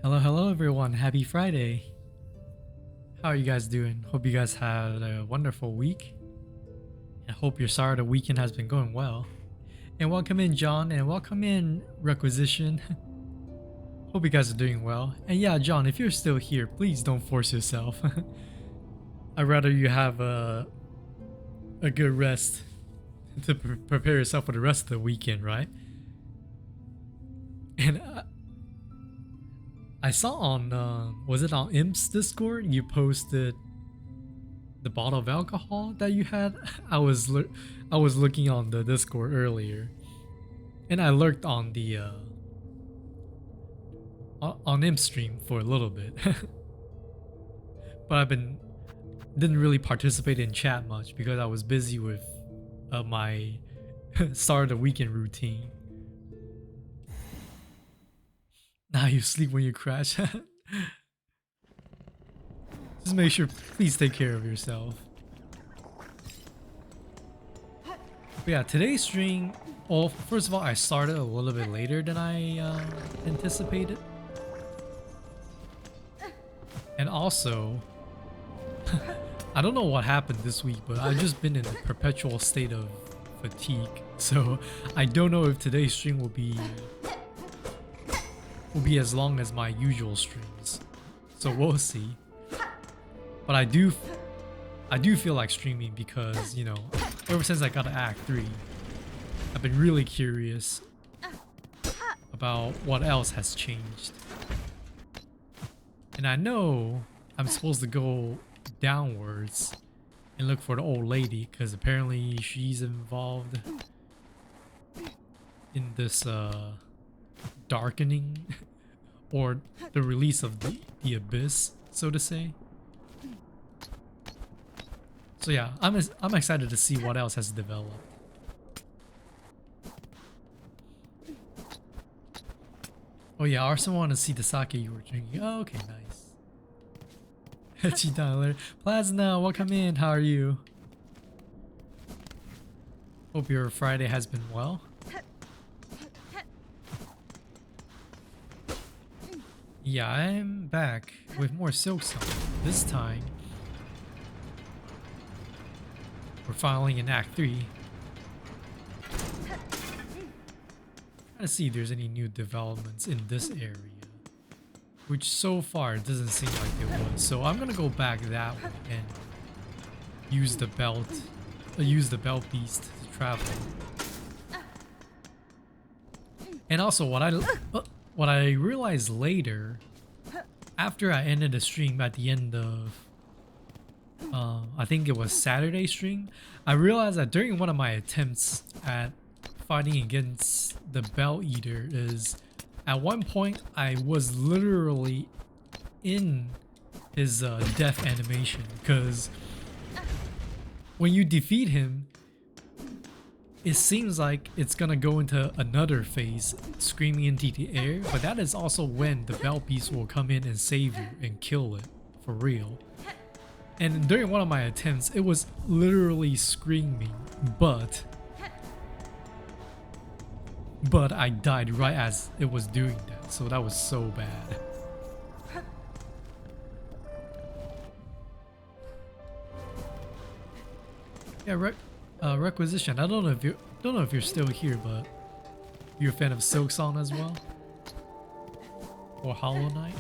Hello, hello everyone. Happy Friday. How are you guys doing? Hope you guys had a wonderful week. I hope your start of the weekend has been going well. And welcome in, John, and welcome in, Requisition. Hope you guys are doing well. And yeah, John, if you're still here, please don't force yourself. I'd rather you have a good rest to prepare yourself for the rest of the weekend, right? And I saw on, was it on Imp's Discord? You posted the bottle of alcohol that you had. I was looking on the Discord earlier, and I lurked on the on Imp stream for a little bit, but didn't really participate in chat much because I was busy with my start of the weekend routine. Now you sleep when you crash. Just make sure, please take care of yourself. But yeah, today's stream, well, first of all, I started a little bit later than I anticipated. And also, I don't know what happened this week, but I've just been in a perpetual state of fatigue. So I don't know if today's stream will be as long as my usual streams. So we'll see. But I do feel like streaming because, you know, ever since I got to Act 3, I've been really curious about what else has changed. And I know I'm supposed to go downwards and look for the old lady because apparently she's involved in this darkening or the release of the abyss, so to say. So yeah, I'm excited to see what else has developed. Oh yeah, I also want to see the sake you were drinking. Oh, okay, nice. Chitan later. Plasna, welcome in. How are you? Hope your Friday has been well. Yeah, I'm back with more Silk Song. This time, we're filing in Act 3. Trying to see if there's any new developments in this area, which so far it doesn't seem like there was. So I'm gonna go back that way and use the belt beast to travel. And also, what I realized later, after I ended the stream at the end of, I think it was Saturday stream, I realized that during one of my attempts at fighting against the Bell Eater is, at one point I was literally in his death animation, because when you defeat him, it seems like it's gonna go into another phase, screaming into the air, but that is also when the Bell Beast will come in and save you and kill it for real. And during one of my attempts, it was literally screaming, but I died right as it was doing that, so that was so bad. Yeah, Requisition. I don't know if you're still here, but you're a fan of Silk Song as well, or Hollow Knight.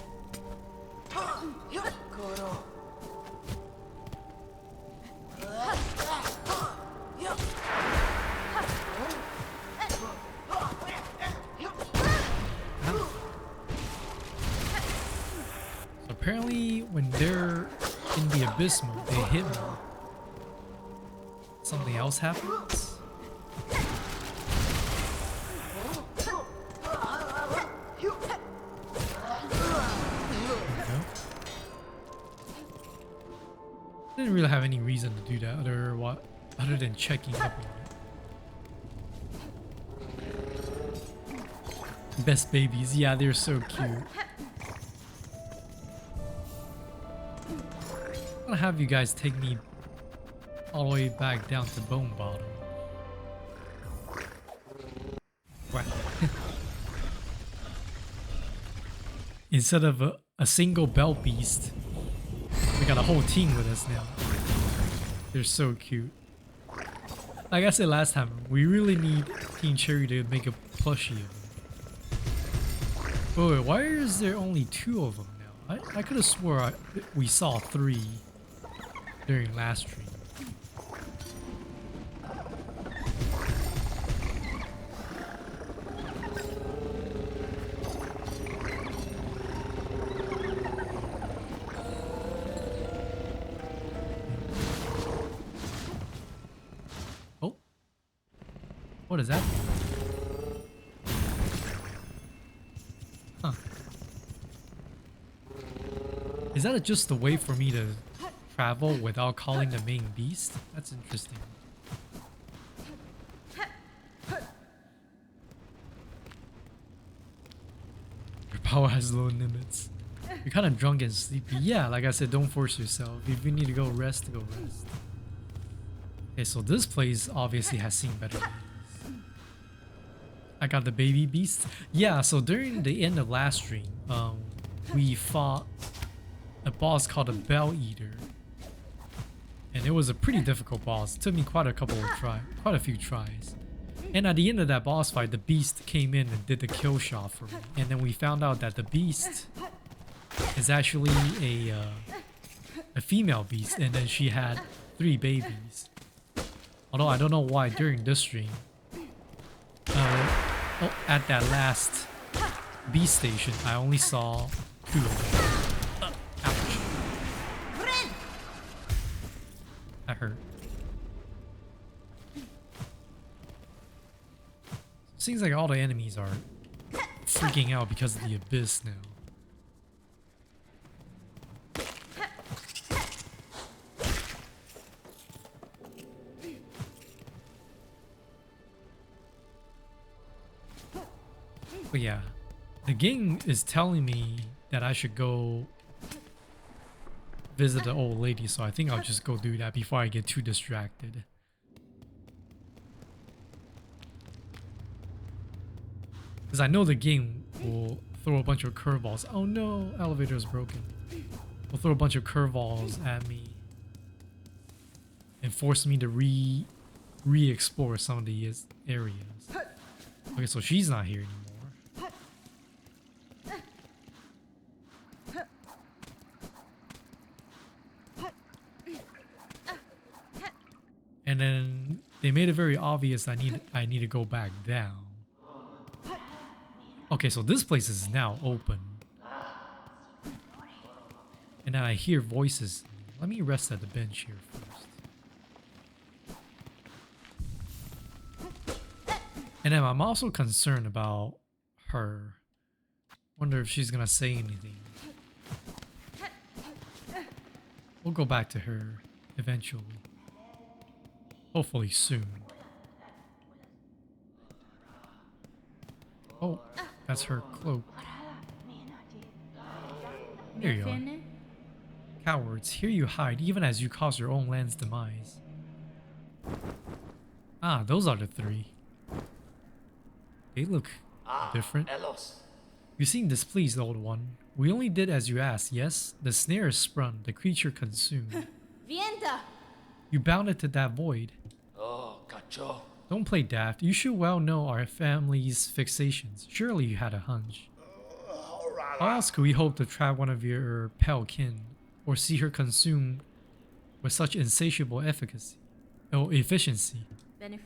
So apparently, when they're in the abyss mode, they hit me. Something else happens? I didn't really have any reason to do that other than checking up on it. Best babies, yeah, they're so cute. I'm gonna have you guys take me all the way back down to Bone Bottom. Wow. Instead of a single bell beast, we got a whole team with us now. They're so cute. Like I said last time, we really need Team Cherry to make a plushie of them. Oh, wait, why is there only 2 of them now? I could have swore we saw 3 during last stream. What is that? Huh. Is that just a way for me to travel without calling the main beast? That's interesting. Your power has low limits. You're kind of drunk and sleepy. Yeah, like I said, don't force yourself. If you need to go rest, go rest. Okay, so this place obviously has seen better days. I got the baby beast. Yeah, so during the end of last stream, we fought a boss called a Bell Eater, and it was a pretty difficult boss. It took me quite a few tries. And at the end of that boss fight, the beast came in and did the kill shot for me. And then we found out that the beast is actually a female beast, and then she had 3 babies. Although I don't know why during this stream. At that last beast station, I only saw 2 of them. Ouch. That hurt. Seems like all the enemies are freaking out because of the abyss now. But yeah, the game is telling me that I should go visit the old lady, so I think I'll just go do that before I get too distracted. Because I know the game will throw a bunch of curveballs. Oh no, elevator is broken. Will throw a bunch of curveballs at me and force me to re-explore some of the areas. Okay, so she's not here anymore. And then they made it very obvious I need to go back down. Okay, so this place is now open. And then I hear voices. Let me rest at the bench here first. And then I'm also concerned about her. Wonder if she's gonna say anything. We'll go back to her eventually. Hopefully soon. Oh, that's her cloak. There you are. Cowards, here you hide, even as you cause your own land's demise. Ah, those are the 3. They look different. You seem displeased, old one. We only did as you asked, yes? The snare is sprung, the creature consumed. You bounded to that void. Don't play daft. You should well know our family's fixations. Surely you had a hunch. How else could we hope to trap one of your pale kin, or see her consumed with such insatiable efficacy? Oh, efficiency. Then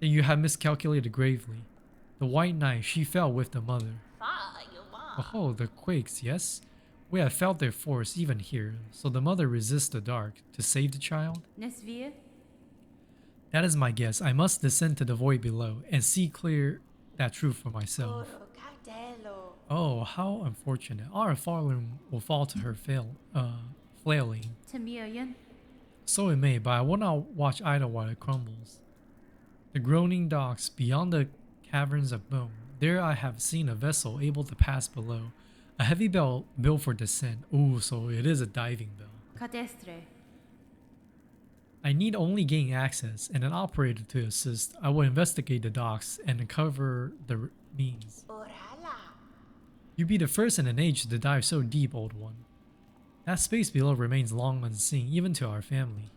you have miscalculated gravely. The White Knight, she fell with the mother. Oh, the quakes, yes? We have felt their force even here, so the mother resists the dark to save the child? That is my guess. I must descend to the void below and see clear that truth for myself. Oh, how unfortunate. Our fallen will fall to her flailing. So it may, but I will not watch idle while it crumbles. The groaning docks beyond the caverns of bone. There I have seen a vessel able to pass below. A heavy bell built for descent. Ooh, so it is a diving bell. I need only gain access and an operator to assist. I will investigate the docks and uncover the means. You'd be the first in an age to dive so deep, old one. That space below remains long unseen, even to our family.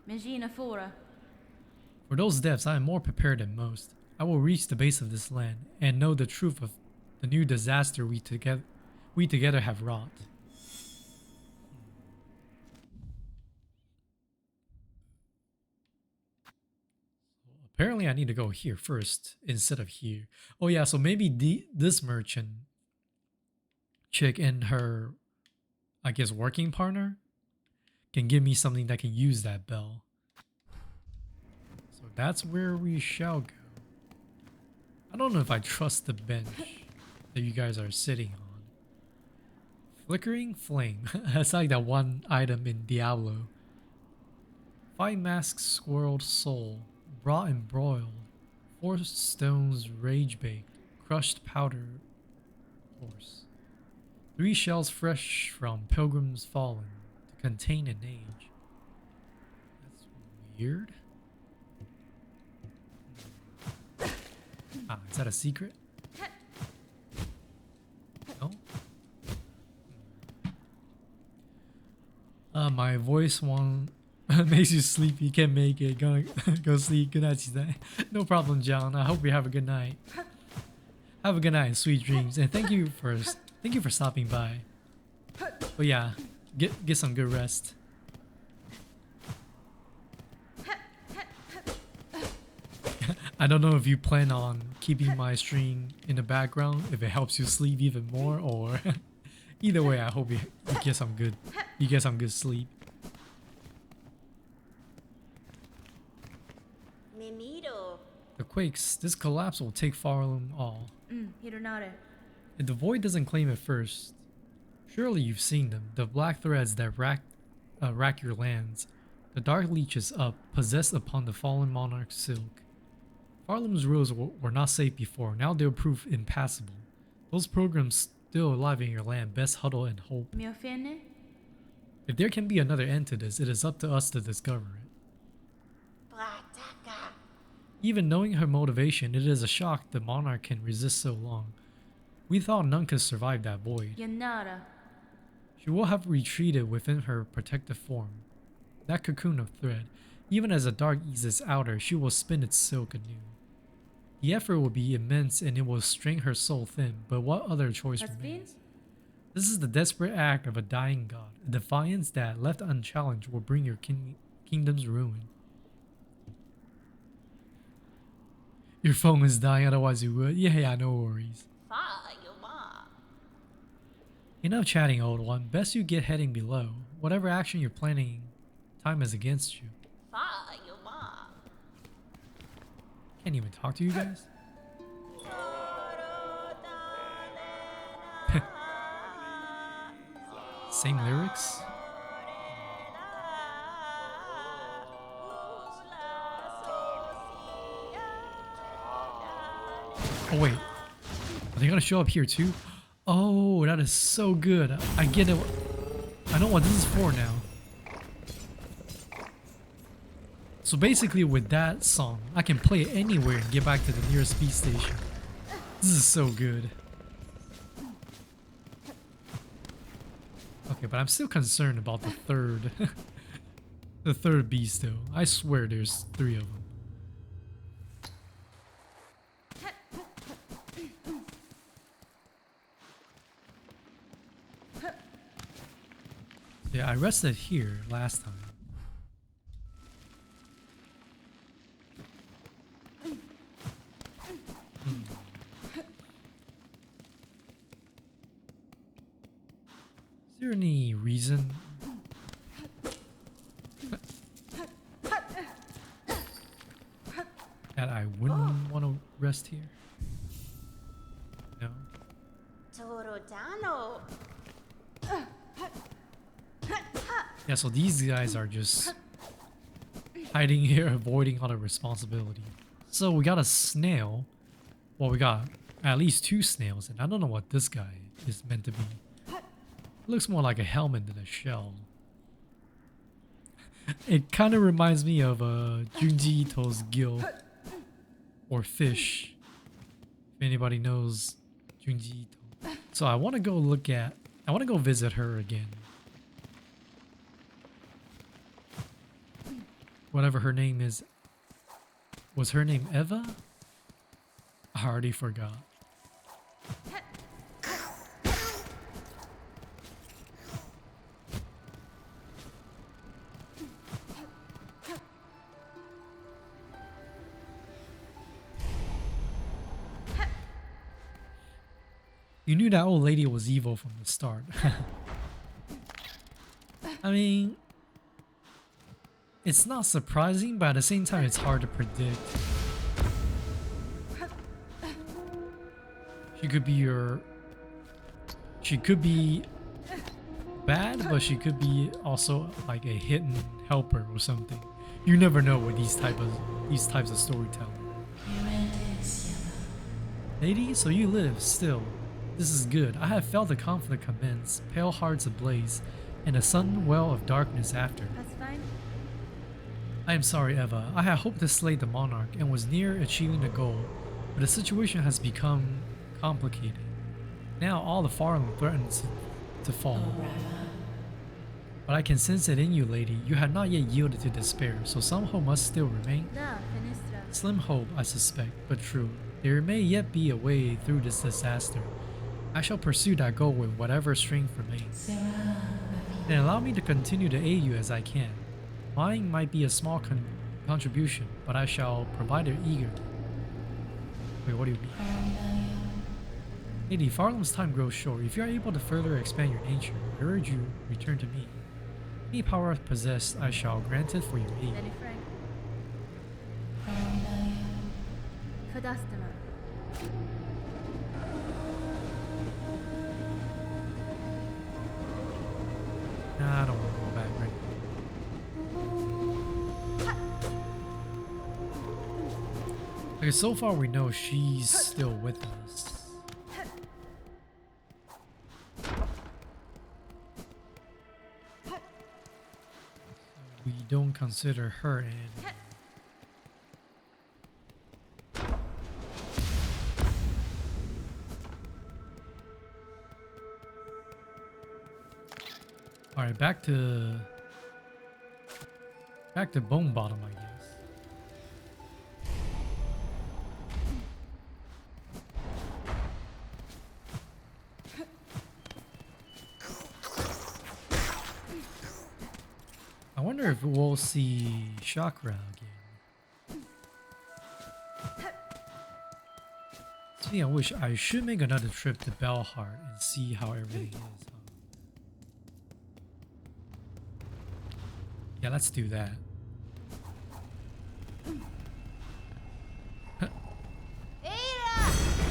For those depths, I am more prepared than most. I will reach the base of this land and know the truth of the new disaster we together have wrought. Apparently I need to go here first instead of here. Oh yeah, so maybe this merchant chick and her, I guess, working partner can give me something that can use that bell. So that's where we shall go. I don't know if I trust the bench that you guys are sitting on. Flickering flame. That's like that one item in Diablo. 5 masks squirreled soul. Brought and broiled. 4 stones rage baked. Crushed powder horse. 3 shells fresh from pilgrims fallen to contain an age. That's weird. Ah, is that a secret? No? My voice makes you sleepy. Can't make it. Go sleep. Good night, Chitan. No problem, John. I hope you have a good night. Have a good night and sweet dreams. And thank you for stopping by. But yeah, get some good rest. I don't know if you plan on keeping my stream in the background if it helps you sleep even more, or either way, I hope you get some good sleep. The quakes, this collapse will take Farlum all. If the void doesn't claim it first, surely you've seen them, the black threads that rack your lands, the dark leeches up, possessed upon the fallen monarch's silk. Farlum's rules were not safe before, now they'll prove impassable. Those programs still alive in your land best huddle and hope. If there can be another end to this, it is up to us to discover it. Even knowing her motivation, it is a shock the monarch can resist so long. We thought none could survive that void. She will have retreated within her protective form, that cocoon of thread. Even as the dark eases outer, she will spin its silk anew. The effort will be immense and it will strain her soul thin, but what other choice remains? This is the desperate act of a dying god, a defiance that, left unchallenged, will bring your kingdom's ruin. Your phone is dying, otherwise you would. Yeah, no worries. Enough chatting, old one. Best you get heading below. Whatever action you're planning, time is against you. Can't even talk to you guys. Same lyrics. Oh wait, are they gonna show up here too? Oh, that is so good. I get it. I know what this is for now. So basically with that song, I can play it anywhere and get back to the nearest speed station. This is so good. Okay, but I'm still concerned about the third the third beast though. I swear there's 3 of them. Yeah, I rested here last time. Is there any reason? That I wouldn't want to rest here? No. Yeah, so these guys are just hiding here, avoiding all the responsibility. So we got a snail. Well, we got at least 2 snails, and I don't know what this guy is meant to be. It looks more like a helmet than a shell. It kind of reminds me of Junji Ito's gill. Or fish. If anybody knows Junji Ito. So I want to go look at... I want to go visit her again. Whatever her name is. Was her name Eva? I already forgot. You knew that old lady was evil from the start. I mean, it's not surprising, but at the same time, it's hard to predict. She could be your... She could be bad, but she could be also like a hidden helper or something. You never know with these types of storytelling. Lady, so you live still. This is good. I have felt the conflict commence, pale hearts ablaze, and a sudden well of darkness after. That's fine. I am sorry, Eva. I had hoped to slay the monarch and was near achieving the goal, but the situation has become complicated. Now all the Farland threatens to fall. But I can sense it in you, lady. You have not yet yielded to despair, so some hope must still remain. Slim hope, I suspect, but true. There may yet be a way through this disaster. I shall pursue that goal with whatever strength remains. And allow me to continue to aid you as I can. Mine might be a small contribution, but I shall provide it eagerly. Wait, what do you mean? Lady, Farland's time grows short. If you are able to further expand your nature, I urge you return to me. Any power I possess, I shall grant it for your aid. Nah, I don't want to go back right now. Okay, so far we know she's still with us. We don't consider her in. Alright, back to Bone Bottom, I guess. I wonder if we'll see Chakra again. See, I wish I should make another trip to Belheart and see how everything is. Yeah, let's do that.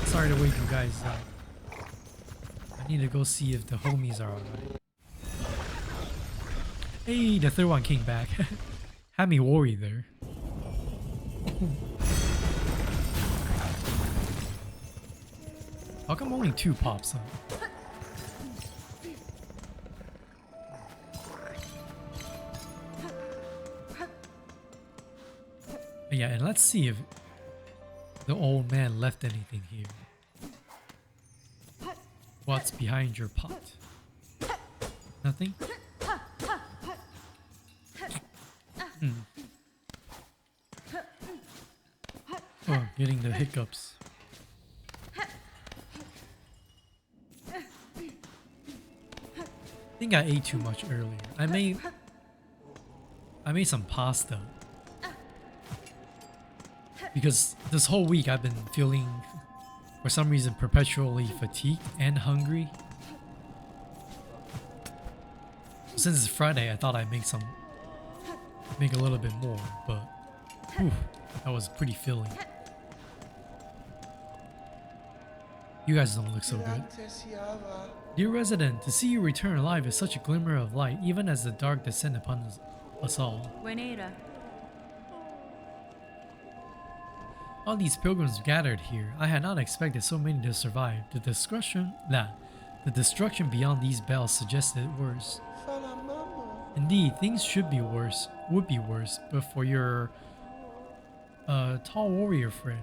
Sorry to wake you guys up. I need to go see if the homies are alright. Hey, the third one came back. Had me worried there. How come only 2 pops up? Yeah, and let's see if the old man left anything here. What's behind your pot? Nothing? Oh, getting the hiccups. I think I ate too much earlier. I made some pasta. Because this whole week I've been feeling, for some reason, perpetually fatigued and hungry. Since it's Friday, I thought I'd make a little bit more, but whew, that was pretty filling. You guys don't look so good. Dear resident, to see you return alive is such a glimmer of light, even as the dark descend upon us all. All these pilgrims gathered here. I had not expected so many to survive. The destruction beyond these bells suggested worse. Indeed, things would be worse, but for your tall warrior friend,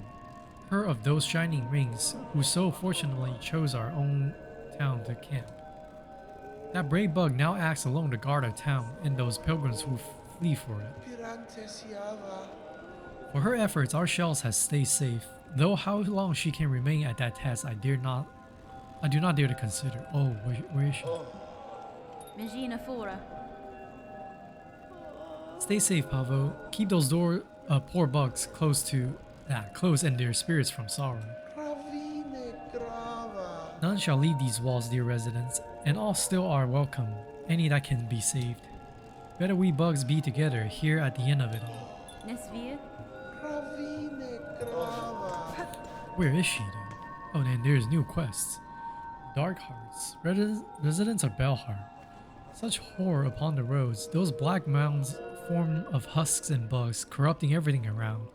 her of those shining rings, who so fortunately chose our own town to camp. That brave bug now acts alone to guard our town and those pilgrims who flee for it. For her efforts, our shells has stayed safe, though how long she can remain at that task I do not dare to consider. Oh, where is she? Stay safe, Pavo. Keep those poor bugs close and their spirits from sorrow. None shall leave these walls, dear residents, and all still are welcome, any that can be saved. Better we bugs be together here at the end of it all. Where is she though? Oh, then there's new quests. Dark Hearts. Residents of Belhar. Such horror upon the roads. Those black mounds formed of husks and bugs, corrupting everything around.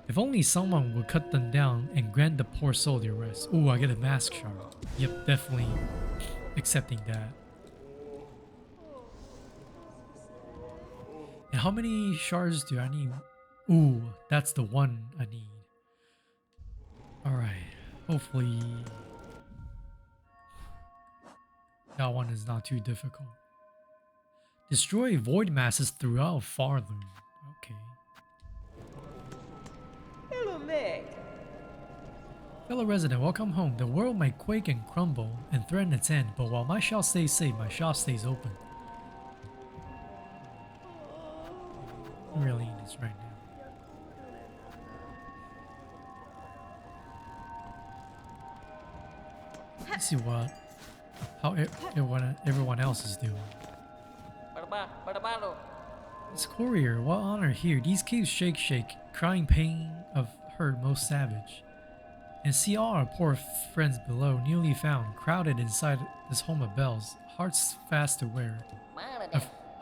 If only someone would cut them down and grant the poor soul their rest. Ooh, I get a mask shard. Yep, definitely accepting that. And how many shards do I need? Ooh, that's the one I need. Alright, hopefully that one is not too difficult. Destroy void masses throughout Farloom. Okay. Hello, Meg. Fellow resident, welcome home. The world may quake and crumble and threaten its end, but while my shop stays safe, my shop stays open. I really need this right now. Let's see how everyone else is doing. This courier, what honor here. These caves shake, crying pain of hurt most savage. And see all our poor friends below, newly found, crowded inside this home of bells, hearts fast to wear,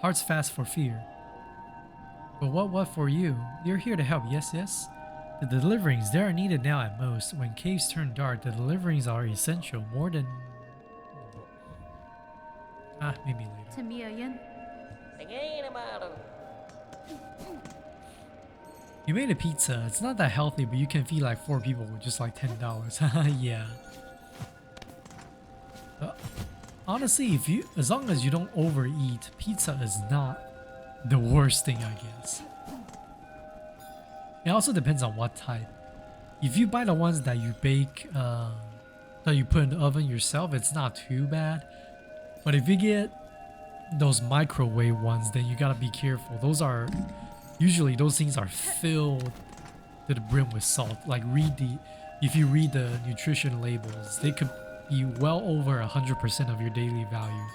hearts fast for fear. But what for you? You're here to help, yes? The deliverings, they are needed now at most. When caves turn dark, the deliverings are essential, more than... maybe later. You made a pizza. It's not that healthy, but you can feed like 4 people with just like $10. Yeah. Honestly, as long as you don't overeat, pizza is not the worst thing, I guess. It also depends on what type. If you buy the ones that you bake, that you put in the oven yourself, it's not too bad. But if you get those microwave ones, then you gotta be careful. Usually those things are filled to the brim with salt. Like if you read the nutrition labels, they could be well over 100% of your daily value.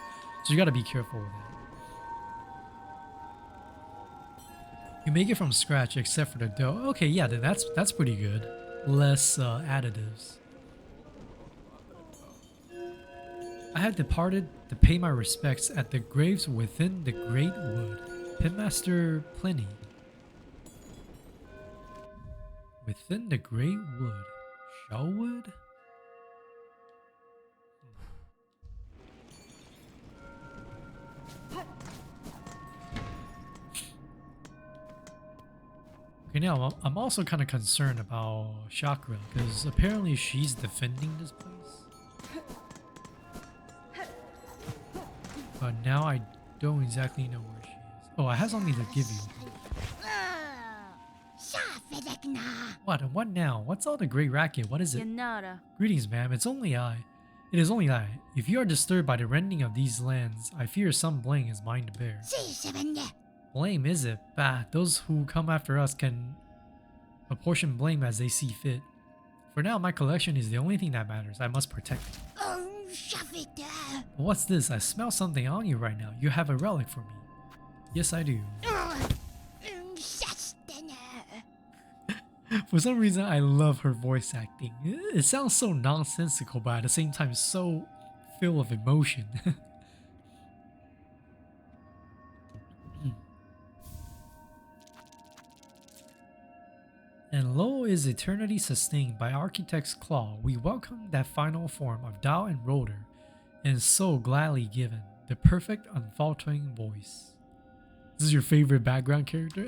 So you gotta be careful with that. You make it from scratch except for the dough. Okay, yeah, then that's pretty good. Less additives. I had departed to pay my respects at the graves within the great wood. Pitmaster Pliny. Within the great wood. Shellwood? Okay, now I'm also kind of concerned about Chakra because apparently she's defending this place. But now I don't exactly know where she is. Oh, I have something to give you. What now? What's all the great racket? What is it? Greetings, ma'am. It is only I. If you are disturbed by the rending of these lands, I fear some blame is mine to bear. Blame, is it? Bah, those who come after us can apportion blame as they see fit. For now, my collection is the only thing that matters. I must protect it. What's this? I smell something on you right now. You have a relic for me. Yes, I do. For some reason, I love her voice acting. It sounds so nonsensical, but at the same time, so filled with emotion. And lo is eternity sustained by Architect's claw. We welcome that final form of Tao and Rotor, and so gladly given the perfect unfaltering voice. This is your favorite background character?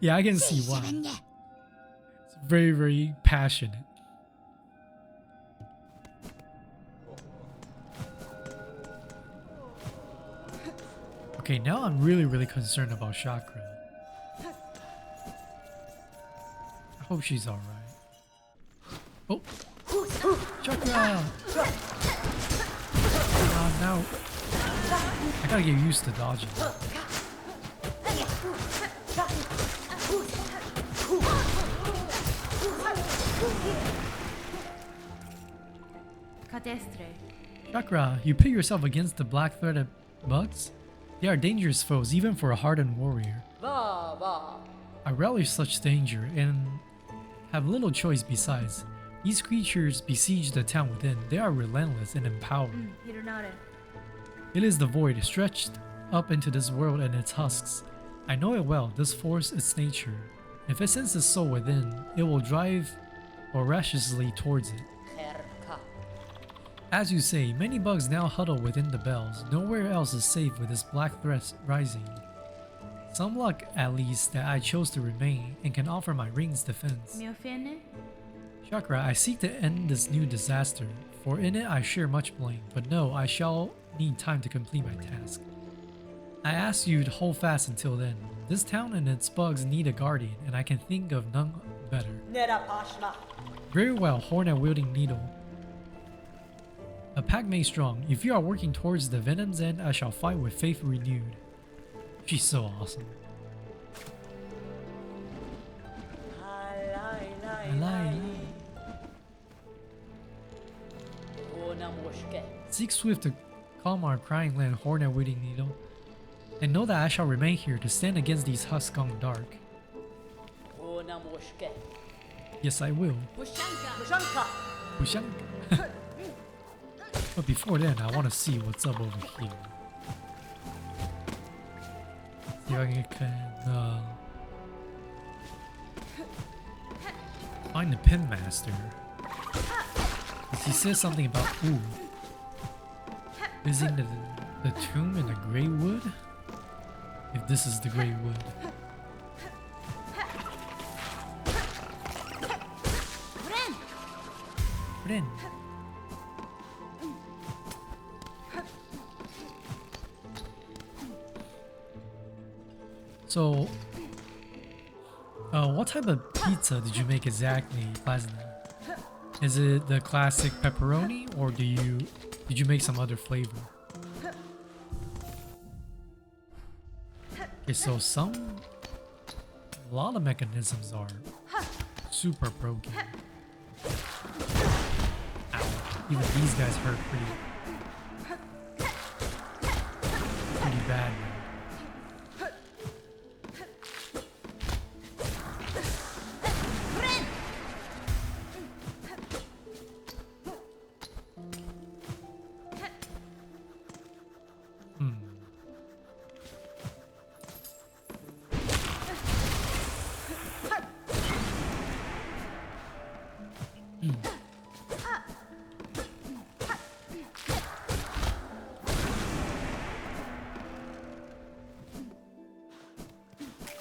Yeah, I can see why. It's very, very passionate. Okay, now I'm really concerned about Chakra. I hope she's alright. Oh! Chakra! Oh no! I gotta get used to dodging. Chakra, you pit yourself against the black-threaded bugs? They are dangerous foes, even for a hardened warrior. I relish such danger, and have little choice besides. These creatures besiege the town within. They are relentless and empowered. It is the void, stretched up into this world and its husks. I know it well, this force its nature. If it senses the soul within, it will drive voraciously towards it. As you say, many bugs now huddle within the bells. Nowhere else is safe with this black threat rising. Some luck, at least, that I chose to remain and can offer my ring's defense. Chakra, I seek to end this new disaster, for in it I share much blame, but no, I shall need time to complete my task. I ask you to hold fast until then. This town and its bugs need a guardian, and I can think of none better. Very well, horn-wielding needle. A pack made strong. If you are working towards the venom's end, I shall fight with faith renewed. She's so awesome. Seek swift to calm our crying land, horn-wielding needle, and know that I shall remain here to stand against these husks gone dark. Yes, I will. Pushanka. But before then, I want to see what's up over here. See if I can find the pin master. He says something about visiting the tomb in the Grey Wood. If this is the Grey Wood. Ren. So, what type of pizza did you make exactly, Plasma? Is it the classic pepperoni, or did you make some other flavor? Okay, so a lot of mechanisms are super broken. Ow. Even these guys hurt pretty bad.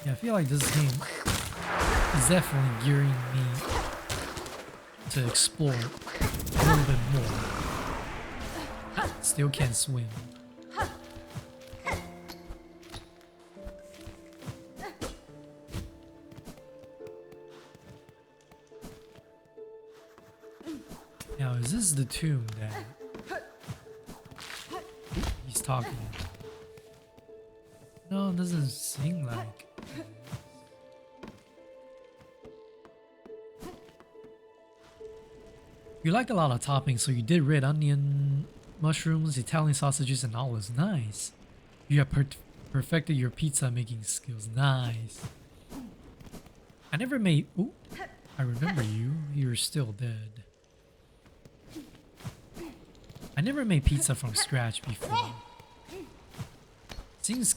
Yeah, I feel like this game is definitely gearing me to explore a little bit more. Still can't swim. Now, is this the tomb that he's talking about? No, it doesn't seem like. You like a lot of toppings, so you did red onion, mushrooms, Italian sausages, and olives. Nice. You have perfected your pizza making skills. Nice. I never made. Ooh, I remember you. You're still dead. I never made pizza from scratch before. Seems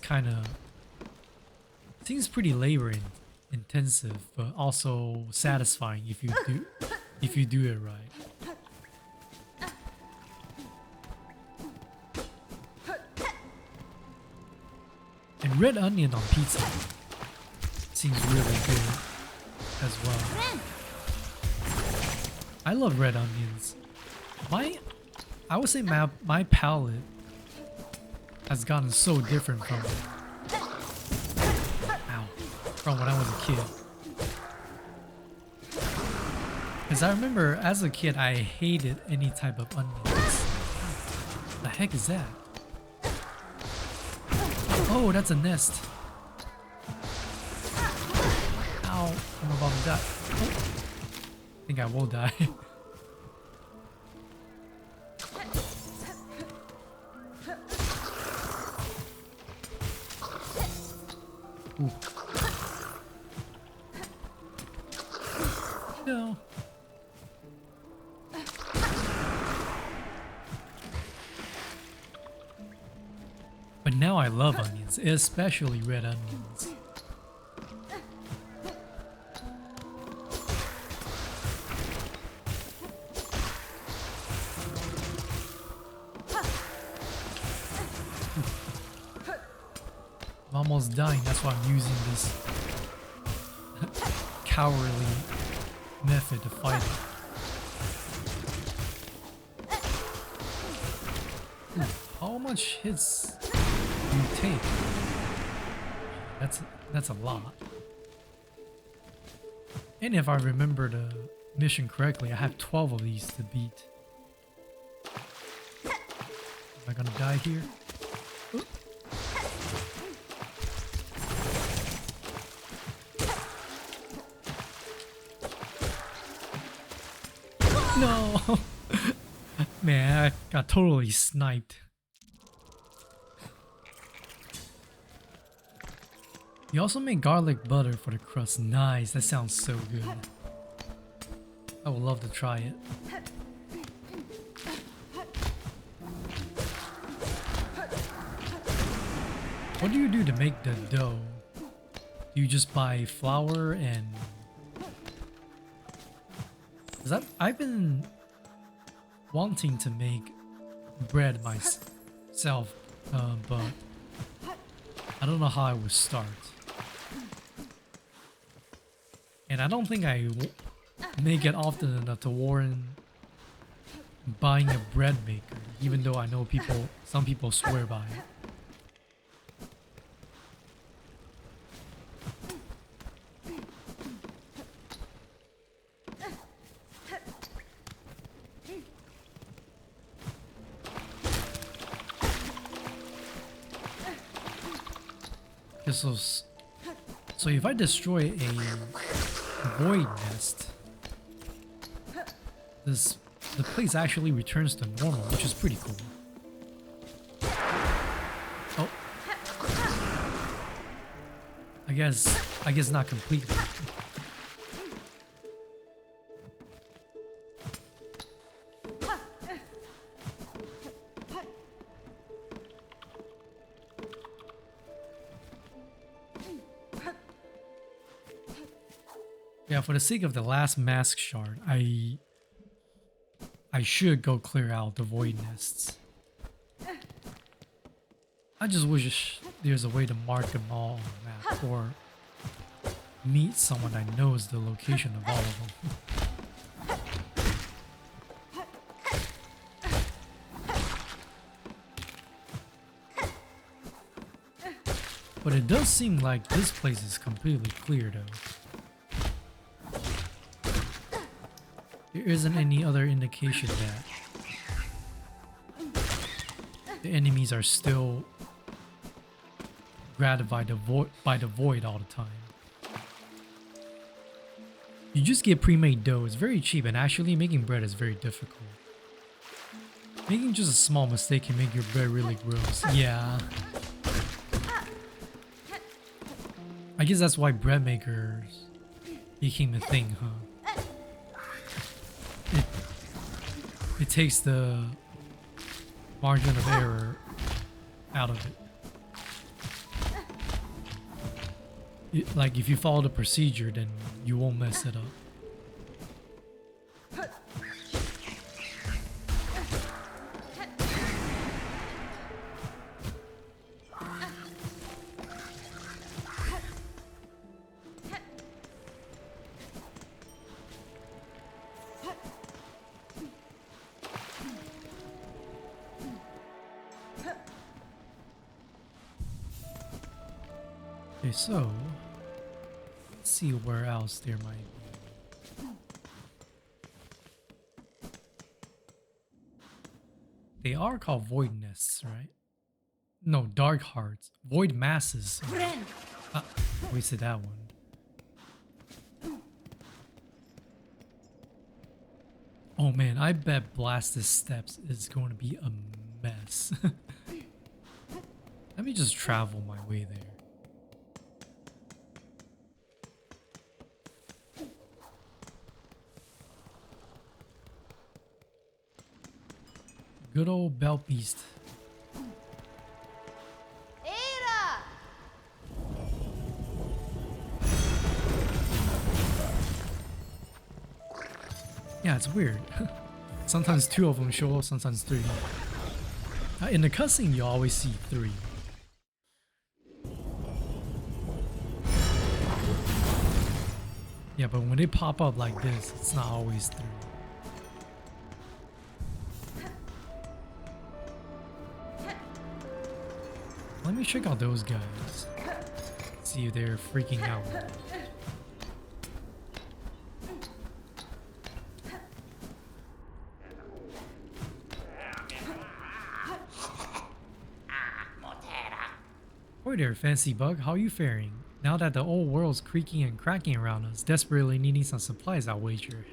pretty labor intensive, but also satisfying if you do it right. And red onion on pizza seems really good as well. I love red onions. I would say my palate has gotten so different from when I was a kid. Because I remember as a kid, I hated any type of onions. What the heck is that? Oh, that's a nest. Ow, I'm about to die. Oh. I think I will die. Ooh. No. But now I love onions, especially red onions. I'm almost dying, that's why I'm using this cowardly method to fight it. Ooh, how much hits do you take? That's a lot. And if I remember the mission correctly, I have 12 of these to beat. Am I gonna die here? Ooh. No! Man, I got totally sniped. You also make garlic butter for the crust. Nice, that sounds so good. I would love to try it. What do you do to make the dough? Do you just buy flour and... Because I've been wanting to make bread myself, but I don't know how I would start. And I don't think I make it often enough to warrant buying a bread maker, even though I know some people swear by it. So if I destroy a void nest, the place actually returns to normal, which is pretty cool. Oh, I guess not completely. Yeah, for the sake of the last mask shard, I should go clear out the void nests. I just wish there's a way to mark them all on the map, or meet someone that knows the location of all of them. But it does seem like this place is completely clear though. There isn't any other indication that the enemies are still grabbed by the void all the time. You just get pre-made dough. It's very cheap, and actually making bread is very difficult. Making just a small mistake can make your bread really gross. Yeah. I guess that's why bread makers became a thing, huh? It takes the margin of error out of it. Like if you follow the procedure, then you won't mess it up. Okay, so let's see where else there might be. They are called void nests, right? No, dark hearts. Void masses. Ah, wasted that one. Oh man, I bet Blastus Steps is going to be a mess. Let me just travel my way there. Good old belt beast. Yeah, it's weird. Sometimes 2 of them show up, sometimes 3. In the cutscene, you always see 3. Yeah, but when they pop up like this, it's not always 3. Let me check out those guys. See if they're freaking out. Hey there, fancy bug. How are you faring? Now that the old world's creaking and cracking around us, desperately needing some supplies, I'll wager.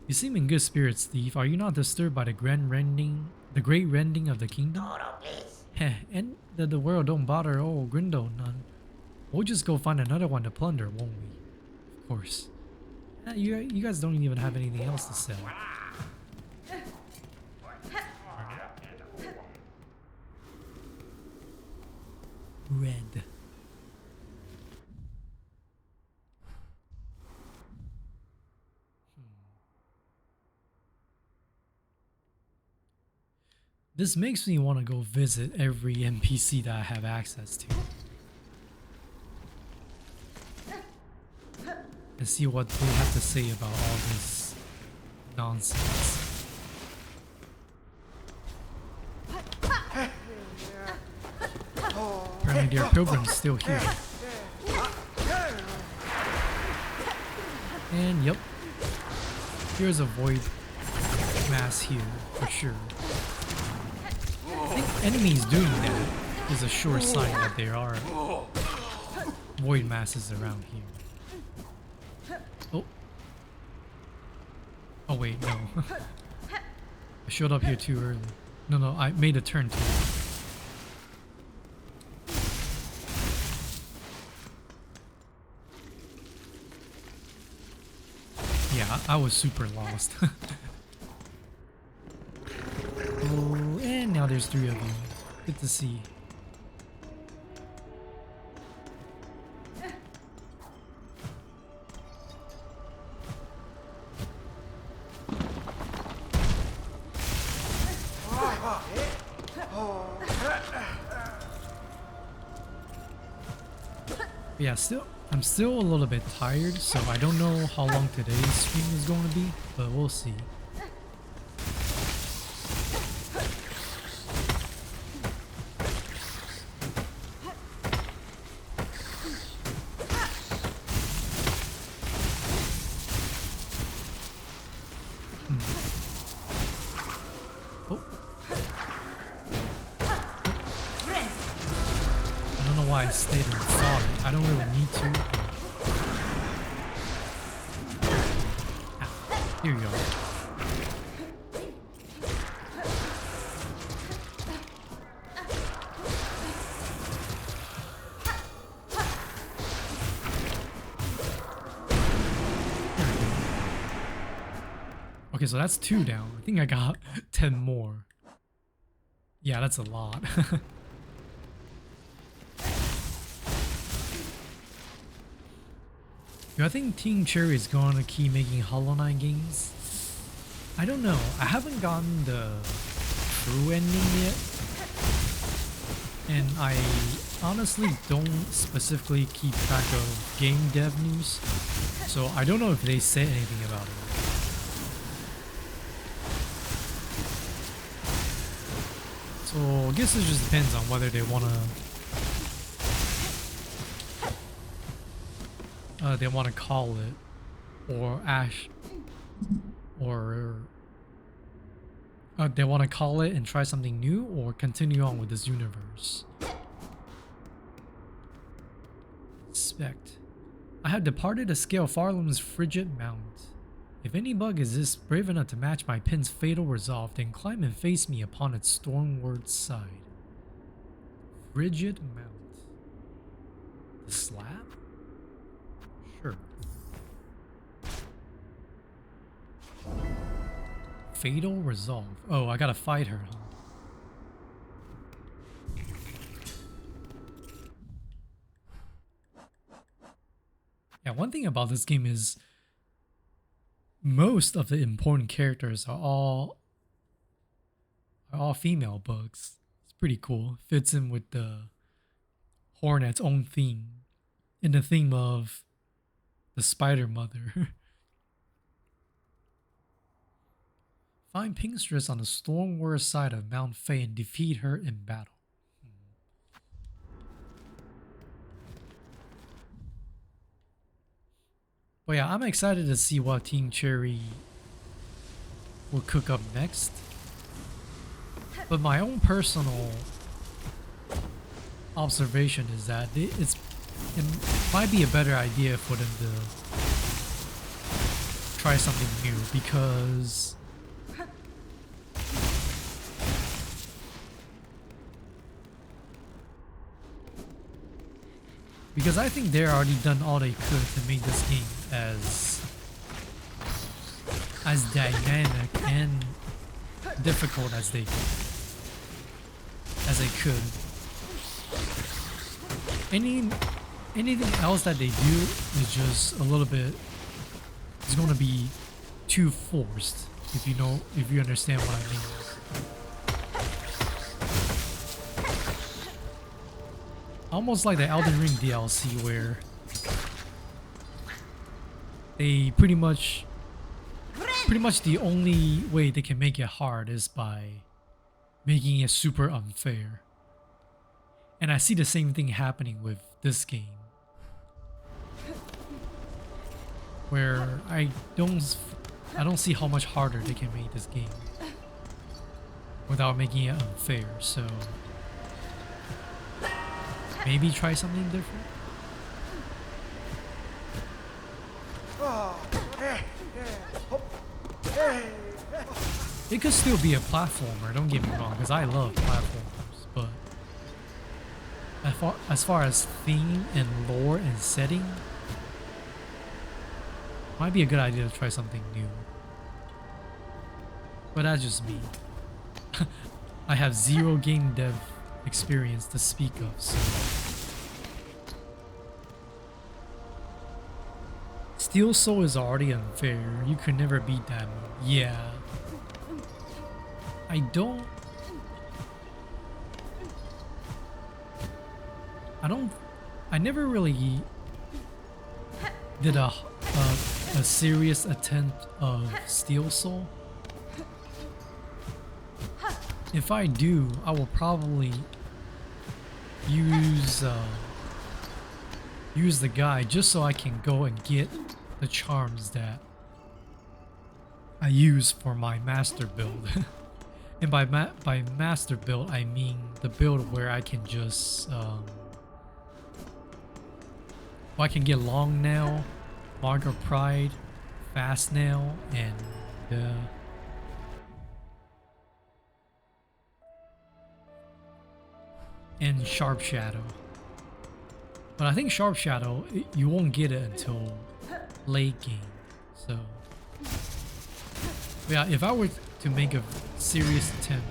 You seem in good spirits, thief. Are you not disturbed by the great rending of the kingdom? Heh, and the world don't bother old Grindo none. We'll just go find another one to plunder, won't we? Of course. You guys don't even have anything else to sell. Red. This makes me want to go visit every NPC that I have access to. And see what they have to say about all this nonsense. Apparently their pilgrim's still here. And yep. Here's a void mass here, for sure. I think enemies doing that is a sure sign that there are void masses around here. Oh. Oh wait, no. I showed up here too early. No, I made a turn too early. Yeah, I was super lost. Oh, and now there's 3 of you. Good to see. Yeah, I'm still a little bit tired, so I don't know how long today's stream is going to be, but we'll see. Oh. I don't know why I stayed and saw it. I don't really need to. Ah, here you go. Okay, so that's 2 down. I think I got 10 more. Yeah, that's a lot. Do I think Team Cherry is going to keep making Hollow Knight games? I don't know. I haven't gotten the true ending yet. And I honestly don't specifically keep track of game dev news. So I don't know if they say anything about it. So I guess it just depends on whether they want to they want to call it, or or they want to call it and try something new, or continue on with this universe. Expect. I have departed to scale Farlam's frigid mount. If any bug exists brave enough to match my pin's fatal resolve, then climb and face me upon its stormward side. Frigid mount. The slab? Sure. Fatal resolve. Oh, I gotta fight her, huh? Yeah, one thing about this game is most of the important characters are all female bugs. It's pretty cool. Fits in with the Hornet's own theme, in the theme of the Spider Mother. Find Pinkstress on the stormward side of Mount Fae and defeat her in battle. But yeah, I'm excited to see what Team Cherry will cook up next. But my own personal observation is that it might be a better idea for them to try something new, because I think they're already done all they could to make this game as dynamic and difficult as they could. Anything else that they do is just a little bit, it's going to be too forced, if you understand what I mean. Almost like the Elden Ring DLC, where they pretty much the only way they can make it hard is by making it super unfair. And I see the same thing happening with this game, where I don't see how much harder they can make this game without making it unfair. So maybe try something different. It could still be a platformer, don't get me wrong, because I love platformers, but as far as theme and lore and setting, might be a good idea to try something new. But that's just me. I have zero game dev experience to speak of, so Steel Soul is already unfair. You could never beat that move. Yeah. I never really did a serious attempt of Steel Soul. If I do, I will probably use the guide just so I can go and get the charms that I use for my master build. And by master build, I mean the build where I can just I can get Long Nail, Mark of Pride, Fast Nail, and Sharp Shadow. But I think Sharp Shadow, you won't get it until late game. So yeah, if I were to make a serious attempt,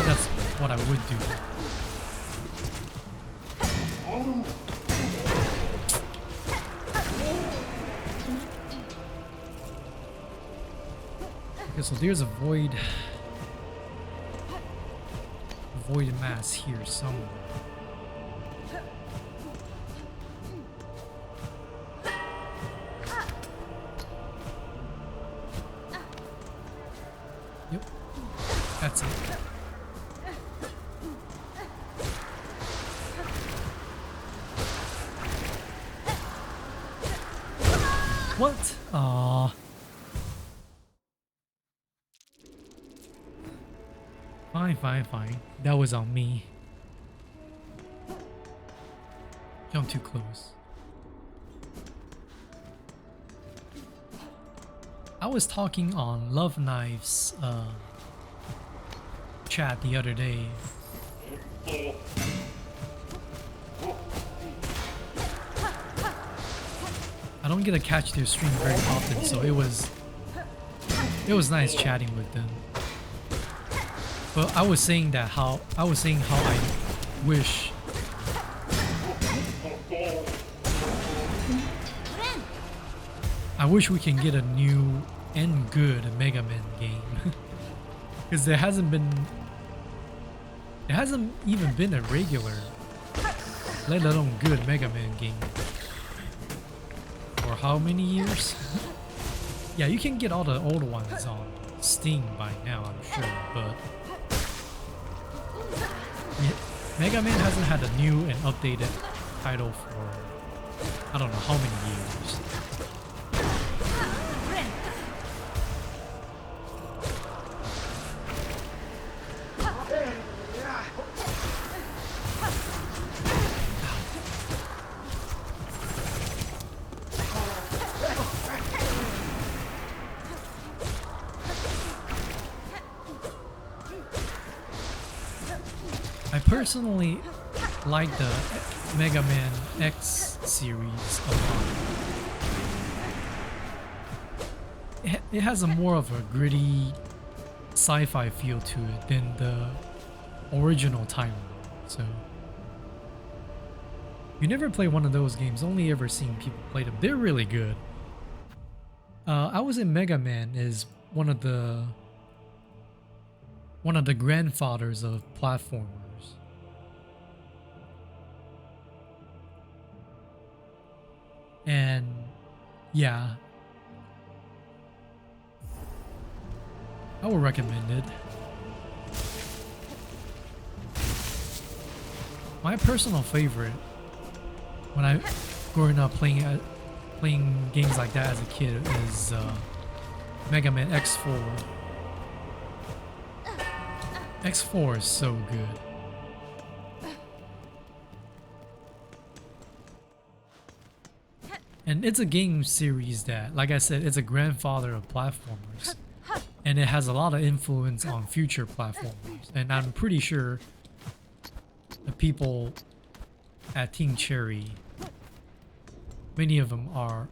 that's what I would do. Okay, so there's a void mass here somewhere. That's it. What? Aww. Fine, fine, fine. That was on me. Jump too close. I was talking on Love Knife's chat the other day. I don't get to catch their stream very often, so it was nice chatting with them. But I was saying how I wish we can get a new and good Mega Man game. Because there hasn't even been a regular, let alone good Mega Man game. For how many years? Yeah, you can get all the old ones on Steam by now, I'm sure, but Mega Man hasn't had a new and updated title for I don't know how many years. I personally like the Mega Man X series a lot. It has a more of a gritty sci-fi feel to it than the original timeline. So you never play one of those games, only ever seen people play them. They're really good. I was in Mega Man is one of the grandfathers of platformers. And yeah, I would recommend it. My personal favorite when I growing up playing games like that as a kid is Mega Man X4. X4 is so good. And it's a game series that, like I said, it's a grandfather of platformers. And it has a lot of influence on future platformers. And I'm pretty sure the people at Team Cherry, many of them are,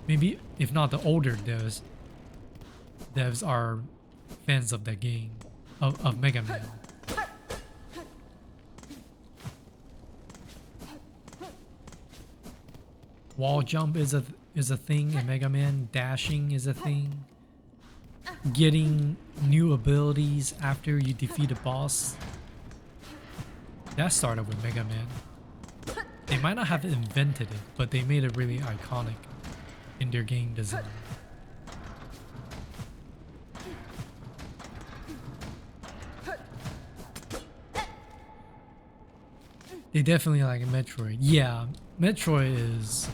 maybe if not the older devs are fans of that game, of Mega Man. Wall jump is a thing in Mega Man. Dashing is a thing. Getting new abilities after you defeat a boss. That started with Mega Man. They might not have invented it, but they made it really iconic in their game design. They definitely like Metroid. Yeah, Metroid is...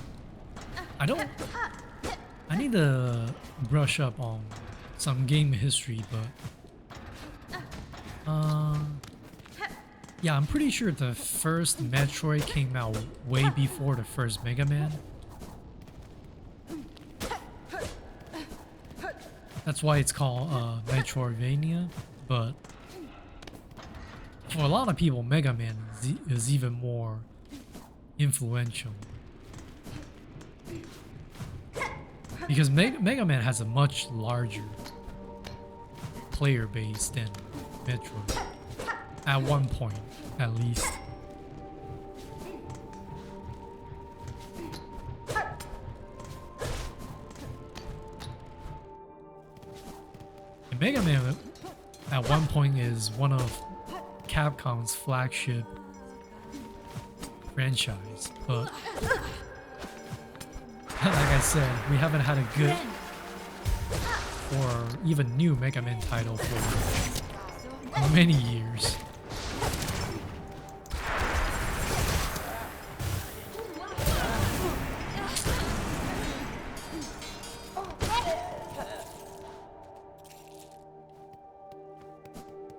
I need to brush up on some game history, but... yeah, I'm pretty sure the first Metroid came out way before the first Mega Man. That's why it's called Metroidvania, but... for a lot of people, Mega Man is even more influential. Because Mega Man has a much larger player base than Metroid. At one point, at least. And Mega Man at one point is one of Capcom's flagship franchise, but like I said, we haven't had a good or even new Mega Man title for many years.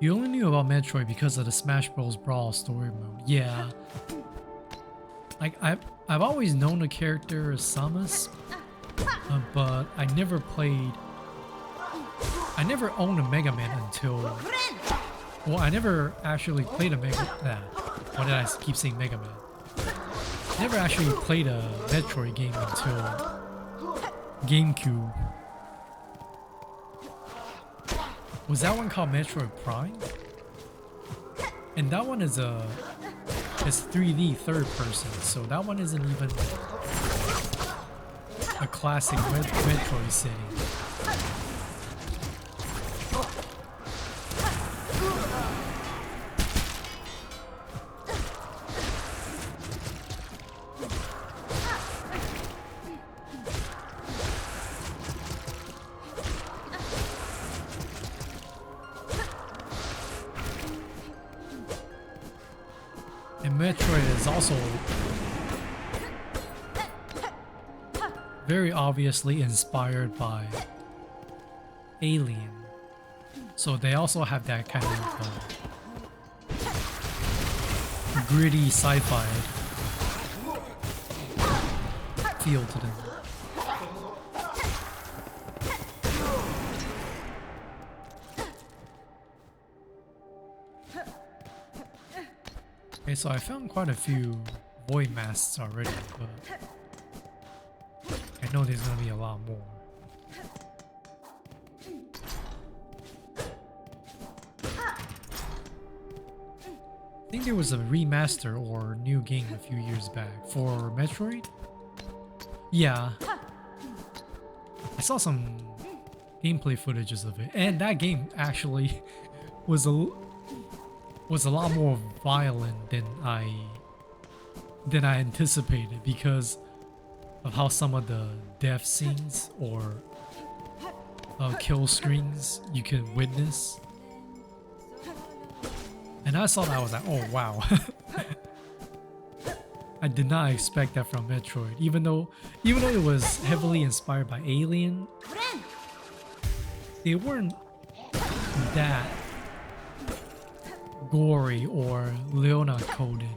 You only knew about Metroid because of the Smash Bros. Brawl story mode. Yeah. Like, I've always known the character Samus, but I never owned a Mega Man until... Well, I never actually played a Mega... Why did I keep saying Mega Man? I never actually played a Metroid game until GameCube. Was that one called Metroid Prime? And that one is it's 3D third person, so that one isn't even a classic Metroid setting. Metroid is also very obviously inspired by Alien, so they also have that kind of gritty sci-fi feel to them. Okay, so I found quite a few void masks already, but I know there's gonna be a lot more. I think there was a remaster or new game a few years back for Metroid. Yeah, I saw some gameplay footages of it, and that game actually was a lot more violent than I anticipated because of how some of the death scenes or kill screens you can witness. And I saw that, I was like, oh wow. I did not expect that from Metroid, even though it was heavily inspired by Alien. They weren't that gory or Leona coded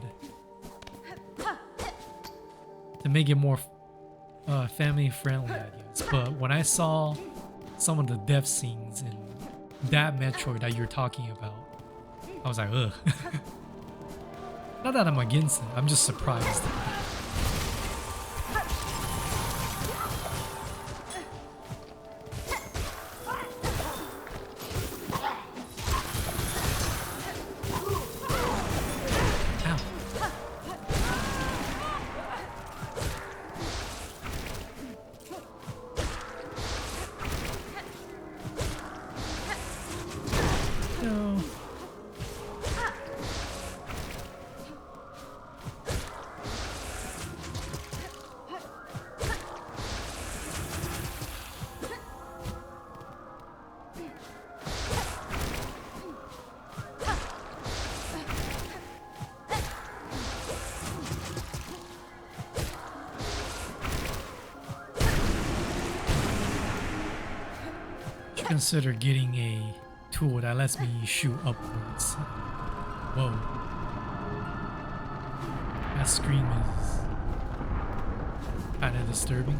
to make it more family friendly, I guess. But when I saw some of the death scenes in that Metroid that you're talking about, I was like, ugh. Not that I'm against it, I'm just surprised. Consider getting a tool that lets me shoot upwards. Whoa. That scream is kind of disturbing.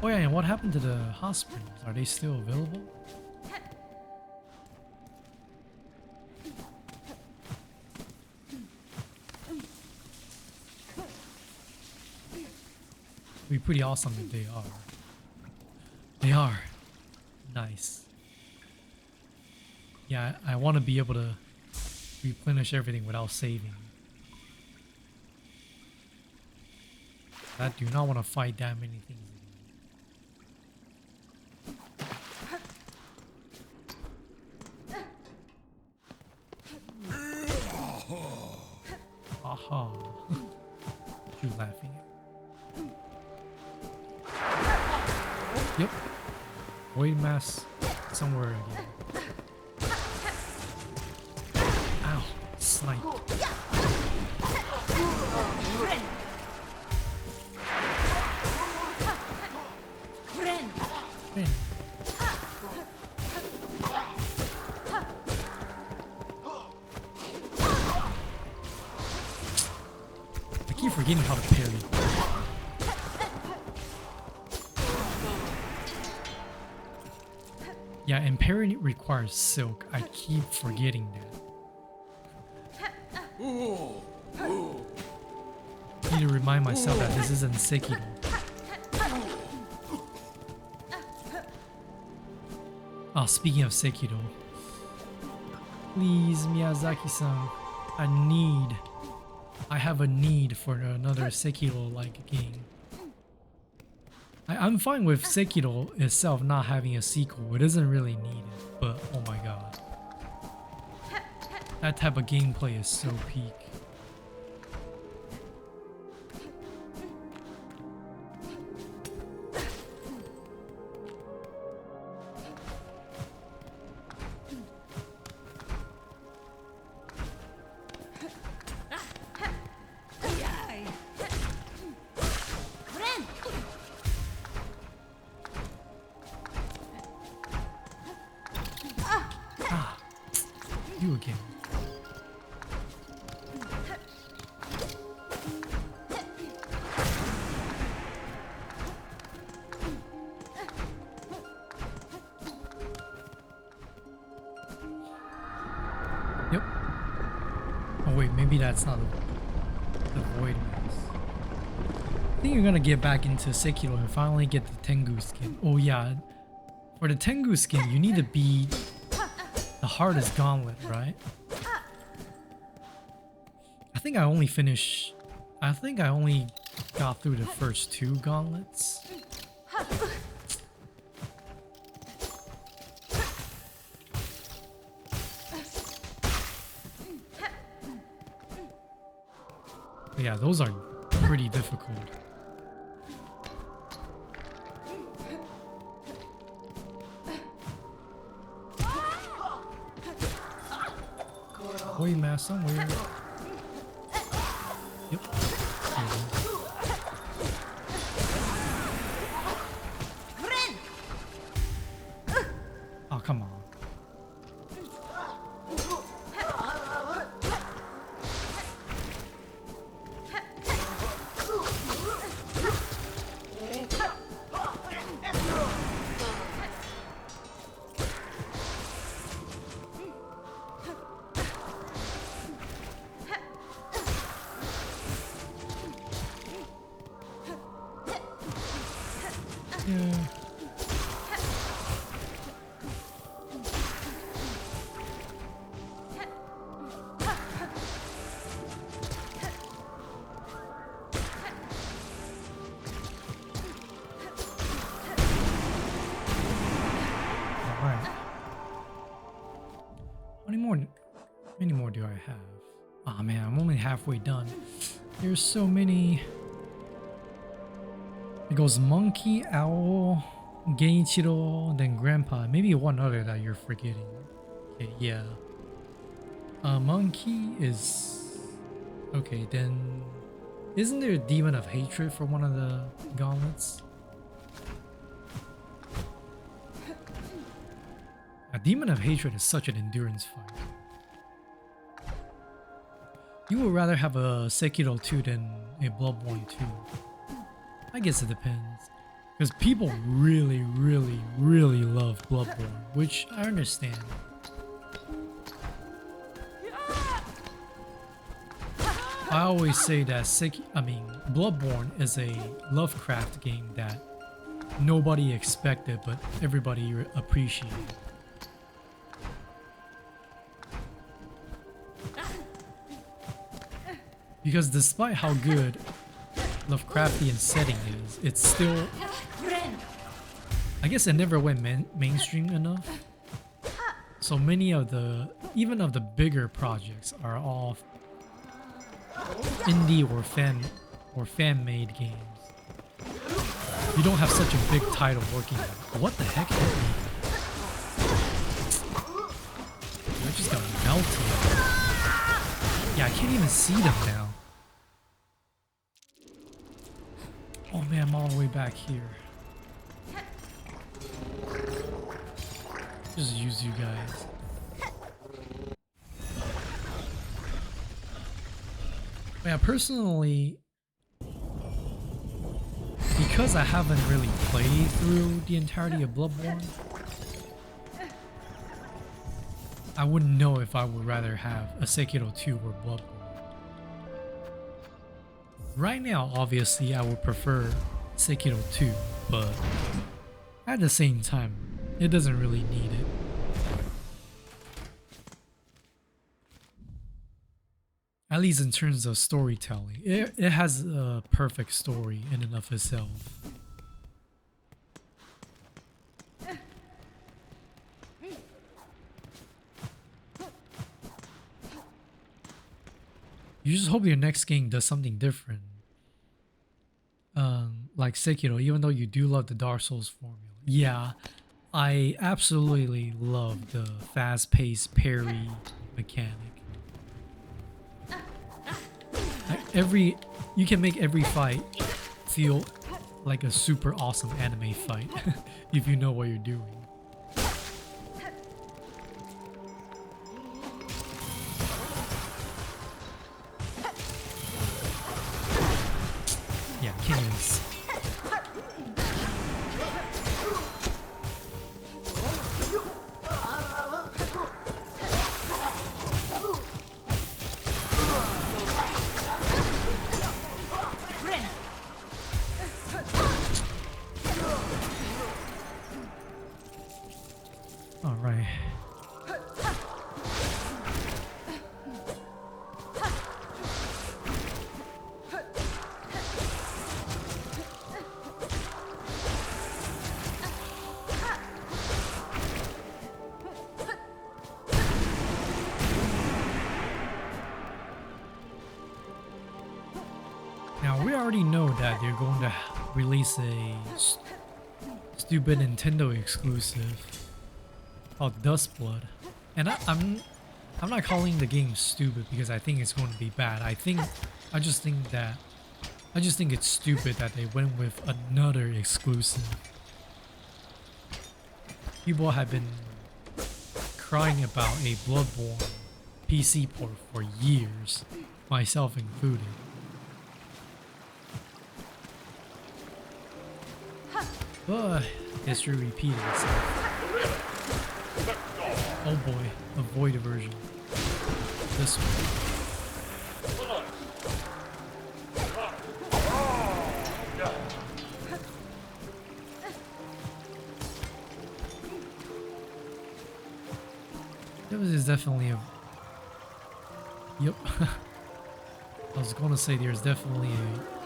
Oh yeah, and what happened to the hospitals? Are they still available? It'd be pretty awesome if they are. They are. Nice. Yeah, I want to be able to replenish everything without saving. I do not want to fight that many things again. Aha. You laughing at? Yep. Void mass somewhere again. Ow, snipe. Man. I keep forgetting how to parry. Yeah, and parry requires silk. I keep forgetting that. I need to remind myself that this isn't Sekiro. Oh, speaking of Sekiro. Please, Miyazaki-san. I have a need for another Sekiro-like game. I'm fine with Sekiro itself not having a sequel. It isn't really needed, but oh my god. That type of gameplay is so peak. You again. Yep. Oh wait, maybe that's not the void mass. I think you're gonna get back into Sekiro and finally get the Tengu skin. Oh yeah. For the Tengu skin, you need to beat the hardest gauntlet, right? I think I only got through the first 2 gauntlets. But yeah, those are pretty difficult. Void mass somewhere. Yep. Oh, come on. Yeah. Alright. How many more do I have? Oh man, I'm only halfway done. There's so many. It goes monkey, owl, Genichiro, then grandpa. Maybe one other that you're forgetting. Okay, yeah. Monkey is... Okay, then... Isn't there a demon of hatred for one of the gauntlets? A demon of hatred is such an endurance fight. You would rather have a Sekiro 2 than a Bloodborne 2. I guess it depends. Because people really, really, really love Bloodborne, which I understand. I always say that Bloodborne is a Lovecraft game that nobody expected, but everybody appreciated. Because despite how good Lovecraftian setting is, it's still... I guess it never went mainstream enough. So many of the... even of the bigger projects are all indie or fan-made games. you don't have such a big title working on it. What the heck hit me? They're just gonna melt here. Yeah, I can't even see them now. Oh man, I'm all the way back here. Just use you guys. Yeah, personally, because I haven't really played through the entirety of Bloodborne, I wouldn't know if I would rather have a Sekiro 2 or Bloodborne. Right now, obviously, I would prefer Sekiro 2, but at the same time, it doesn't really need it. At least in terms of storytelling. It has a perfect story in and of itself. You just hope your next game does something different. Like Sekiro, even though you do love the Dark Souls formula. Yeah, I absolutely love the fast-paced parry mechanic. You can make every fight feel like a super awesome anime fight if you know what you're doing. Yeah, killings. All right. Now we already know that they're going to release a stupid Nintendo exclusive called Dustblood, and I'm not calling the game stupid because I think it's going to be bad. I just think it's stupid that they went with another exclusive. People have been crying about a Bloodborne PC port for years, myself included. But history repeated itself. Oh boy, a void version. This one. This is definitely a... Yep. I was gonna say there's definitely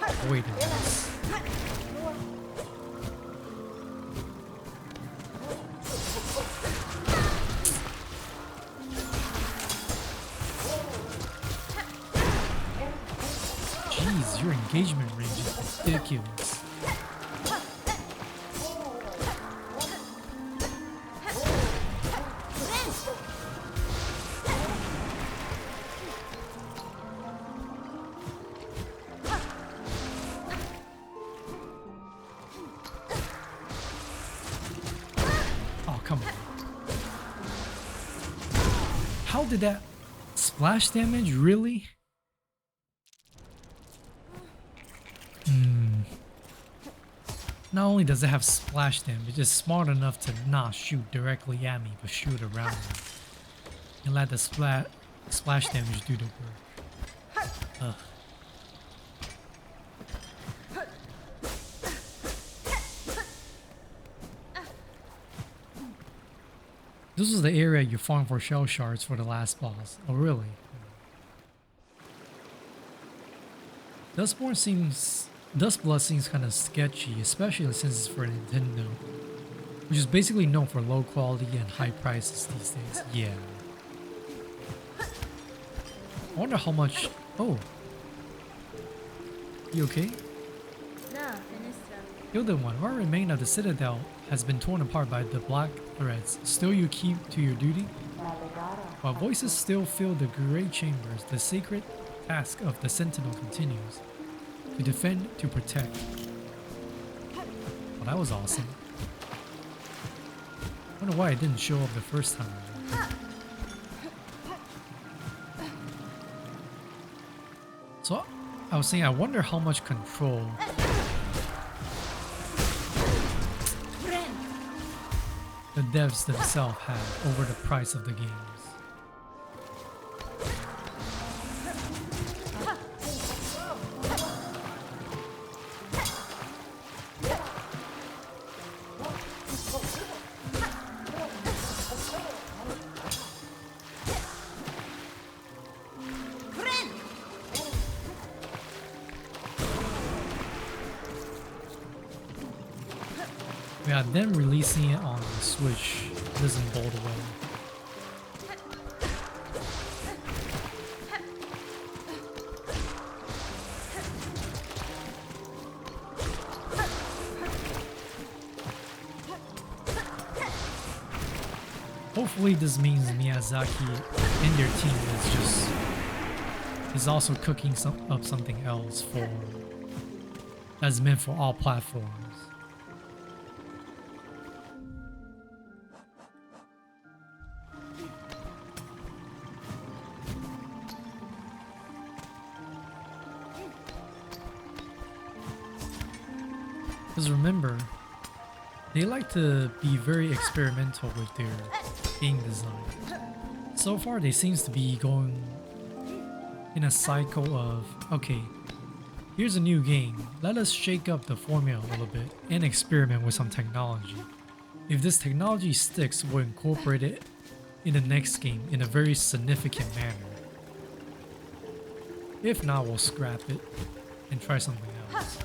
a void in this. Your engagement range is ridiculous. Oh, come on. How did that splash damage really? Not only does it have splash damage, it's smart enough to not shoot directly at me, but shoot around me. And let the splash damage do the work. Ugh. This is the area you farm for shell shards for the last boss. Oh really? Dustblood seems kind of sketchy, especially since it's for Nintendo, which is basically known for low quality and high prices these days. Yeah. I wonder how much... Oh. You okay? No, finished Gilded One, what remain of the Citadel has been torn apart by the black threads. Still you keep to your duty? While voices still fill the great chambers, the sacred task of the Sentinel continues. To defend, to protect. Well, that was awesome. I wonder why it didn't show up the first time. So, I was saying, I wonder how much control the devs themselves have over the price of the games. Yeah, them releasing it on the Switch doesn't bode well. Hopefully this means Miyazaki and their team is also cooking up something else that's meant for all platforms. Because remember, they like to be very experimental with their game design. So far, they seems to be going in a cycle of, okay, here's a new game, let us shake up the formula a little bit and experiment with some technology. If this technology sticks, we'll incorporate it in the next game in a very significant manner. If not, we'll scrap it and try something else.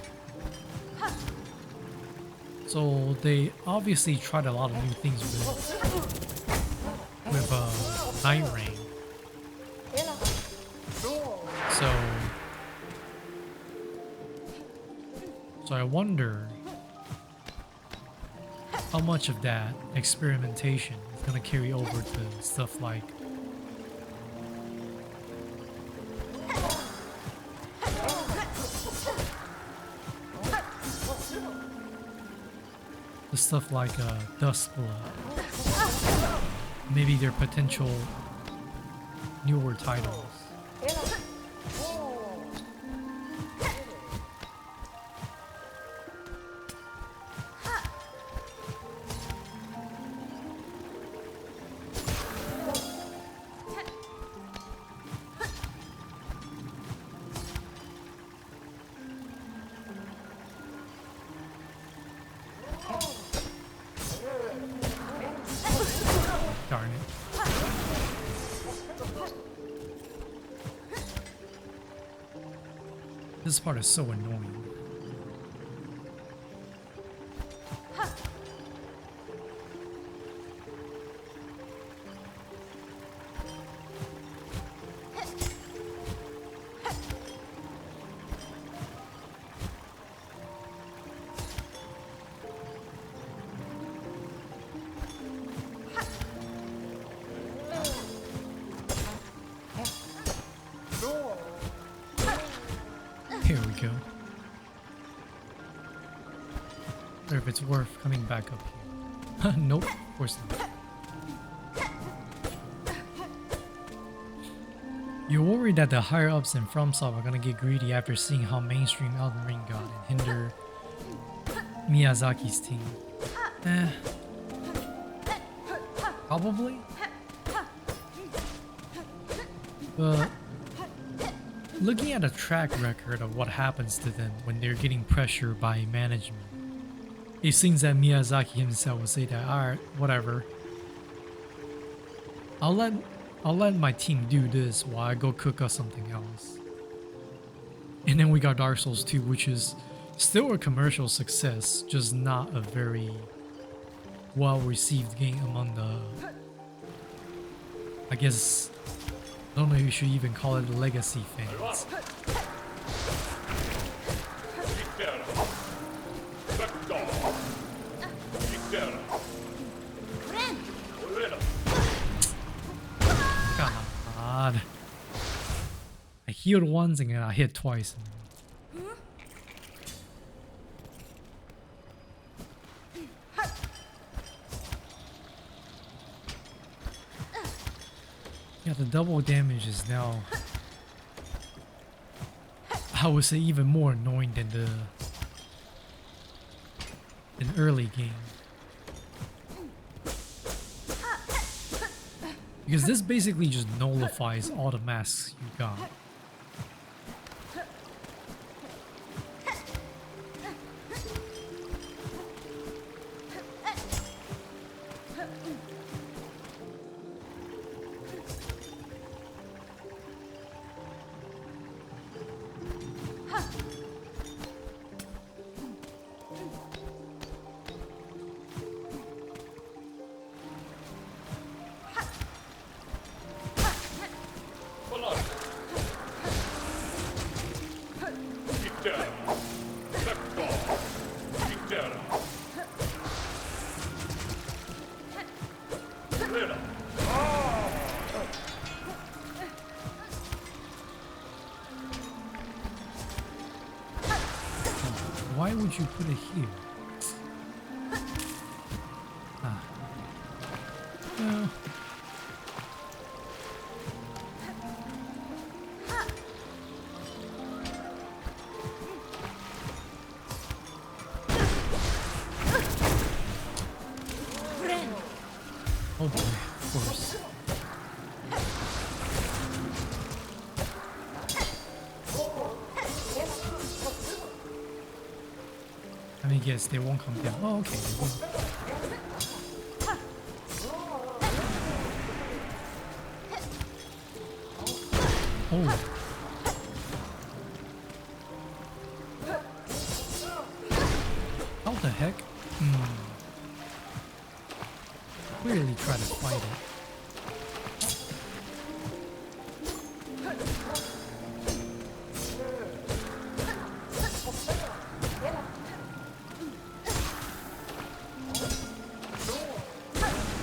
So they obviously tried a lot of new things with Night Rain. So I wonder how much of that experimentation is gonna carry over to stuff like Dustblood, maybe their potential newer titles. Darn it. This part is so annoying. Here we go. Or if it's worth coming back up here. Nope, of course not. You're worried that the higher ups in FromSoft are gonna get greedy after seeing how mainstream Elden Ring got and hinder Miyazaki's team. Probably. But looking at a track record of what happens to them when they're getting pressure by management, it seems that Miyazaki himself will say that, alright, whatever. I'll let my team do this while I go cook up something else. And then we got Dark Souls 2, which is still a commercial success, just not a very well-received game among the, I guess, I don't know if you should even call it legacy fans. healed once and then I hit twice. Yeah, the double damage is now, I would say, even more annoying than the early game. Because this basically just nullifies all the masks you got. Why would you put it here? Ah. No. Oh boy, of course. I mean, yes, they won't come down. Oh, okay, they will. Oh. How the heck? Really try to fight it.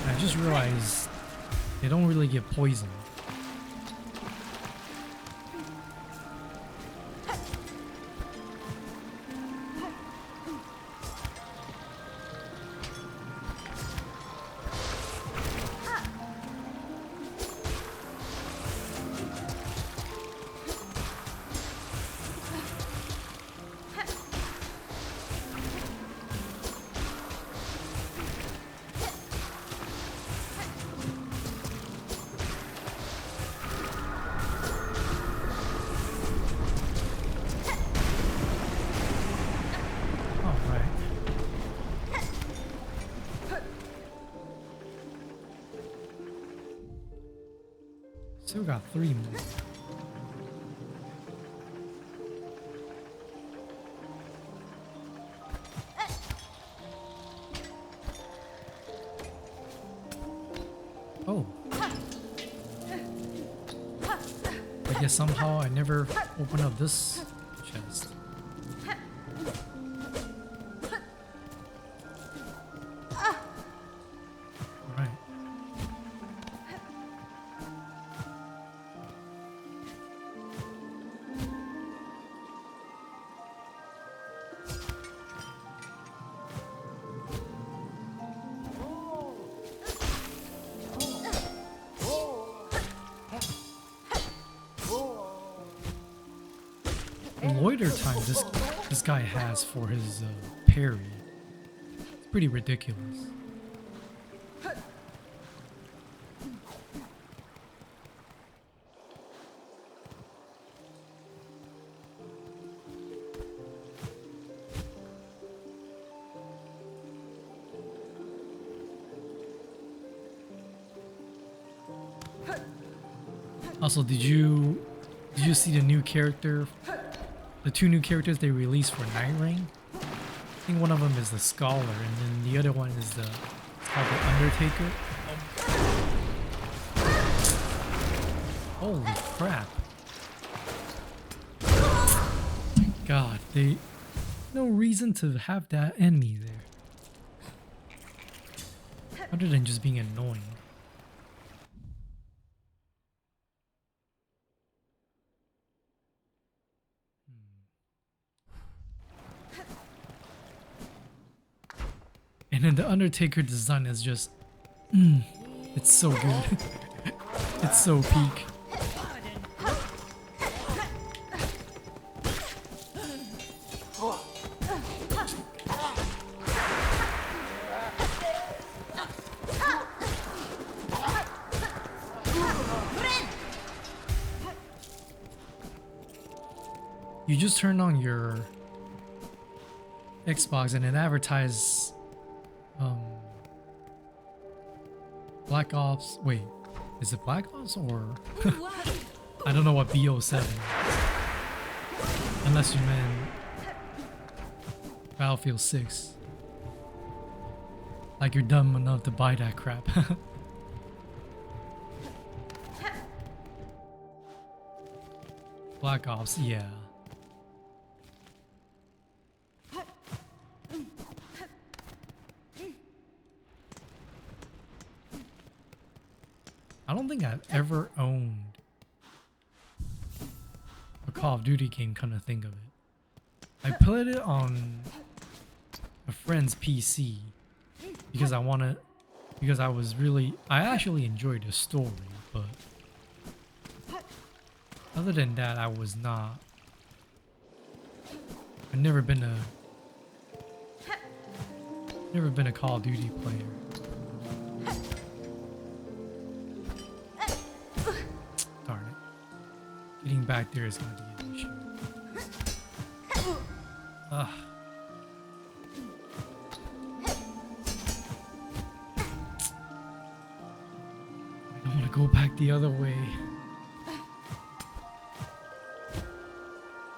I just realized they don't really get poisoned. Still got 3 more. Oh. I guess somehow I never opened up this chest. Alright. The loiter time this guy has for his parry, it's pretty ridiculous. Also, did you see the new character? The 2 new characters they released for Night Ring? I think one of them is the Scholar, and then the other one is called the Undertaker. Holy crap! My God, no reason to have that enemy there, other than just being annoying. And then the Undertaker design is just, it's so good. It's so peak. You just turn on your Xbox and it advertises Black Ops. Wait, is it Black Ops or I don't know what BO7 is. Unless you meant Battlefield 6. Like you're dumb enough to buy that crap. Black Ops, yeah. I don't think I've ever owned a Call of Duty game, kind of think of it. I put it on a friend's PC because I actually enjoyed the story, but other than that, I've never been a Call of Duty player. Getting back there is going to be an issue. Ugh. I don't want to go back the other way.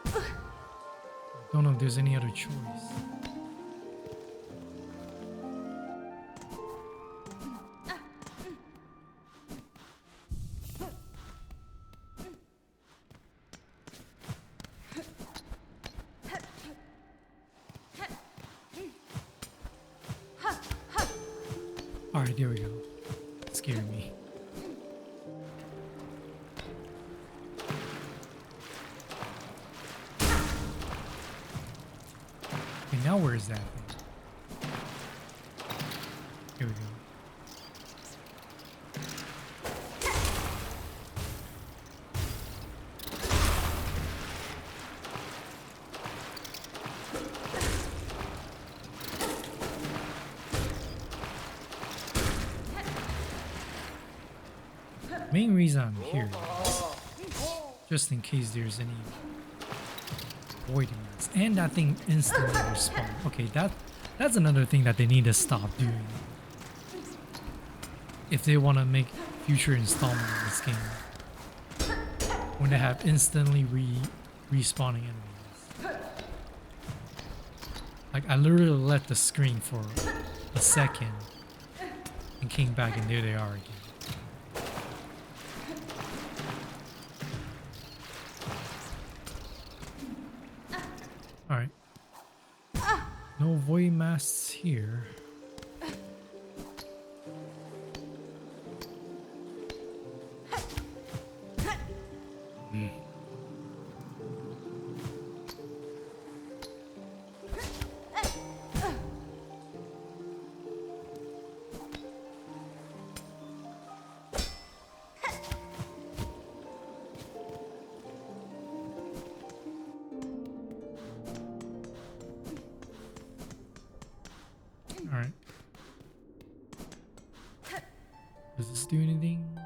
I don't know if there's any other choice. Alright, there we go. It scared me. Okay, now where is that thing? Here we go. Main reason I'm here is just in case there's any void mass, and that thing instantly respawn. Okay, that's another thing that they need to stop doing if they want to make future installment of this game. When they have instantly respawning enemies. Like I literally left the screen for a second and came back and there they are again. Alright. No void masks here. Alright. Does this do anything?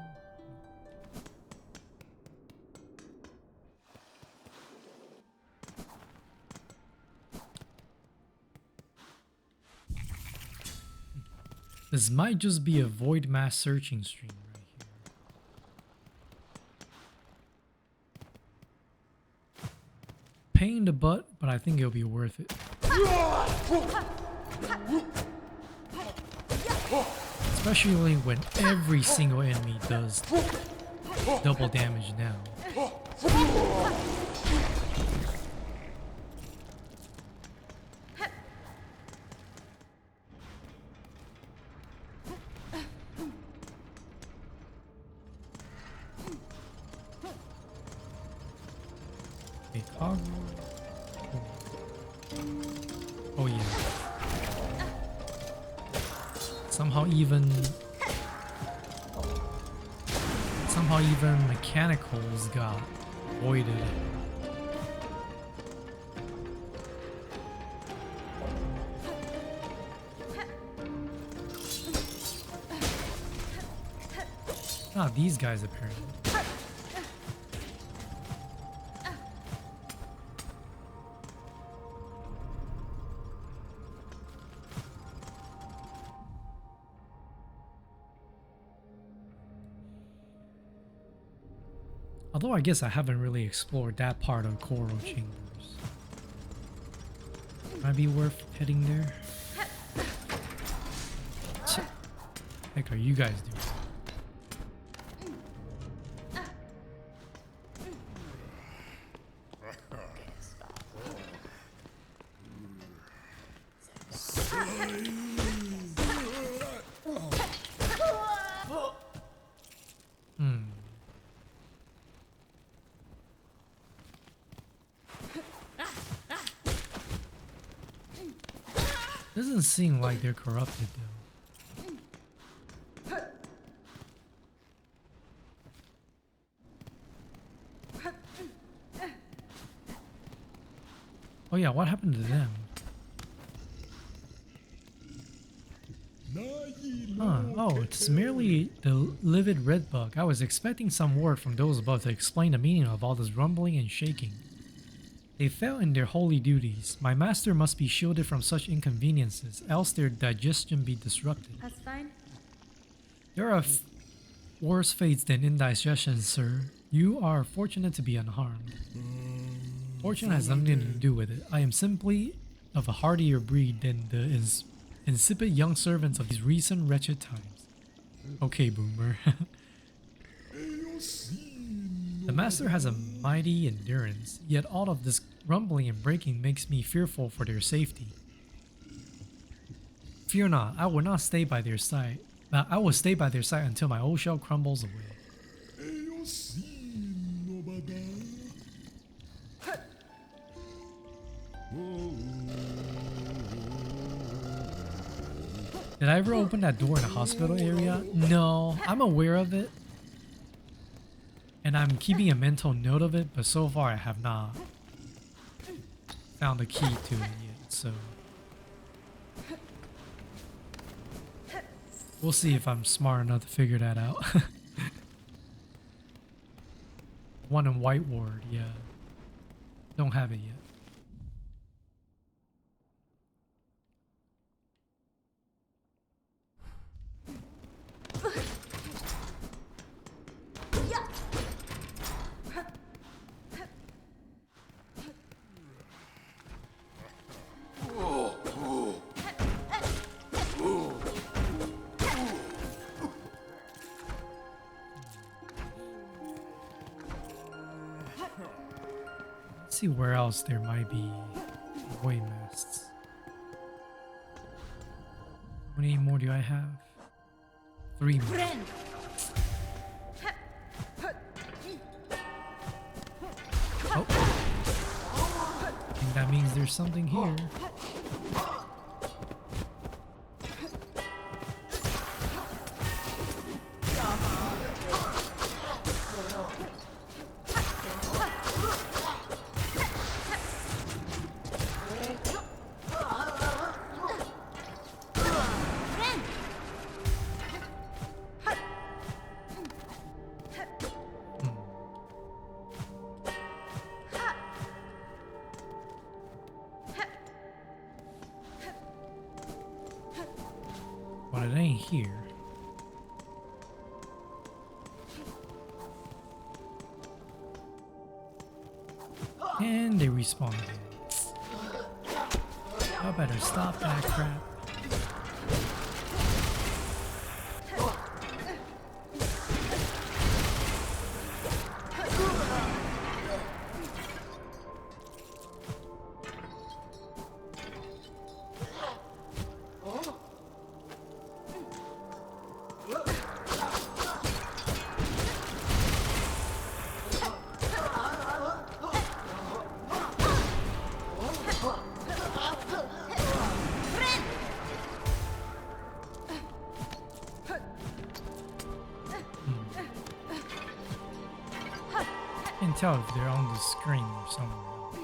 This might just be a void mass searching stream right here. Pain in the butt, but I think it'll be worth it. Especially when every single enemy does double damage now. Okay, cargo. Oh yeah. Somehow even mechanicals got voided. Not these guys apparently. Although I guess I haven't really explored that part of Coral Chambers. Might be worth heading there. What the heck are you guys doing? Doesn't seem like they're corrupted though. Oh yeah, what happened to them? Huh. Oh, it's merely the livid red bug. I was expecting some word from those above to explain the meaning of all this rumbling and shaking. They fail in their holy duties. My master must be shielded from such inconveniences, else their digestion be disrupted. That's fine. There are worse fates than indigestion, sir. You are fortunate to be unharmed. Fortune has nothing to do with it. I am simply of a hardier breed than the insipid young servants of these recent wretched times. Okay, boomer. The master has a mighty endurance, yet all of this rumbling and breaking makes me fearful for their safety. Fear not, I will not stay by their side. I will stay by their side until my old shell crumbles away. Did I ever open that door in the hospital area? No, I'm aware of it. And I'm keeping a mental note of it, but so far I have not found a key to it yet, so we'll see if I'm smart enough to figure that out. One in White Ward, yeah. Don't have it yet. Let's see where else there might be void masts. How many more do I have? 3 more. Oh. I think that means there's something here. But it ain't here. And they respawn again. I better stop that crap. can't tell if they're on the screen or somewhere else.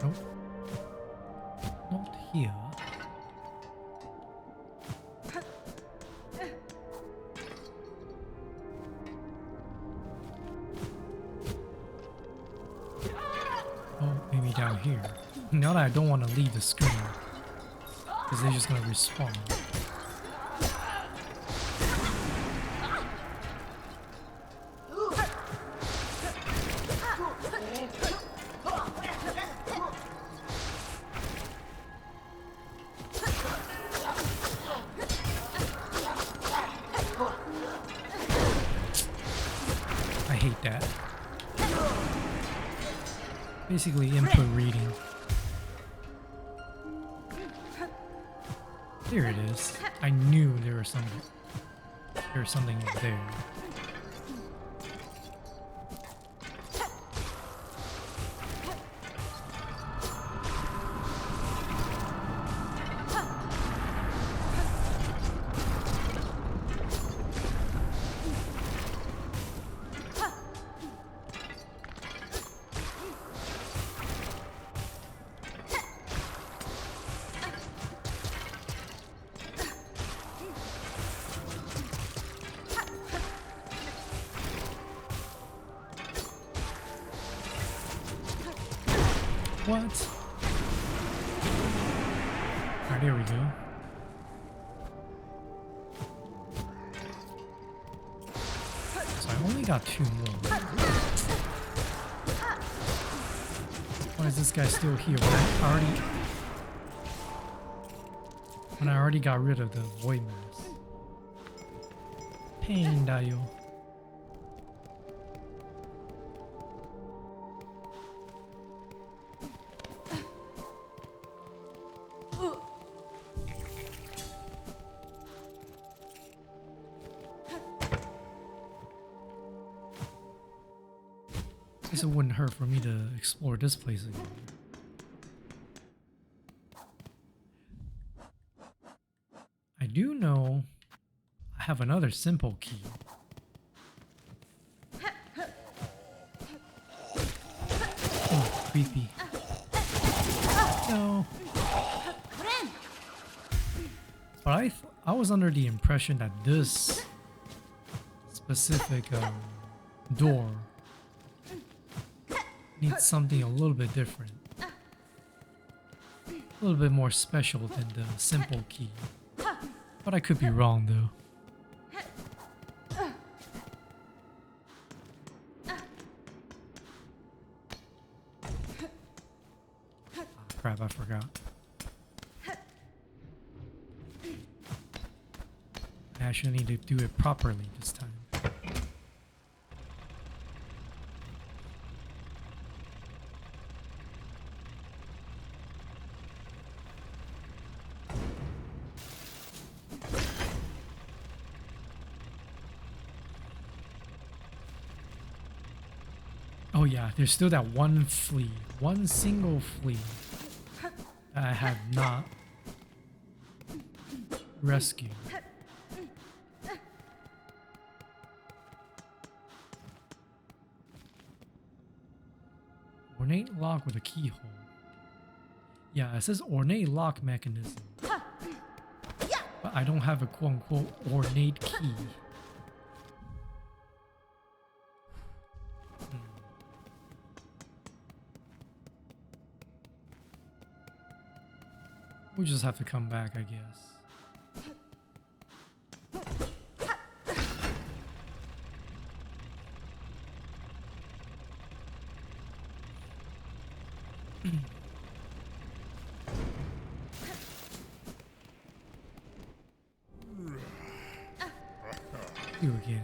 Nope. Not here. Oh, maybe down here. Now that I don't want to leave the screen, because they're just gonna respawn. I hate that. Basically input reading. There it is. I knew there was something over there. What? Alright, there we go. So I only got 2 more. Why is this guy still here when I already got rid of the void mass? Pain, Dayo. Guess it wouldn't hurt for me to explore this place again. I do know I have another simple key. Oh, creepy. No. But I was under the impression that this specific door needs something a little bit different. A little bit more special than the simple key. But I could be wrong though. Oh, crap, I forgot. I actually need to do it properly this time. Oh yeah, there's still that one flea. One single flea that I have not rescued. Ornate lock with a keyhole. Yeah, it says ornate lock mechanism. But I don't have a quote-unquote ornate key. We'll just have to come back, I guess. You again.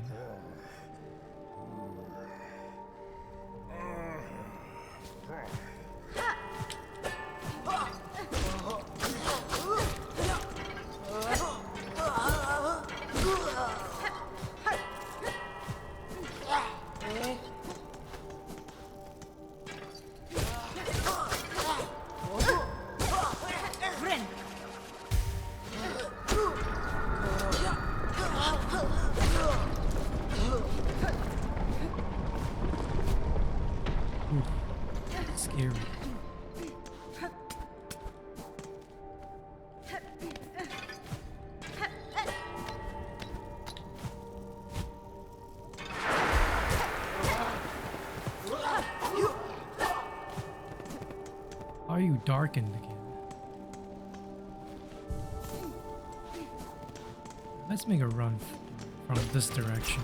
scary. Are you darkened again? Let's make a run from this direction.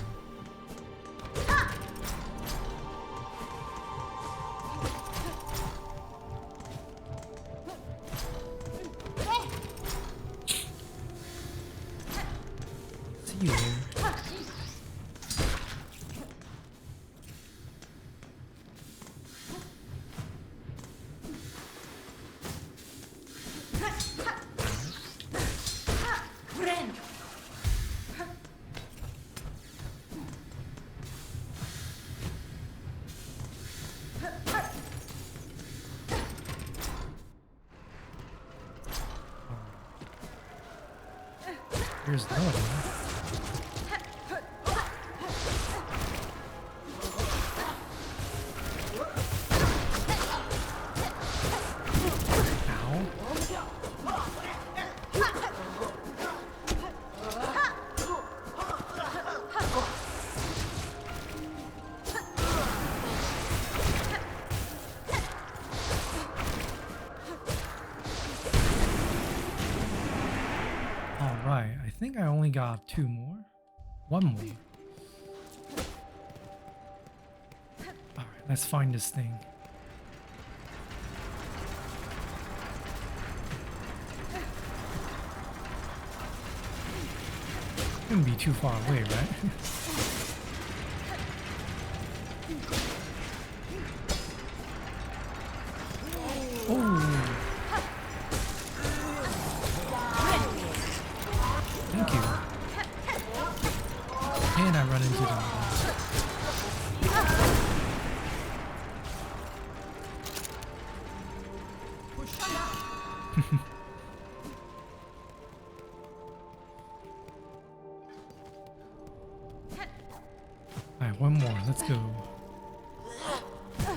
See you there. Here's another one. Alright, I think I only got 2 more. 1 more. Alright, let's find this thing. Couldn't be too far away, right? Oh! Thank you. And I run into them. Alright, 1 more. Let's go.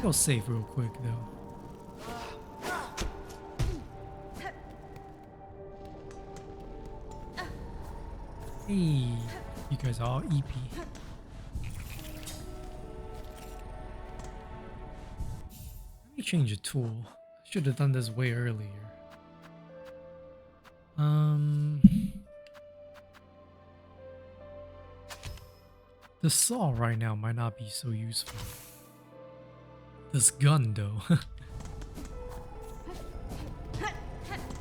Go save real quick though. Hey, you guys are all EP. Let me change a tool. Should have done this way earlier. The saw right now might not be so useful. This gun though.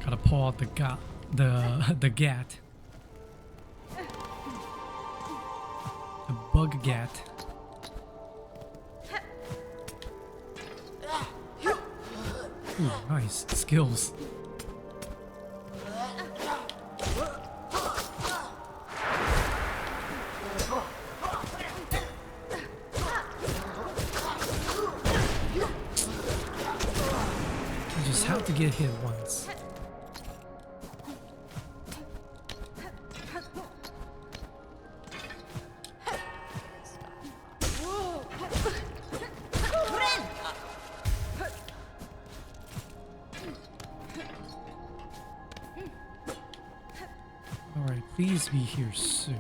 Gotta pull out the gat. The bug gat. Ooh, nice skills. You just have to get hit once. Alright, please be here soon.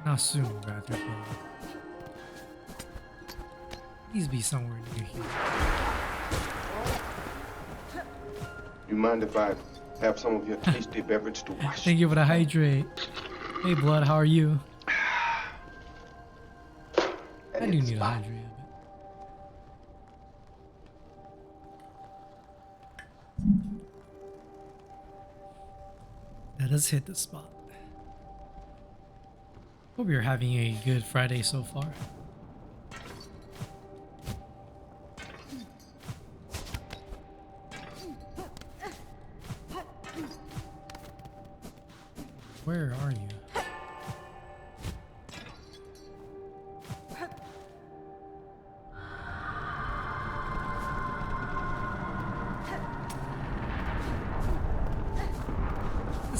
Not soon, rather, but please be somewhere near here. You mind if I have some of your tasty beverage to wash? Thank you for the hydrate. Hey, Blood, how are you? I do need a hydrate a bit. Let us hit the spot. Hope you're having a good Friday so far. Where are you?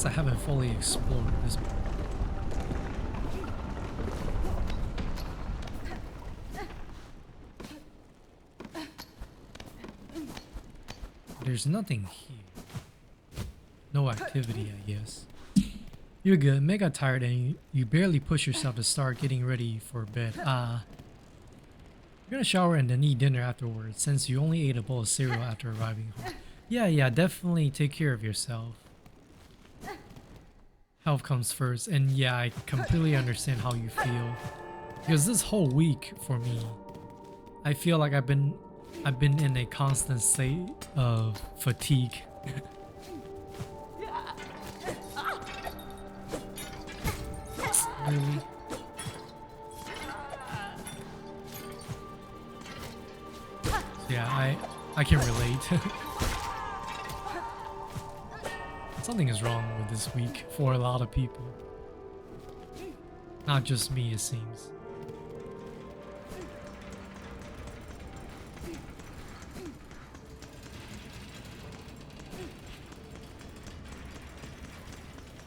I haven't fully explored this part. There's nothing here. No activity, I guess. You're good. Mega tired and you barely push yourself to start getting ready for bed. You're gonna shower and then eat dinner afterwards since you only ate a bowl of cereal after arriving home. Yeah, definitely take care of yourself. Health comes first, and yeah, I completely understand how you feel. Because this whole week for me, I feel like I've been in a constant state of fatigue. Really? Yeah, I can relate. Something is wrong with this week for a lot of people. Not just me, it seems.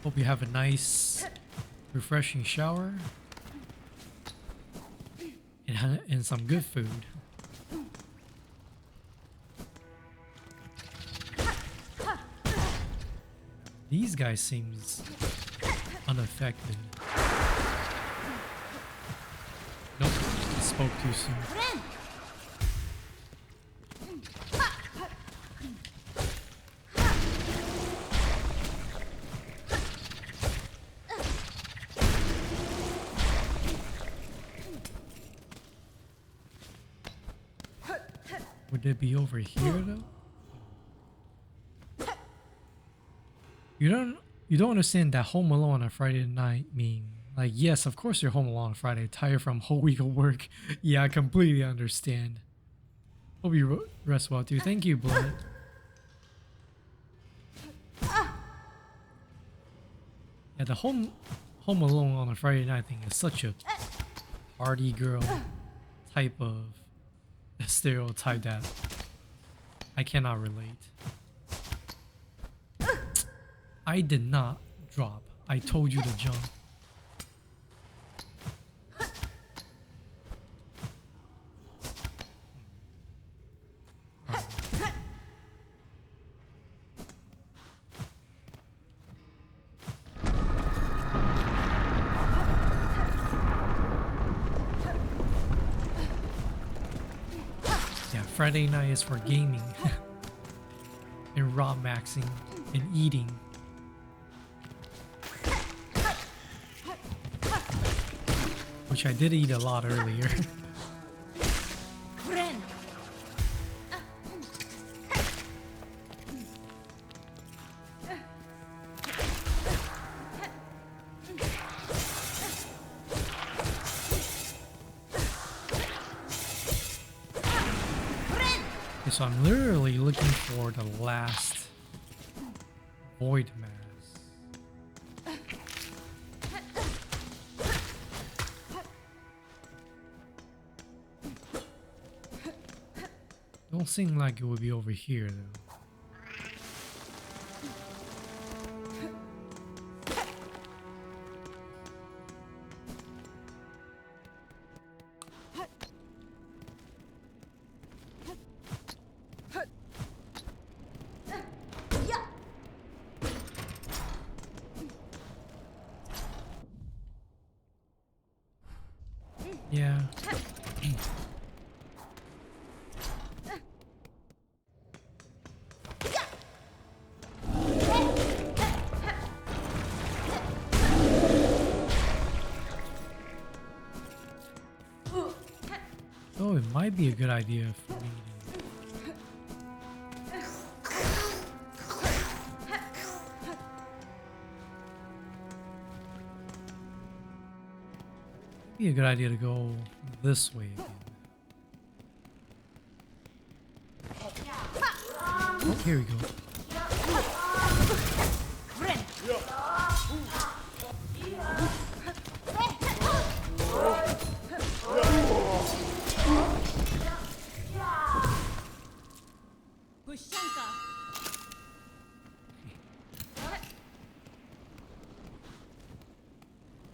Hope you have a nice, refreshing shower and some good food. These guys seems unaffected. Nope, spoke too soon. Would it be over here though? You don't understand that home alone on a Friday night mean like, yes, of course you're home alone on Friday, tired from a whole week of work. Yeah, I completely understand. Hope you rest well too. Thank you, Blood. Yeah, the home alone on a Friday night thing is such a party girl type of stereotype that I cannot relate. I did not drop. I told you to jump. Yeah, Friday night is for gaming and raw maxing and eating. Which I did eat a lot earlier. Okay, so I'm literally looking for the last void mass. Don't seem like it would be over here though. Yeah. Oh, it might be a good idea for me to go this way again. Oh, here we go.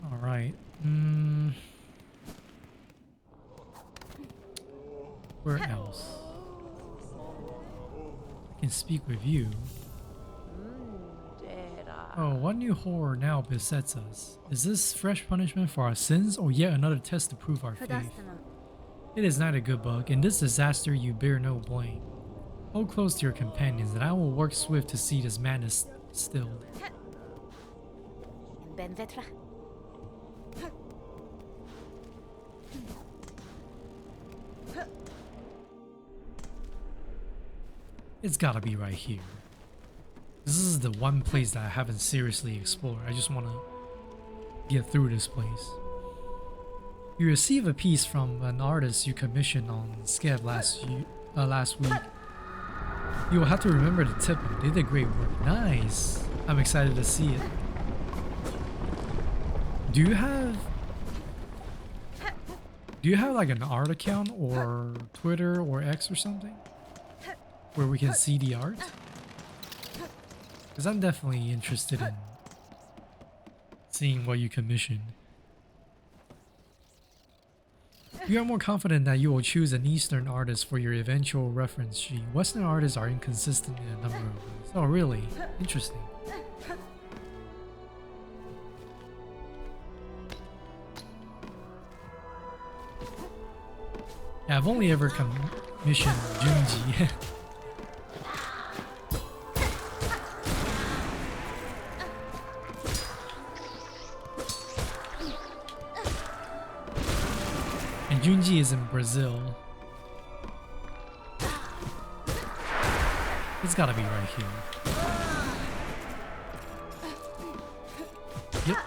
All right. Where else? can speak with you. Oh, what new horror now besets us? Is this fresh punishment for our sins or yet another test to prove our faith? It is not a good bug. In this disaster you bear no blame. Hold close to your companions and I will work swift to see this madness stilled. It's gotta be right here. This is the one place that I haven't seriously explored. I just want to get through this place. You receive a piece from an artist you commissioned on Skev last week. You will have to remember to tip him. They did great work. Nice. I'm excited to see it. Do you have like an art account or Twitter or X or something where we can see the art? Because I'm definitely interested in seeing what you commissioned. You are more confident that you will choose an Eastern artist for your eventual reference sheet. Western artists are inconsistent in a number of ways. Oh really? Interesting. Yeah, I've only ever commissioned Junji. And Junji is in Brazil. It's gotta be right here. Yep.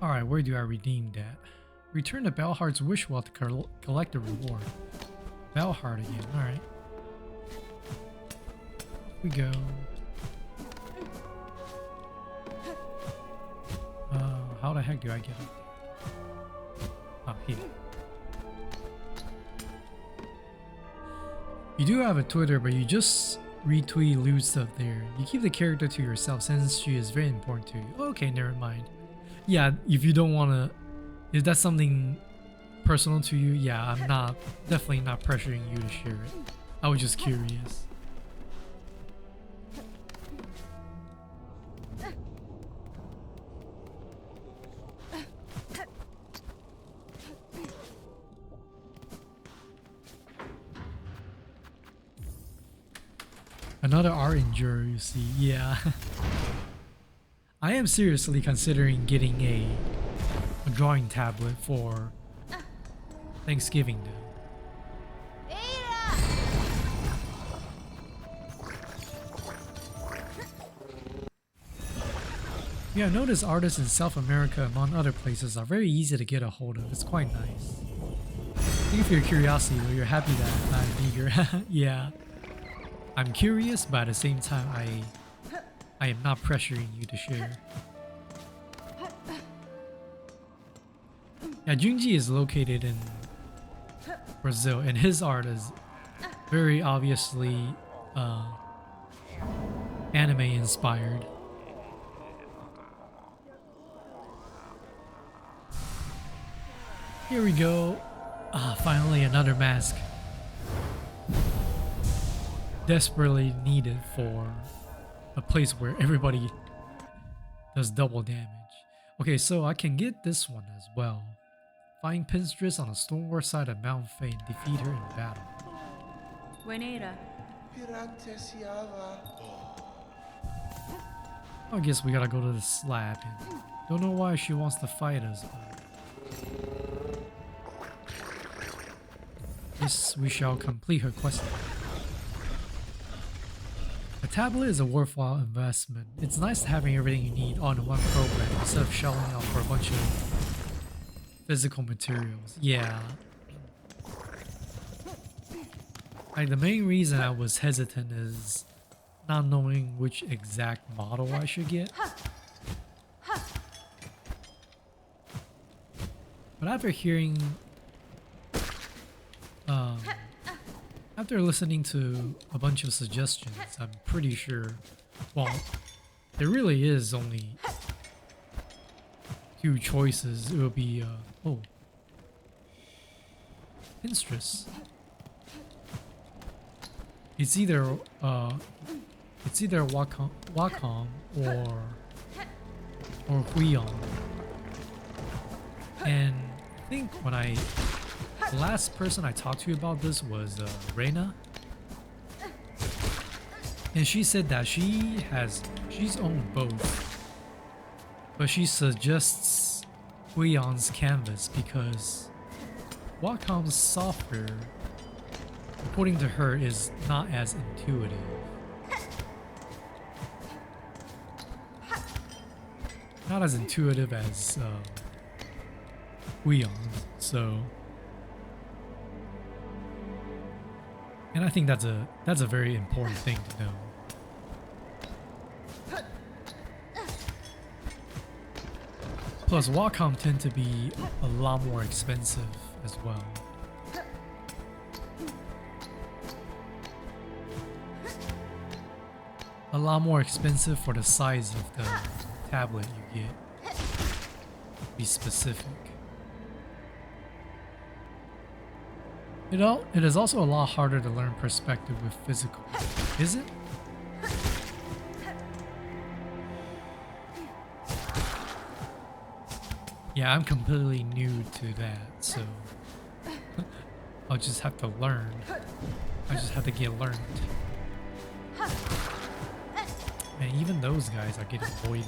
Alright, where do I redeem that? Return to Belhard's wish well to collect the reward. Belhard again, alright. Here we go. How the heck do I get it? Oh, here. You do have a Twitter, but you just retweet lewd stuff there. You keep the character to yourself since she is very important to you. Okay, never mind. Yeah, if you don't want to, if that's something personal to you, yeah, I'm definitely not pressuring you to share it. I was just curious. Another art injury, you see, yeah. I am seriously considering getting a drawing tablet for Thanksgiving though. Yeah, I noticed artists in South America, among other places, are very easy to get a hold of. It's quite nice. Thank you for your curiosity though, you're happy that I'm eager. Yeah. I'm curious, but at the same time, I am not pressuring you to share. Yeah, Junji is located in Brazil, and his art is very obviously anime inspired. Here we go. Finally another mask. Desperately needed for a place where everybody does double damage. Okay, so I can get this one as well. Find Pinstress on the stormward side of Mount Fae and defeat her in battle. I guess we gotta go to the slab. And don't know why she wants to fight us, but yes, we shall complete her quest. A tablet is a worthwhile investment. It's nice having everything you need on one program instead of shelling out for a bunch of physical materials. Yeah. Like the main reason I was hesitant is not knowing which exact model I should get. But after hearing, after listening to a bunch of suggestions, I'm pretty sure, well, there really is only two choices. It will be, oh, Pinterest. It's either Wacom or Huion. And I think when the last person I talked to about this was Reina, and she said that she's owned both, but she suggests Huion's canvas because Wacom's software, according to her, is not as intuitive. Not as intuitive as Huion's, so. And I think that's a very important thing to know. Plus, Wacom tend to be a lot more expensive as well. A lot more expensive for the size of the tablet you get. To be specific. It is also a lot harder to learn perspective with physical. Is it? Yeah, I'm completely new to that, so I'll just have to learn. I just have to get learned. Man, even those guys are getting voided.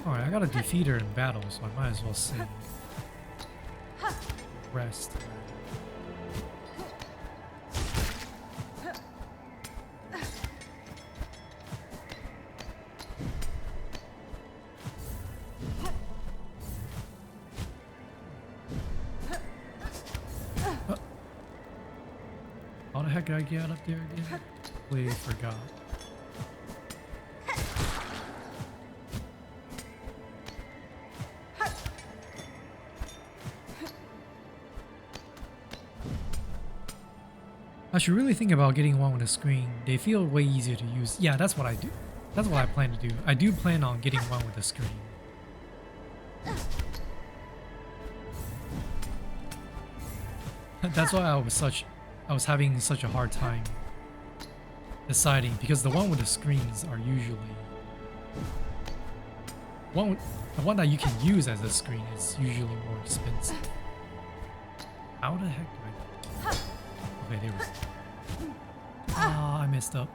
Alright, I gotta defeat her in battle, so I might as well save. Rest. How the heck did I get up there again? Completely forgot. I should really think about getting one with a screen. They feel way easier to use. Yeah, that's what I do. That's what I plan to do. I do plan on getting one with a screen. That's why I was having such a hard time deciding, because the one with the screens are usually the one that you can use as a screen is usually more expensive. How the heck do I? Okay, there we go. Ah, I messed up.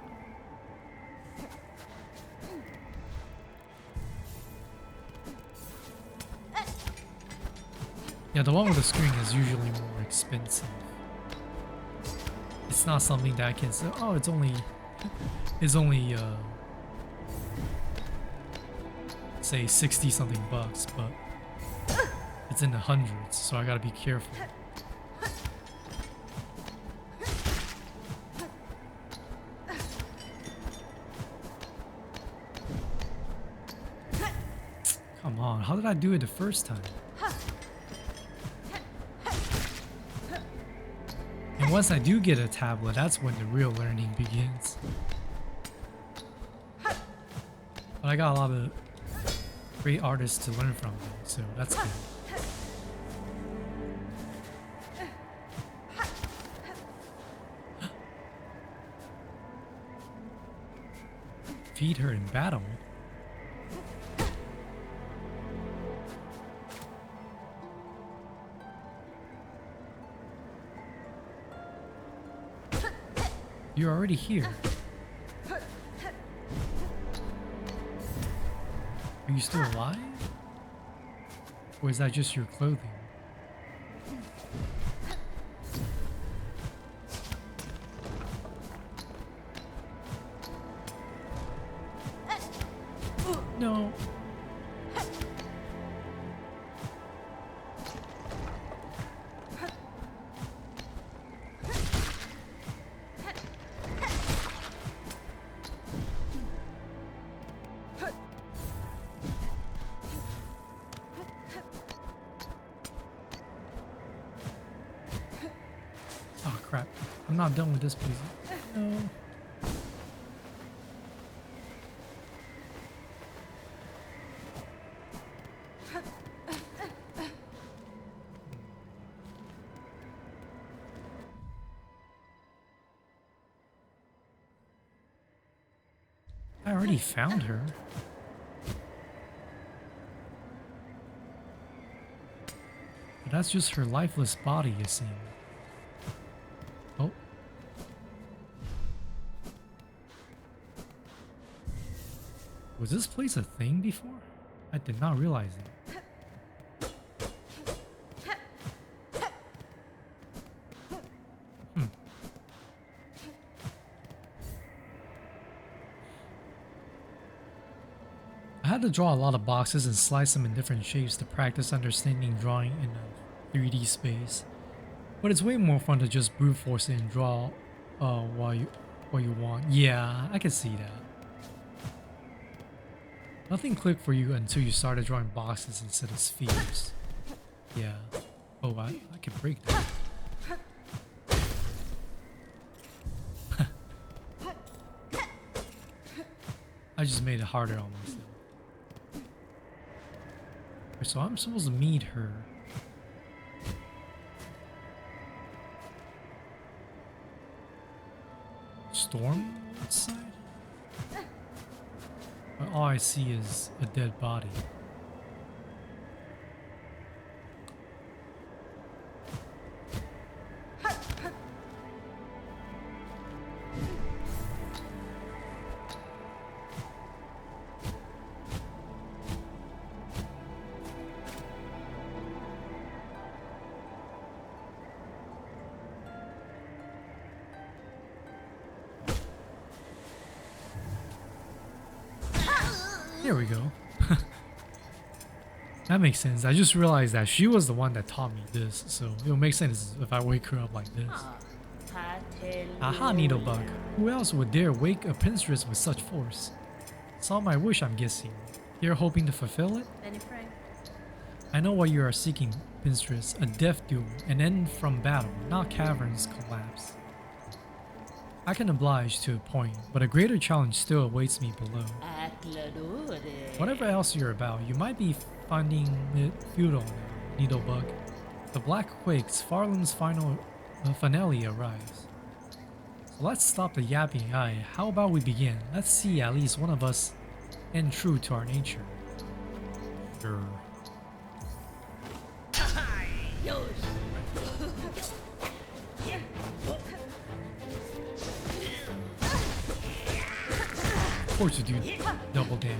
Yeah, the one with the screen is usually more expensive. It's not something that I can say, oh, it's only say 60 something bucks, but it's in the hundreds, so I gotta be careful. Come on, how did I do it the first time? And once I do get a tablet, that's when the real learning begins. But I got a lot of great artists to learn from, so that's good. Feed her in battle? You're already here. Are you still alive? Or is that just your clothing? No. I'm not done with this, please. No. I already found her. But that's just her lifeless body, you see. Oh. Was this place a thing before? I did not realize it. I had to draw a lot of boxes and slice them in different shapes to practice understanding drawing in a 3D space. But it's way more fun to just brute force it and draw what you want. Yeah, I can see that. Nothing clicked for you until you started drawing boxes instead of spheres. Yeah. Oh, I can break that. I just made it harder on myself. So I'm supposed to meet her. Storm outside? But all I see is a dead body. There we go. That makes sense. I just realized that she was the one that taught me this, so it'll make sense if I wake her up like this. Aha, Needlebug. Who else would dare wake a pinstress with such force? Saw my wish, I'm guessing. You're hoping to fulfill it? I know what you are seeking, pinstress. A death duel, an end from battle, not caverns collapse. I can oblige to a point, but a greater challenge still awaits me below. Whatever else you're about, you might be finding it futile now, Needlebug. The black quakes, Farland's finale arrives. So let's stop the yapping. How about we begin? Let's see at least one of us end true to our nature. Sure. Of course you do double damage.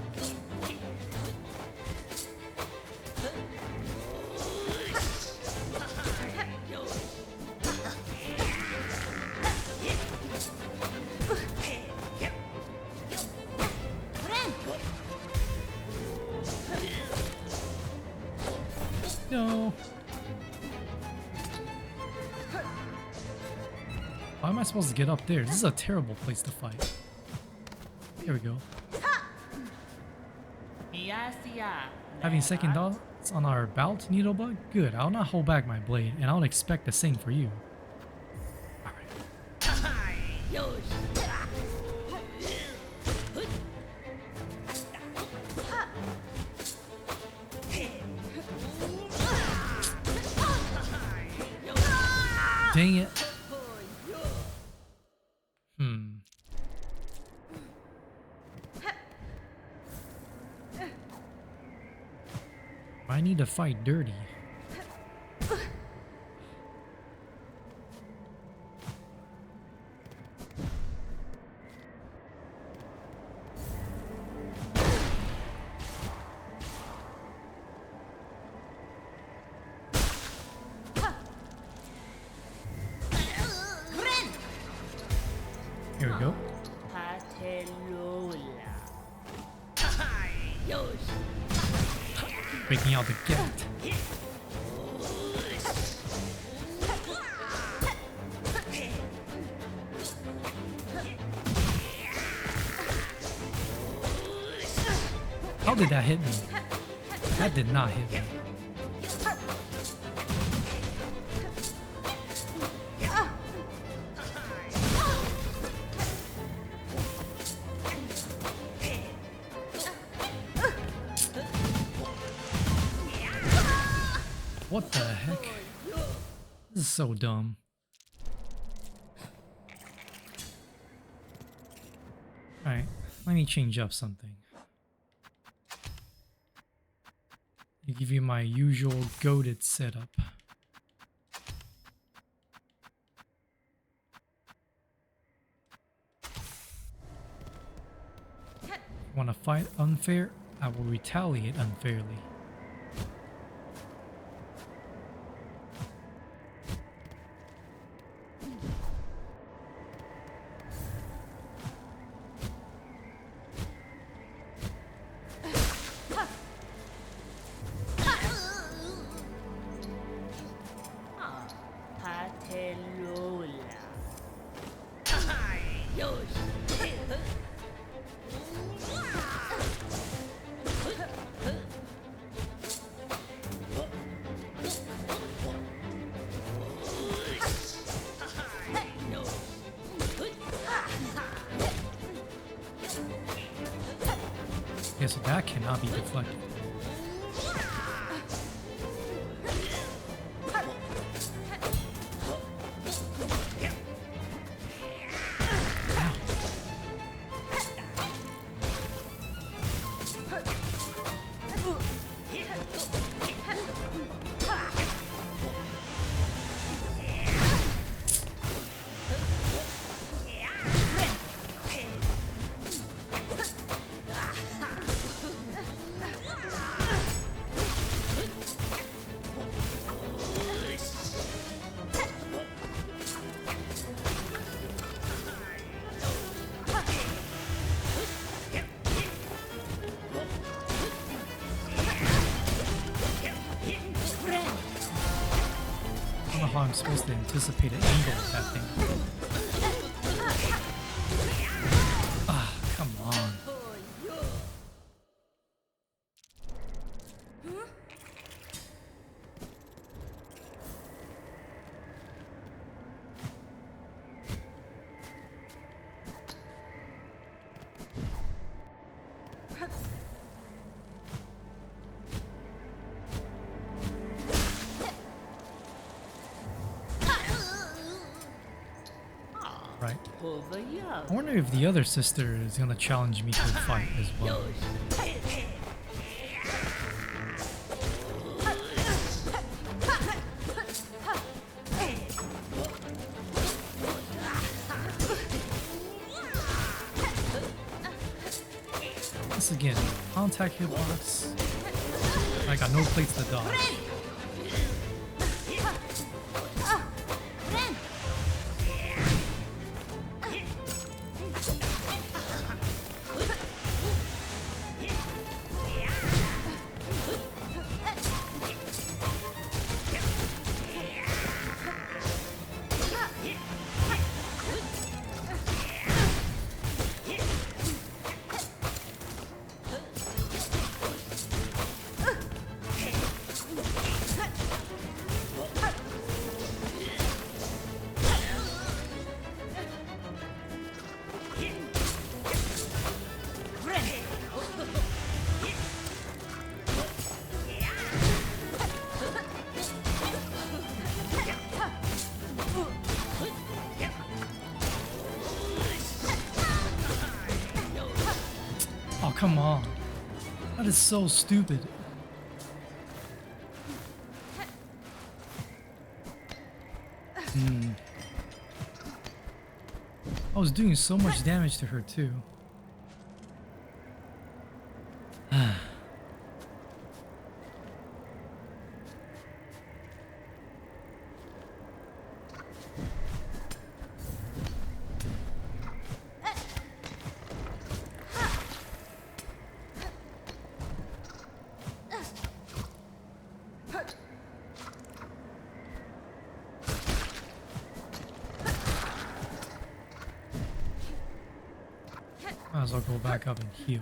No. How am I supposed to get up there? This is a terrible place to fight. Here we go. Having second thoughts on our bout, Needlebug? Good, I'll not hold back my blade, and I'll expect the same for you. Dang it. I need to fight dirty. Here we go. Breaking out the gate. How did that hit me? That did not hit me. What the heck? This is so dumb. Alright, let me change up something. I'll give you my usual goated setup. Want to fight unfair? I will retaliate unfairly. Yeah, so that cannot be deflected. I don't know how I'm supposed to anticipate an angle with that thing. Ah, come on. Right. I wonder if the other sister is gonna challenge me to a fight as well. Once again, contact hitbox. I got no plates to dodge. Oh, come on. That is so stupid. I was doing so much damage to her too. Might as well go back up and heal.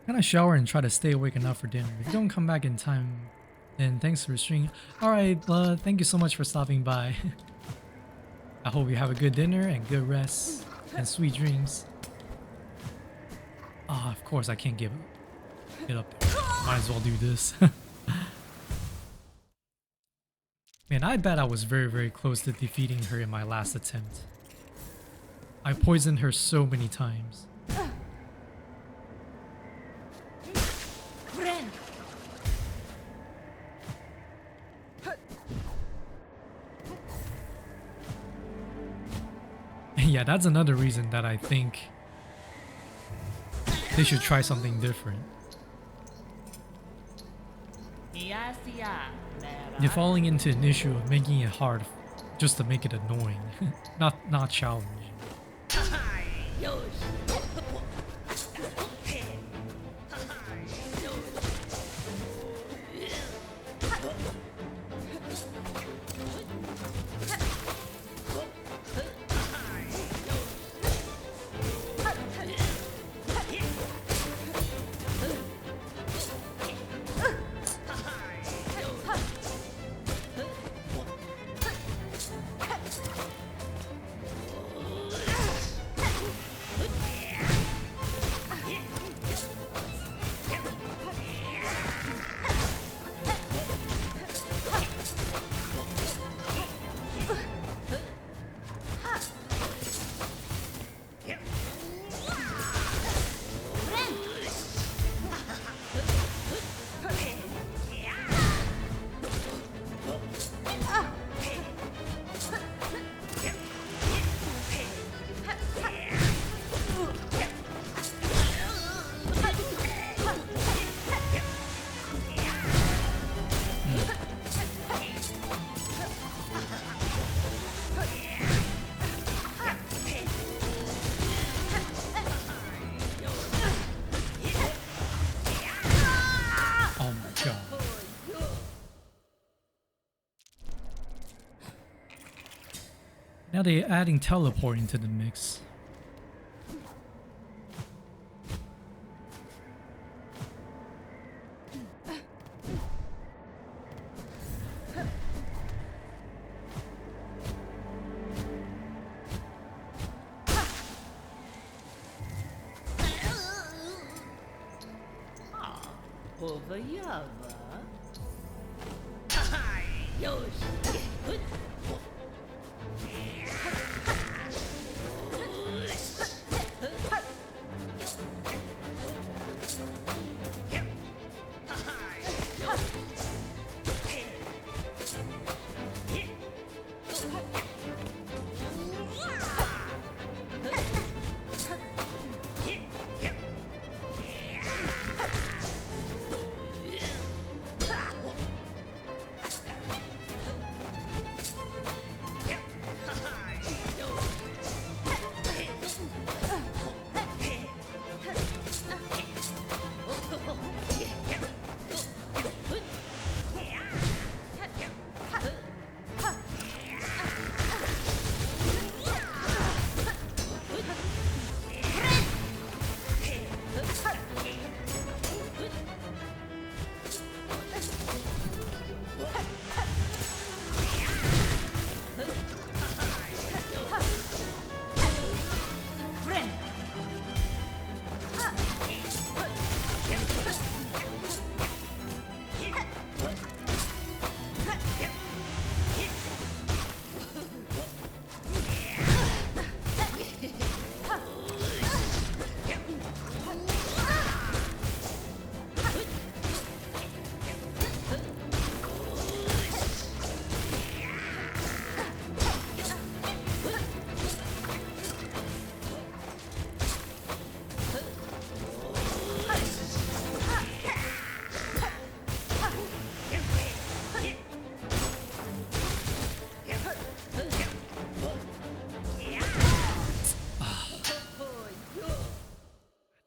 I'm gonna shower and try to stay awake enough for dinner. If you don't come back in time, then thanks for streaming. Alright, thank you so much for stopping by. I hope you have a good dinner and good rest and sweet dreams. Ah, of course I can't get up there. Might as well do this. Man, I bet I was very close to defeating her in my last attempt. I poisoned her so many times. Yeah, that's another reason that I think they should try something different. You're falling into an issue of making it hard just to make it annoying, not challenging. Now they're adding teleporting to the mix.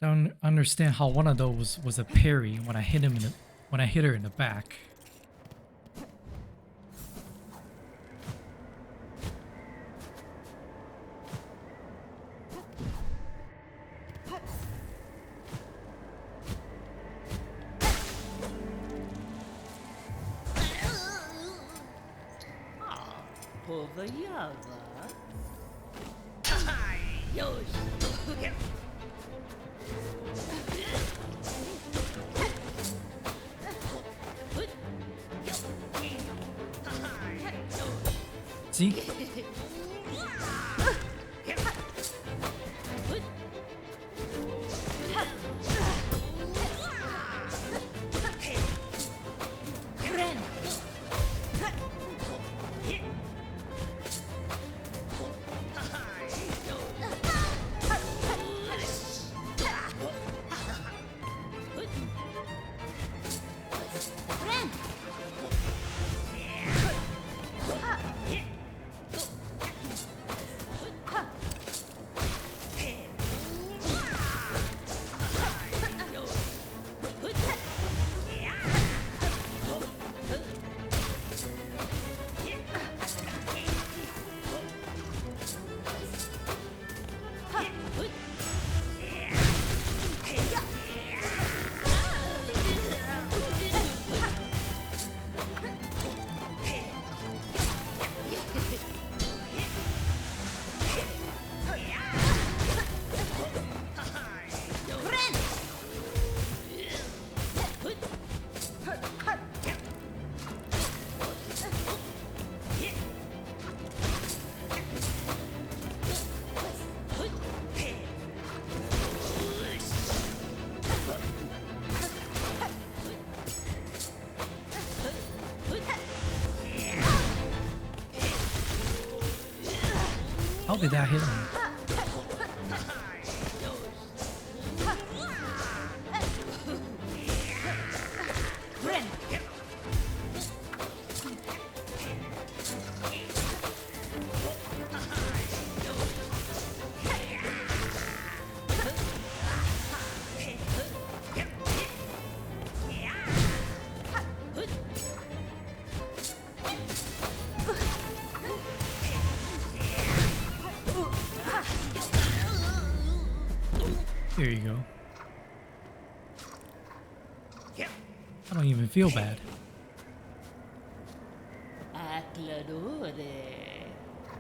Don't understand how one of those was a parry when I hit him when I hit her in the back. See? How did that hit me? There you go. I don't even feel bad.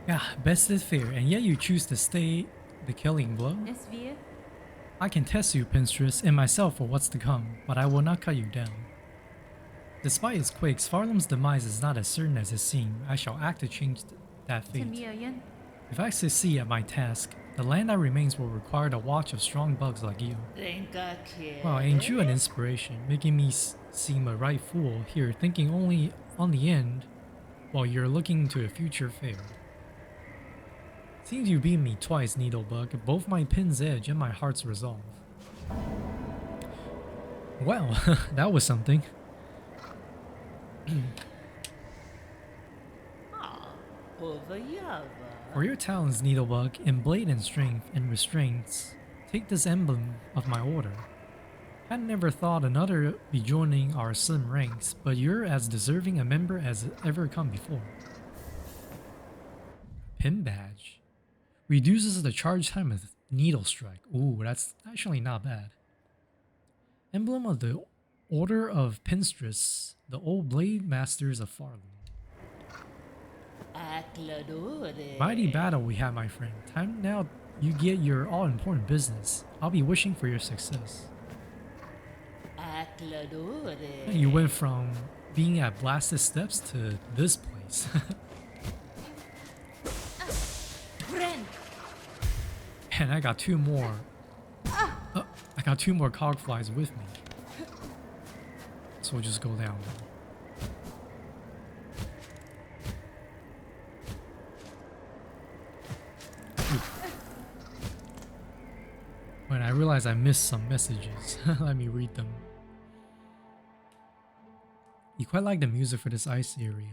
Yeah, best is fair, and yet you choose to stay the killing blow. I can test you, Pinstress, and myself for what's to come, but I will not cut you down. Despite its quakes, Farlam's demise is not as certain as it seemed. I shall act to change that fate. If I succeed at my task, the land that remains will require the watch of strong bugs like you. Well, ain't you an inspiration, making me seem a right fool here, thinking only on the end while you're looking to a future fair. Seems you beat me twice, Needlebug, both my pin's edge and my heart's resolve. Well, that was something. For your talents, Needlebug, in blade and strength and restraints, take this emblem of my order. Had never thought another be joining our slim ranks, but you're as deserving a member as ever come before. Pin badge. Reduces the charge time of needle strike. Ooh, that's actually not bad. Emblem of the Order of Pinstress, the old blade masters of Farlam. Mighty battle we have, my friend. Time now you get your all-important business. I'll be wishing for your success. You went from being at Blasted Steps to this place. And I got two more. I got two more cogflies with me. So we'll just go down. When I realized I missed some messages, let me read them. You quite like the music for this ice area.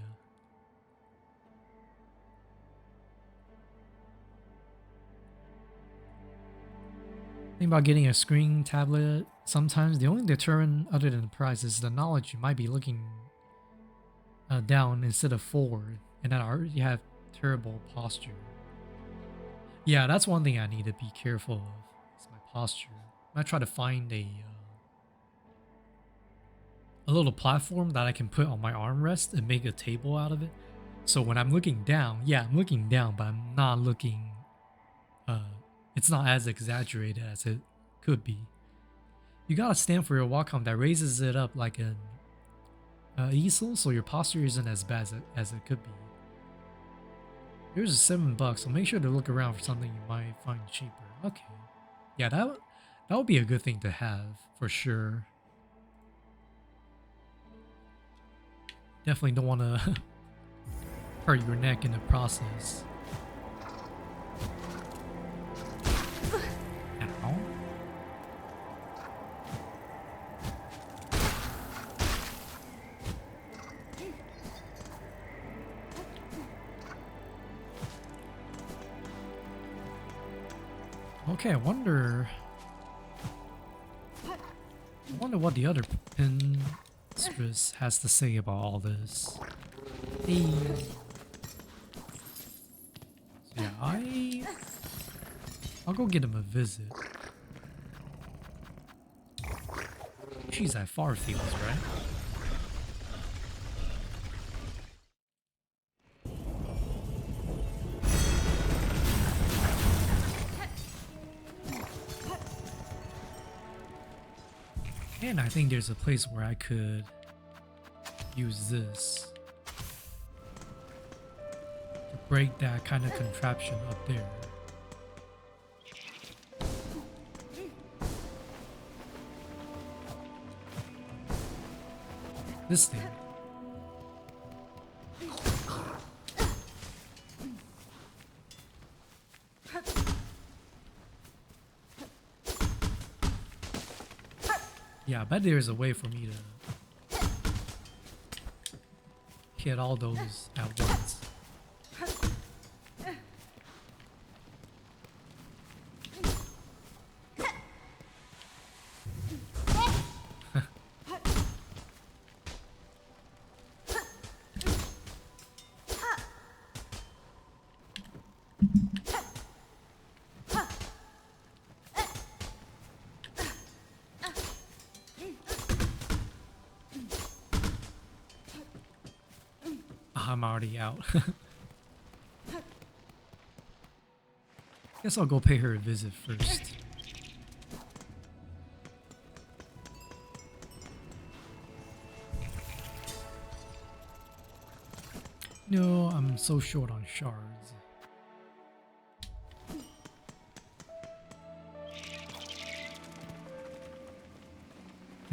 Think about getting a screen tablet. Sometimes the only deterrent other than the price is the knowledge you might be looking down instead of forward, and that I already have terrible posture. Yeah, that's one thing I need to be careful of. It's my posture. I try to find a little platform that I can put on my armrest and make a table out of it. So when I'm looking down, yeah, I'm looking down, but I'm not looking. It's not as exaggerated as it could be. You gotta stand for your Wacom that raises it up like an easel, so your posture isn't as bad as it could be. Here's $7, so make sure to look around for something you might find cheaper. Okay. Yeah, that would be a good thing to have, for sure. Definitely don't want to hurt your neck in the process. Ow. Okay, I wonder what the other pinstress has to say about all this. Hey. So yeah, I'll go get him a visit. She's at Farfields, right? And I think there's a place where I could use this to break that kind of contraption up there. This thing. Yeah, I bet there's a way for me to hit all those at once. I'm already out. Guess I'll go pay her a visit first. No, I'm so short on shards.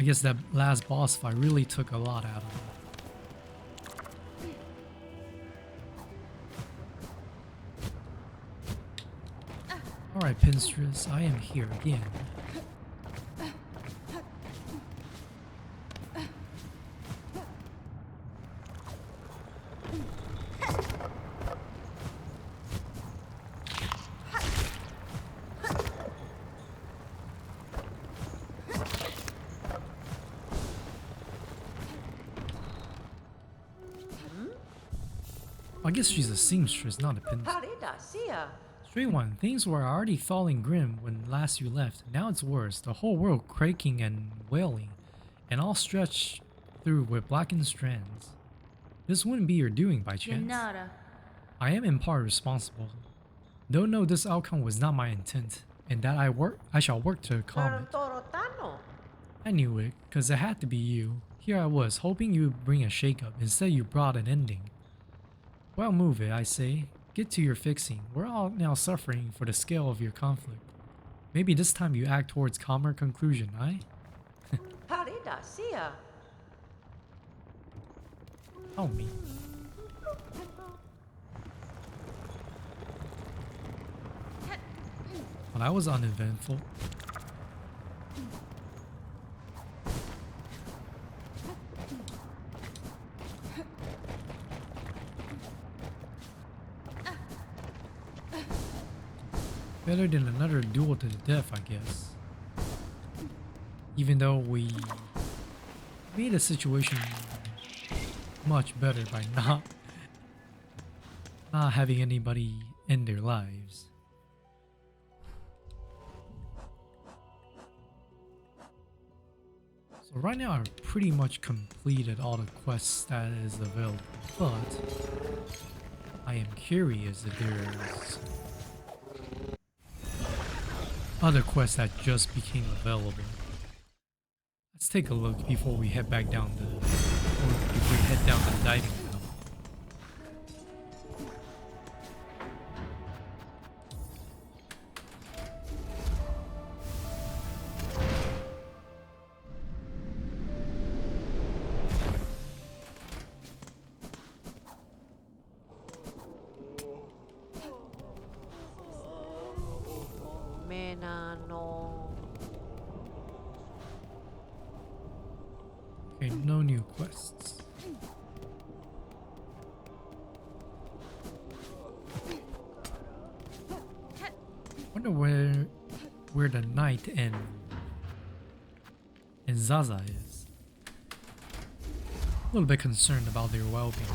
I guess that last boss fight really took a lot out of me. Alright, Pinstress, I am here again. I guess she's a seamstress, not a pinstress. Straight one, things were already falling grim when last you left. Now it's worse. The whole world quaking and wailing, and all stretched through with blackened strands. This wouldn't be your doing by chance. I am in part responsible. Though no, this outcome was not my intent, and that I shall work to calm it. I knew it, cause it had to be you. Here I was, hoping you'd bring a shake-up. Instead you brought an ending. Well, move it, I say. Get to your fixing. We're all now suffering for the scale of your conflict. Maybe this time you act towards calmer conclusion, aye? Oh, me. Well, that was uneventful. Better than another duel to the death, I guess. Even though we made the situation much better by not having anybody end their lives. So right now I've pretty much completed all the quests that is available, but I am curious if there's other quests that just became available. Let's take a look before we head back down the diving well. no. Okay, no new quests. Wonder where the knight in Zaza is. A little bit concerned about their well-being.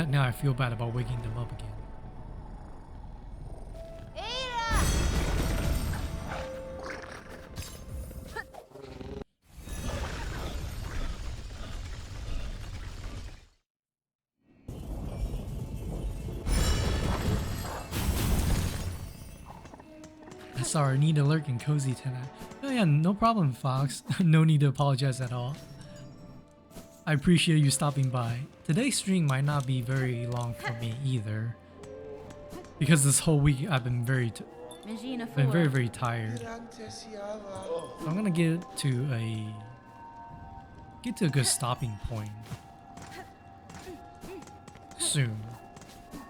Now I feel bad about waking them up again. Sorry, need to lurk and cozy tonight. Oh yeah, no problem, Fox. No need to apologize at all. I appreciate you stopping by. Today's stream might not be very long for me either, because this whole week I've been very tired. So I'm gonna get to a good stopping point soon,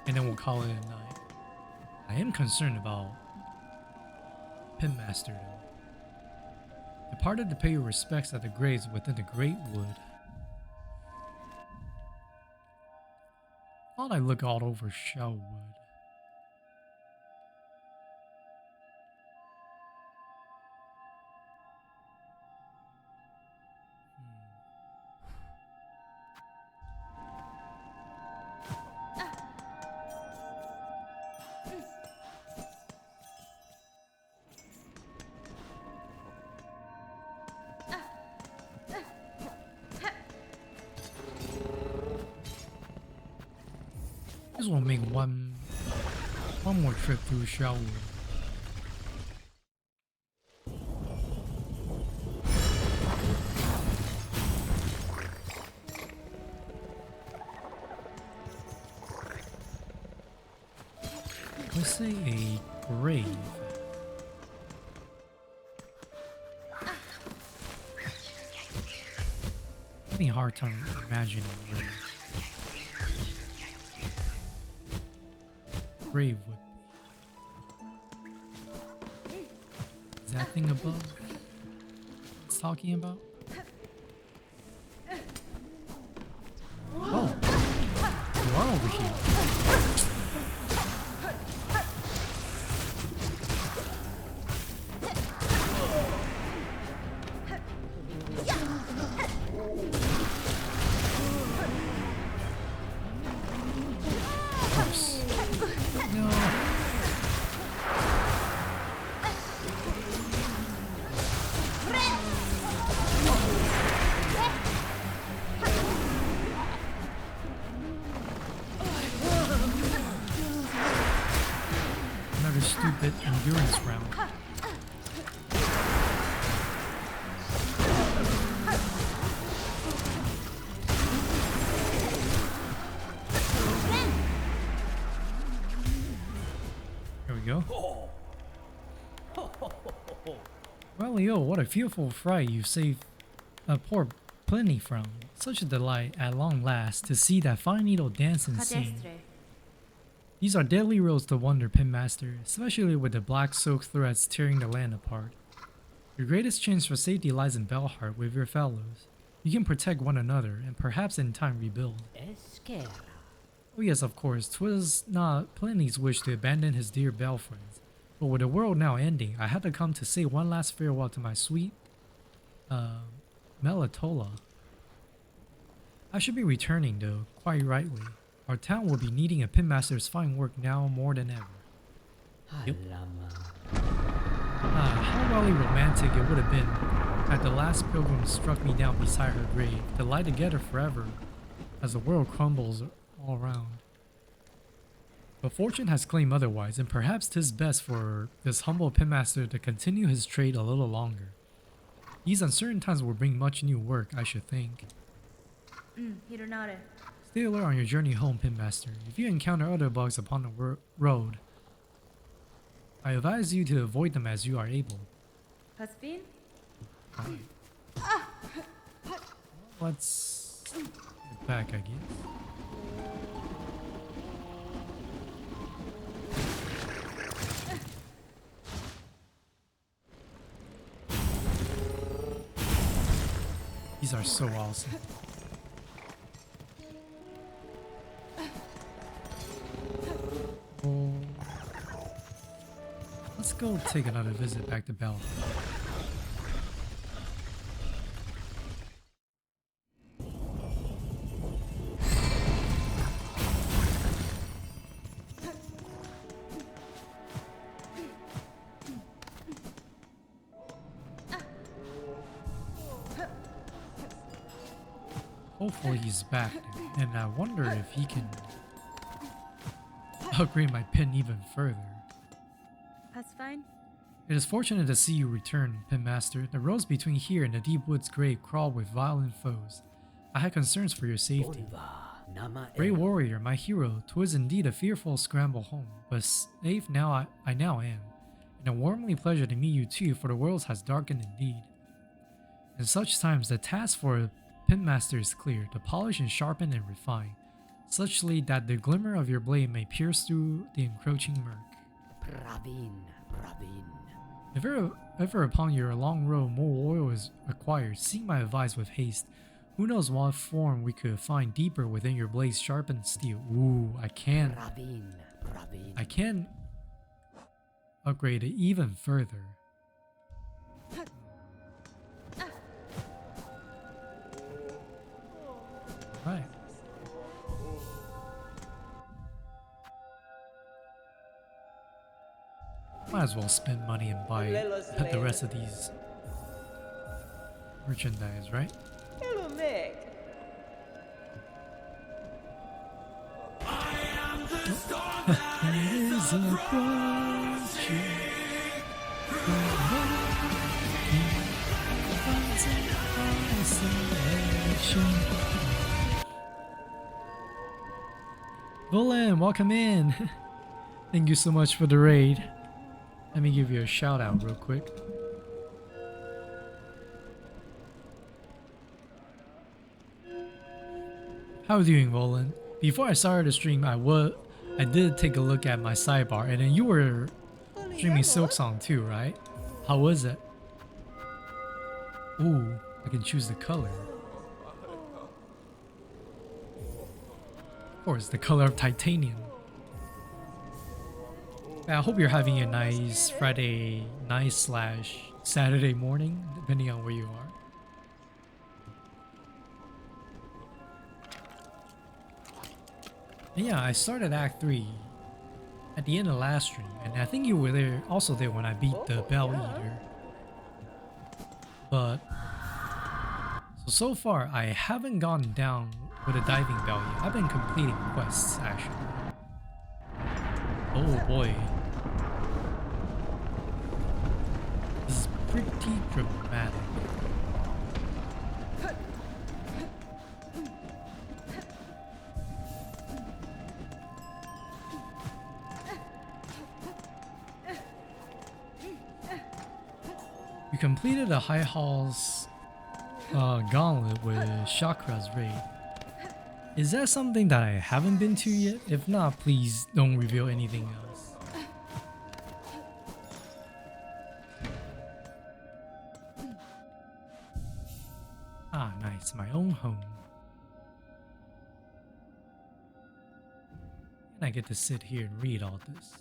and then we'll call it a night. I am concerned about Pinmaster though. Departed to pay your respects at the graves within the Great Wood. Thought I look all over Shellwood. Just want to make one more trip through Shellwood. Let's say a grave. Having a hard time imagining where grave would be. Is that thing above it's talking about? Oh, you are over here. Stupid endurance round. There we go. Well, yo, what a fearful fright you saved poor Pliny from. Such a delight at long last to see that fine needle dance and sing. These are deadly roads to wonder, Pinmaster, especially with the black silk threads tearing the land apart. Your greatest chance for safety lies in Belheart with your fellows. You can protect one another and perhaps in time rebuild. Oh yes, of course, 'twas not Pliny's wish to abandon his dear Bell friends, but with the world now ending, I had to come to say one last farewell to my sweet, Melitola. I should be returning though, quite rightly. Our town will be needing a Pinmaster's fine work now more than ever. Yep. How wildly romantic it would have been had the last pilgrim struck me down beside her grave to lie together forever as the world crumbles all around. But fortune has claimed otherwise, and perhaps 'tis best for this humble Pinmaster to continue his trade a little longer. These uncertain times will bring much new work, I should think. Stay alert on your journey home, Pinmaster. If you encounter other bugs upon the road, I advise you to avoid them as you are able. Right. Let's Get back, I guess. These are so awesome. Oh. Let's go take another visit back to Bell. Hopefully he's back, and I wonder if he can upgrade my pin even further. That's fine. It is fortunate to see you return, Pin Master. The roads between here and the Deep Woods grave crawl with violent foes. I had concerns for your safety. Brave warrior, my hero, 'twas indeed a fearful scramble home, but safe now I now am. And a warmly pleasure to meet you too, for the world has darkened indeed. In such times, the task for a Pin Master is clear, to polish and sharpen and refine, suchly that the glimmer of your blade may pierce through the encroaching murk. If ever upon your long road more oil is acquired, seek my advice with haste. Who knows what form we could find deeper within your blade's sharpened steel. Ooh, I can upgrade it even further. Right. Might as well spend money and buy the rest of these merchandise, right? Hello, Meg. There's a approaching. Volan, welcome in. Thank you so much for the raid. Let me give you a shout out real quick. How are you doing, Volan? Before I started the stream, I did take a look at my sidebar, and then you were streaming Silksong too, right? How was it? Ooh, I can choose the color. Of course, the color of titanium. I hope you're having a nice Friday night / Saturday morning, depending on where you are. And yeah, I started Act 3 at the end of last stream, and I think you were there, also there when I beat the Bell Eater. But so far, I haven't gone down with a diving bell yet. I've been completing quests actually. Oh boy, this is pretty dramatic. You completed a High Hall's gauntlet with Chakra's raid. Is that something that I haven't been to yet? If not, please don't reveal anything else. Ah, nice, my own home. And I get to sit here and read all this.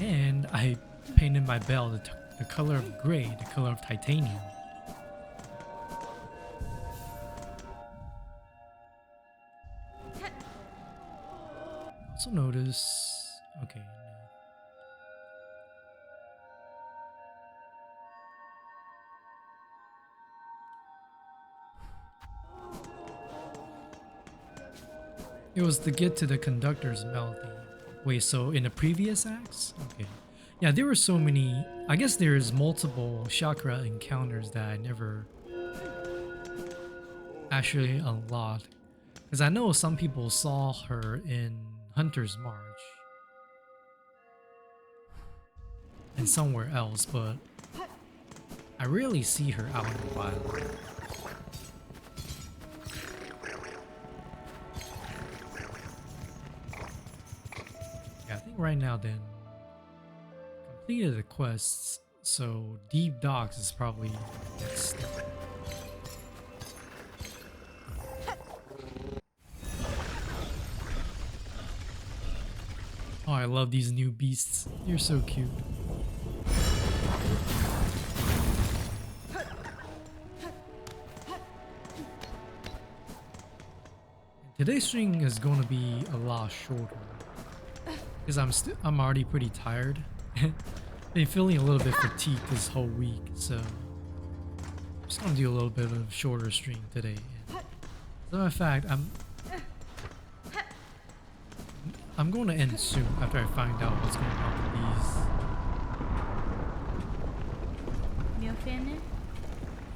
And I painted my bell the color of gray, the color of titanium. Also notice, okay, no. It was to get to the conductor's melody. Wait, so in the previous acts? Okay. Yeah, there were so many. I guess there's multiple chakra encounters that I never actually unlocked. Because I know some people saw her in Hunter's March and somewhere else, but I rarely see her out in the wild. Yeah, I think right now then completed the quests, so Deep Docks is probably next step. Oh, I love these new beasts. You're so cute. Today's stream is going to be a lot shorter because I'm already pretty tired. Been feeling a little bit fatigued this whole week, so I'm just gonna do a little bit of a shorter stream today. As a matter of fact, I'm going to end soon after I find out what's going on with these. Meu fene?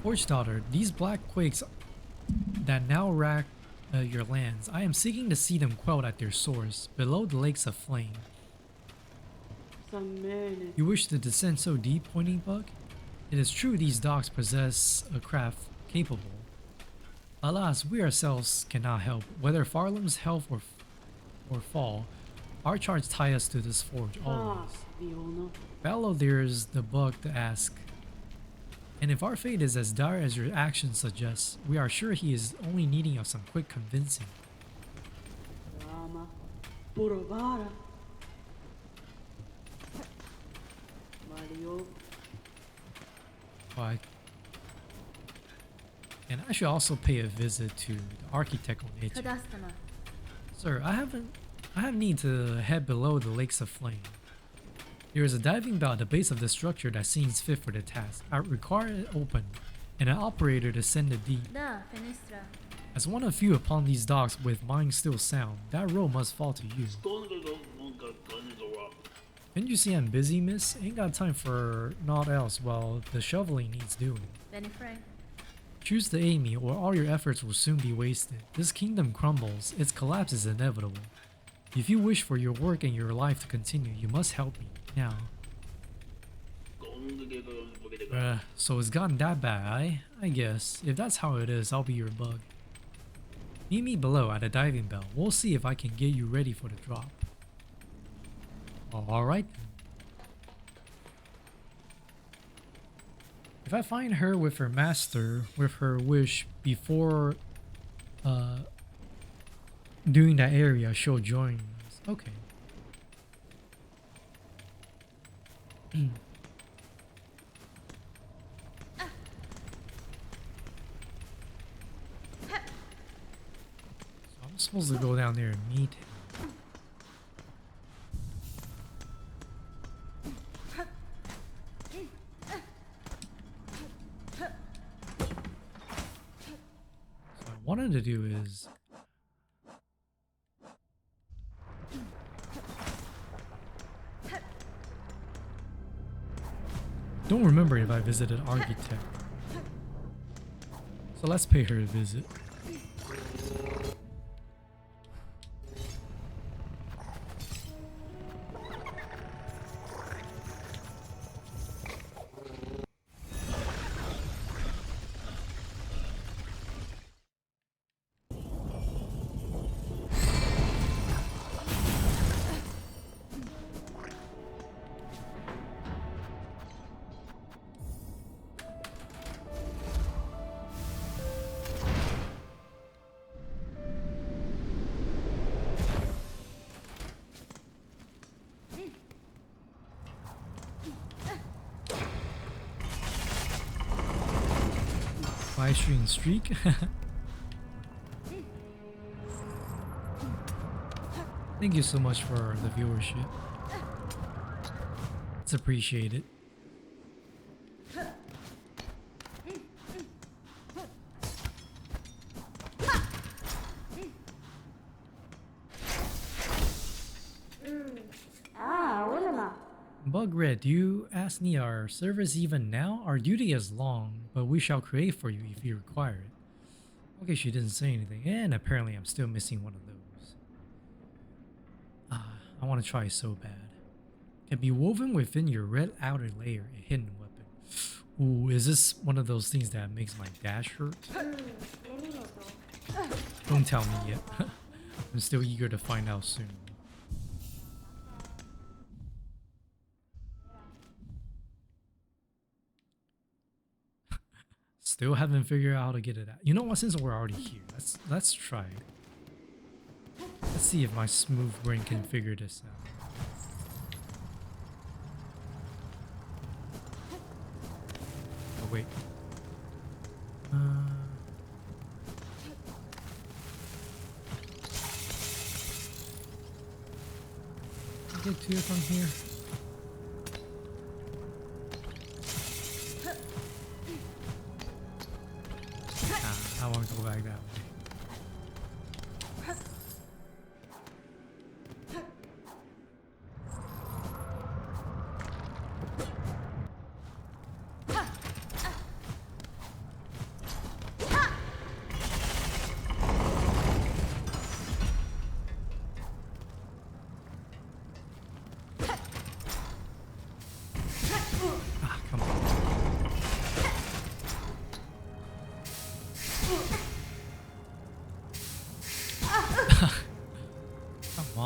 Forge Daughter, these black quakes that now rack your lands, I am seeking to see them quelled at their source, below the lakes of flame. You wish to descend so deep, Pointing Bug? It is true these docks possess a craft capable. Alas, we ourselves cannot help. Whether Farlam's health or fall, our charge tie us to this forge always. Below there's the bug to ask. And if our fate is as dire as your actions suggest, we are sure he is only needing of some quick convincing. Why? And I should also pay a visit to the architect on it. Sir, I have need to head below the lakes of flame. There is a diving bell at the base of the structure that seems fit for the task. I require it open, and an operator to send it deep. As one of few upon these docks with mind still sound, that role must fall to you. Didn't you see I'm busy, miss? Ain't got time for naught else while the shoveling needs doing. Choose to aid me, or all your efforts will soon be wasted. This kingdom crumbles, its collapse is inevitable. If you wish for your work and your life to continue, you must help me, now. So it's gotten that bad, I guess. If that's how it is, I'll be your bug. Meet me below at a diving bell. We'll see if I can get you ready for the drop. Alright then. If I find her with her master, with her wish before doing that area, she'll join us. Okay. So I'm supposed to go down there and meet him. What I wanted to do is don't remember if I visited Architect. So let's pay her a visit. String streak. Thank you so much for the viewership. It's appreciated. Bug Red, do you ask me our service even now? Our duty is long, but we shall create for you if you require it. Okay, she didn't say anything, and apparently I'm still missing one of those. I want to try so bad. Can be woven within your red outer layer, a hidden weapon. Ooh, is this one of those things that makes my dash hurt? Don't tell me yet. I'm still eager to find out soon. Still haven't figured out how to get it out. You know what? Since we're already here, let's try it. Let's see if my smooth brain can figure this out. Oh wait. Get to it from here. I want to go back that way.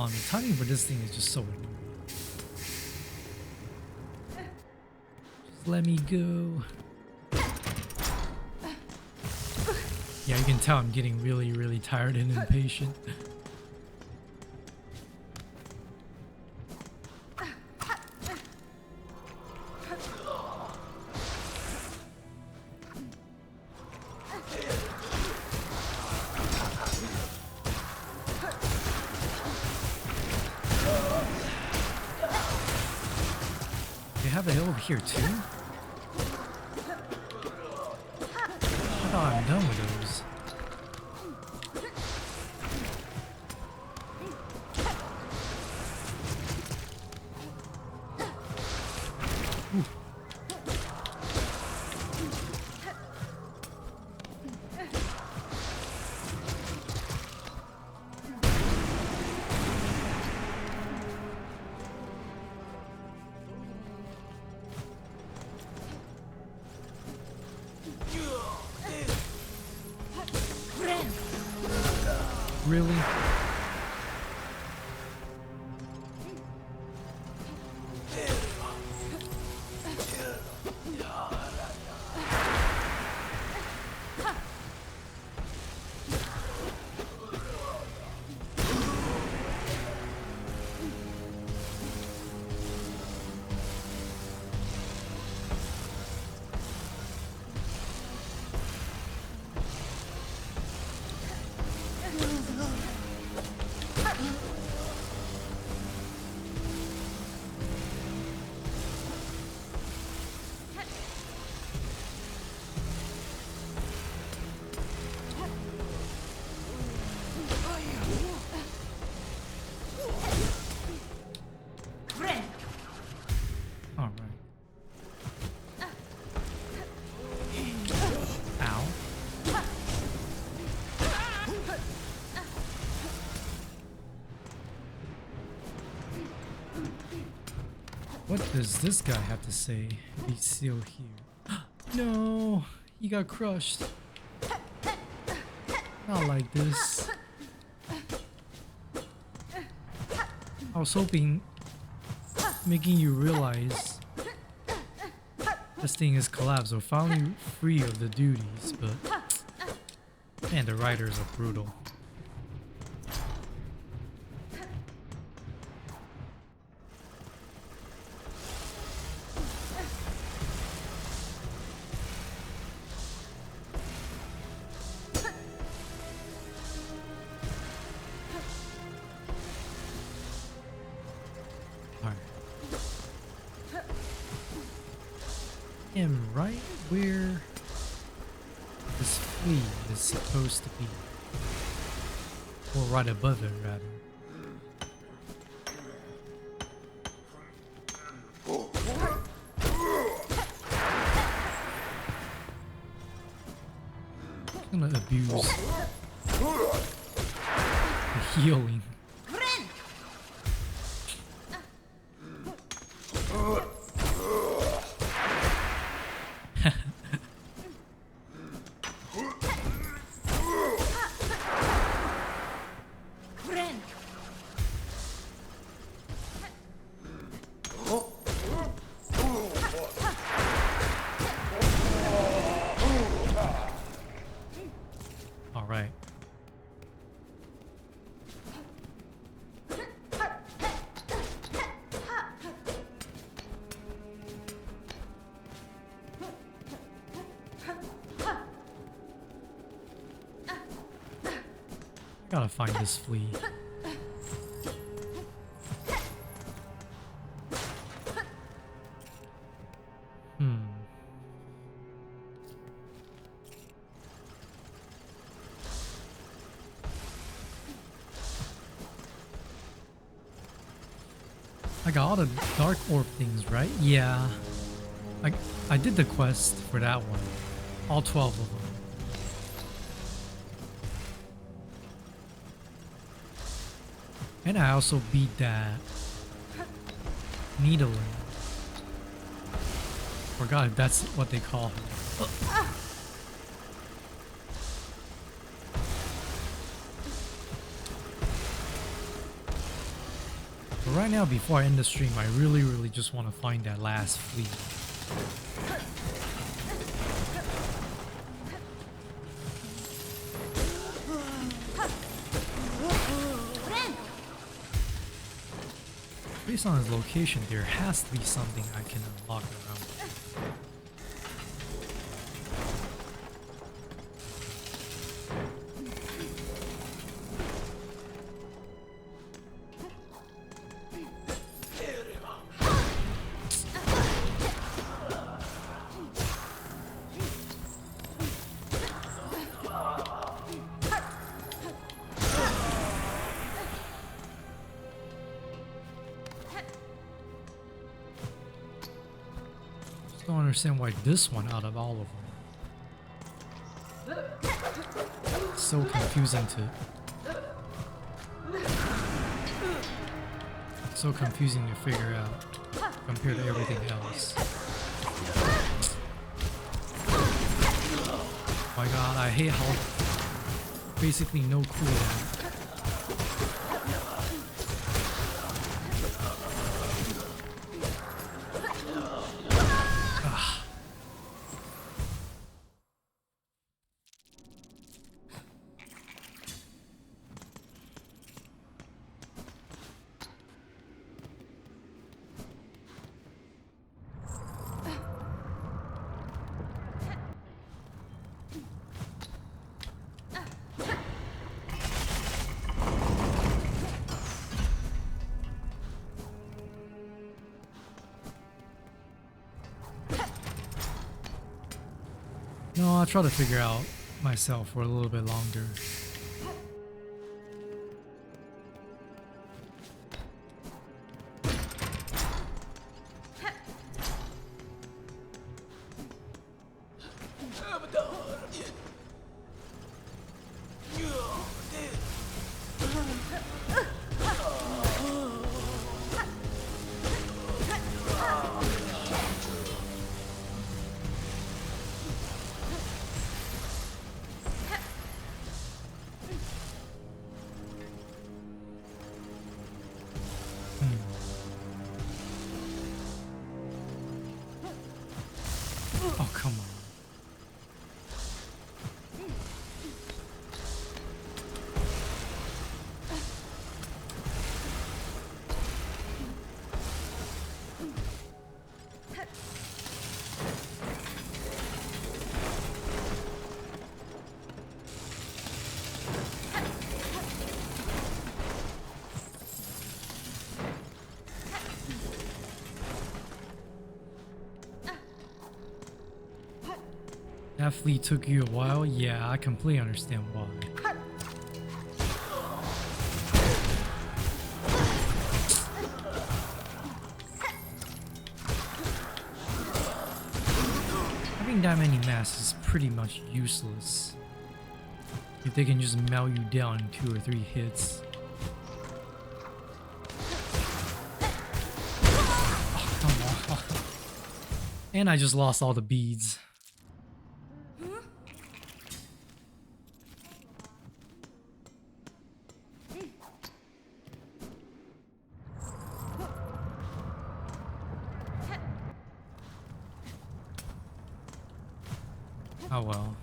The timing for this thing is just so annoying. Just let me go. Yeah, you can tell I'm getting really tired and impatient. Here too? I thought I'm done with those. Ooh. Really? What does this guy have to say? He's still here. No, he got crushed. Not like this. I was hoping making you realize this thing is collapsed or finally free of the duties, but man, the writers are brutal. Am right where this fleet is supposed to be, or right above it rather. I'm gonna abuse the healing. Gotta find this flea. I got all the dark orb things, right? Yeah. I did the quest for that one. All 12 of them. And I also beat that needling. Forgot if that's what they call her. But right now, before I end the stream, I really just want to find that last flea. Based on his location, there has to be something I can unlock around. Don't understand why this one out of all of them. It's so confusing to figure out compared to everything else. Oh my god, I hate how basically no cooldown. No, I'll try to figure out myself for a little bit longer. Oh, come on. That flea took you a while? Yeah, I completely understand why. Having that many masks is pretty much useless if they can just melt you down in 2 or 3 hits. Oh, come on. And I just lost all the beads. Oh well.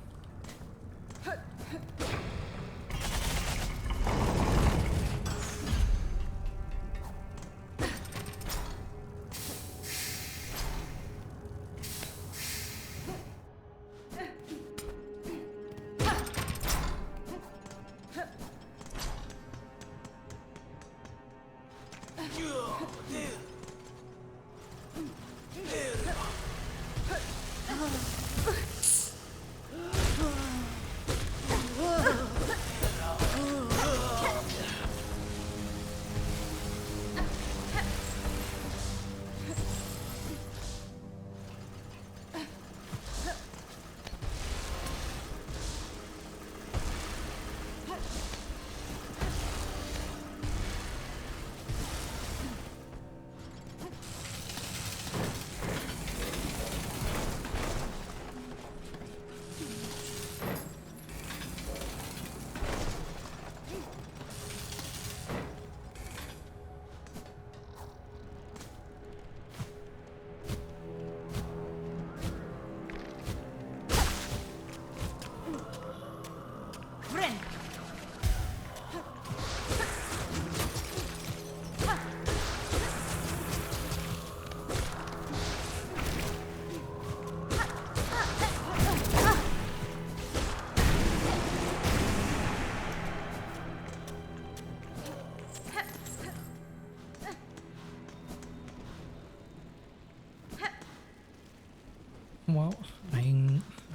Well, I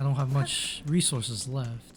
don't have much resources left.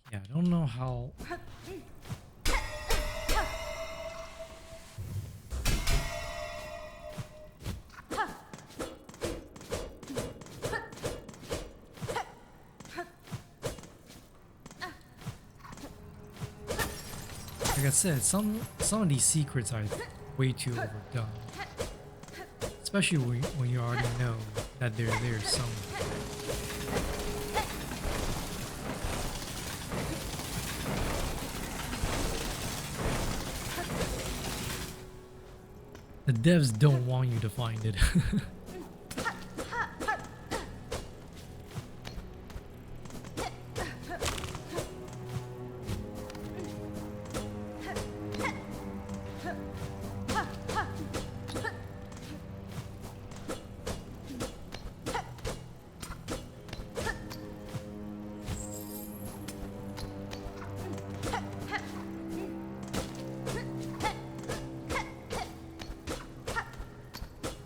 Yeah, I don't know how. Like I said, some of these secrets are way too overdone, especially when you already know that they're there somewhere. The devs don't want you to find it.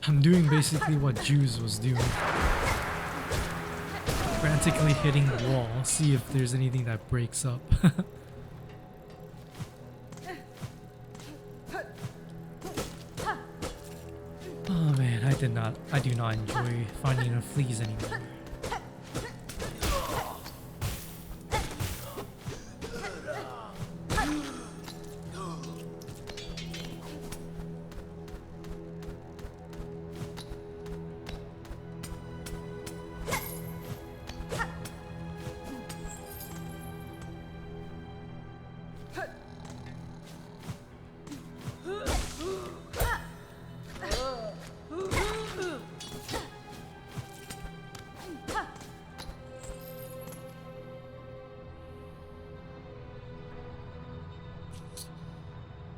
I'm doing basically what Juice was doing. Frantically hitting the wall, see if there's anything that breaks up. Oh man, I do not enjoy finding the fleas anymore.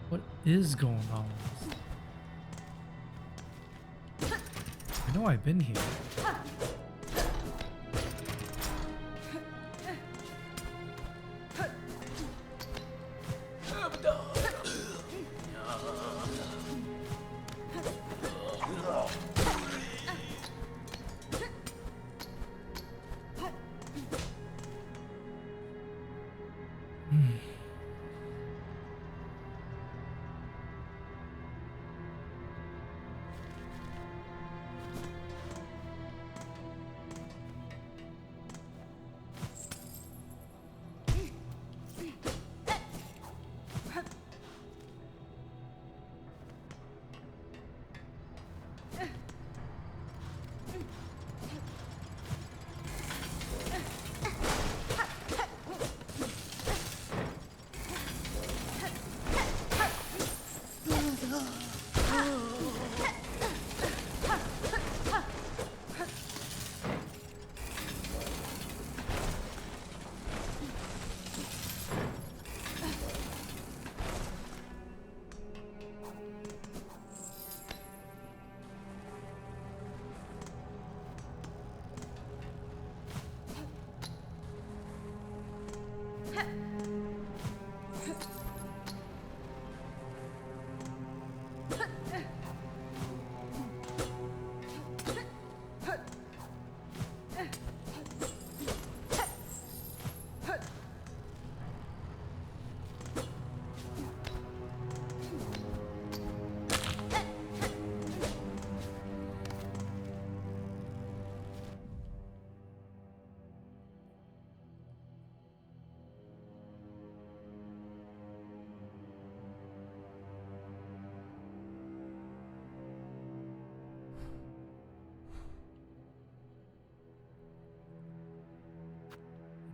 What is going on? I know I've been here.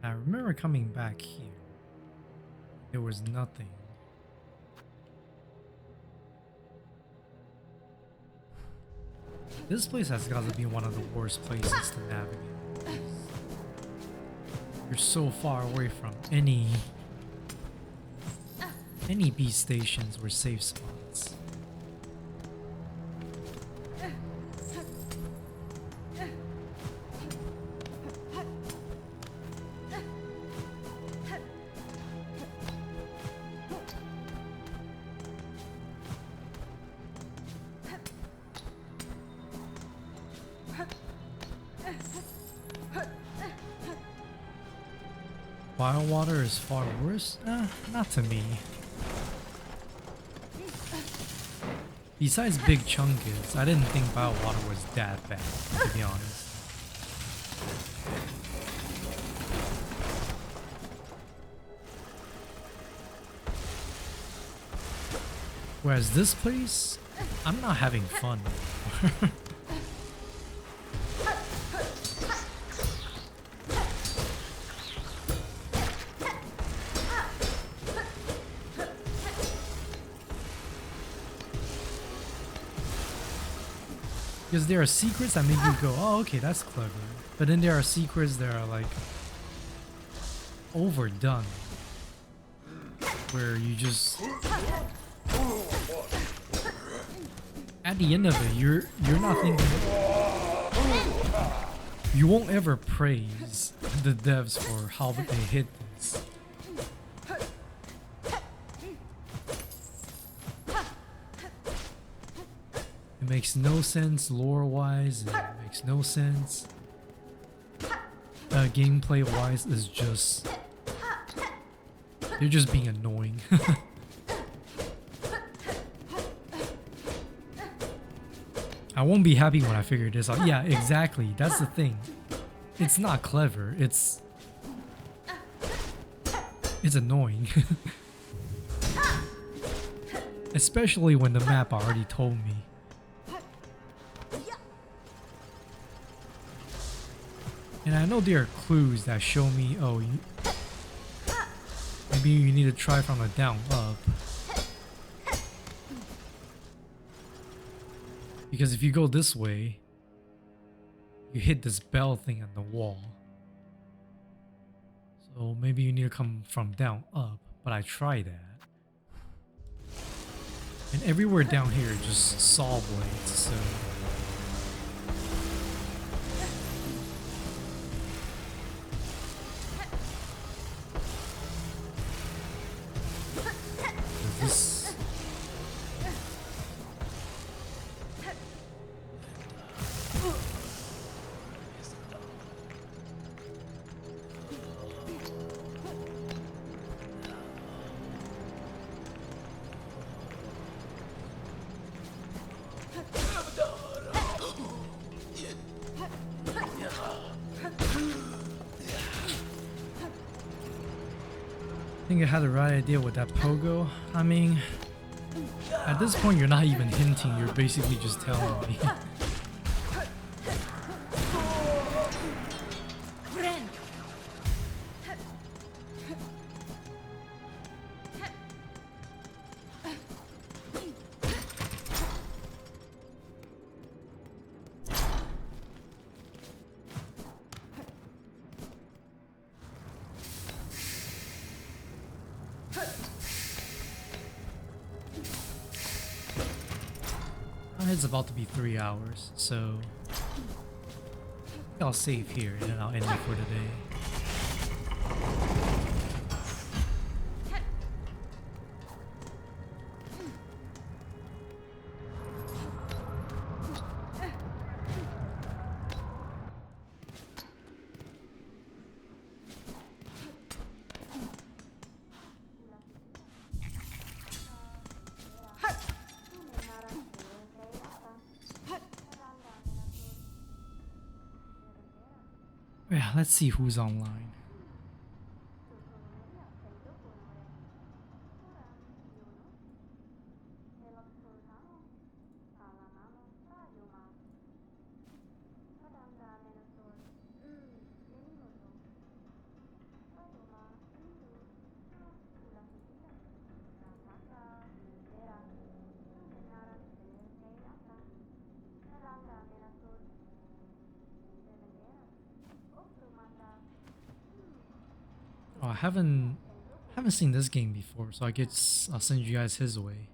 I remember coming back here. There was nothing. This place has got to be one of the worst places to navigate. You're so far away from any beast stations or safe spots. Water is far worse? Not to me. Besides big chunkus, I didn't think water was that bad, to be honest. Whereas this place, I'm not having fun. Because there are secrets that make you go, oh, okay, that's clever. But then there are secrets that are like overdone, where you just at the end of it, you're not thinking. You won't ever praise the devs for how they hit this. It makes no sense lore-wise, it makes no sense. Gameplay-wise is just... You're just being annoying. I won't be happy when I figure this out. Yeah, exactly. That's the thing. It's not clever. It's annoying. Especially when the map already told me. And I know there are clues that show me, oh, maybe you need to try from the down up. Because if you go this way, you hit this bell thing on the wall. So maybe you need to come from down up, but I tried that. And everywhere down here just saw blades, so... This... think I had the right idea with that pogo. I mean, at this point, you're not even hinting. You're basically just telling me. It's about to be 3 hours, so I'll save here and then I'll end it for today. Yeah, let's see who's online. Oh, I haven't seen this game before, so I guess I'll send you guys his way.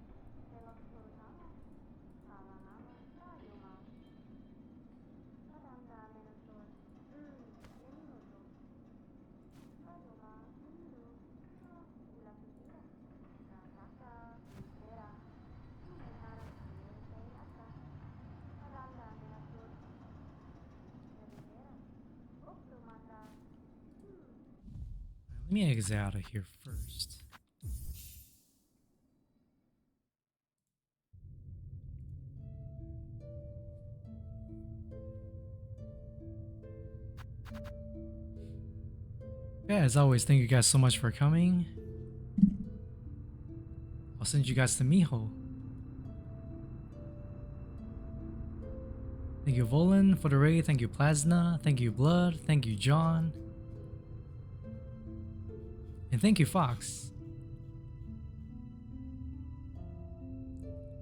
Let me exit out of here first. Yeah, as always, thank you guys so much for coming. I'll send you guys to Miho. Thank you, Volan, for the raid. Thank you, Plasna. Thank you, Blood. Thank you, John. And thank you, Fox.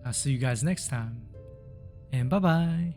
I'll see you guys next time. And bye-bye.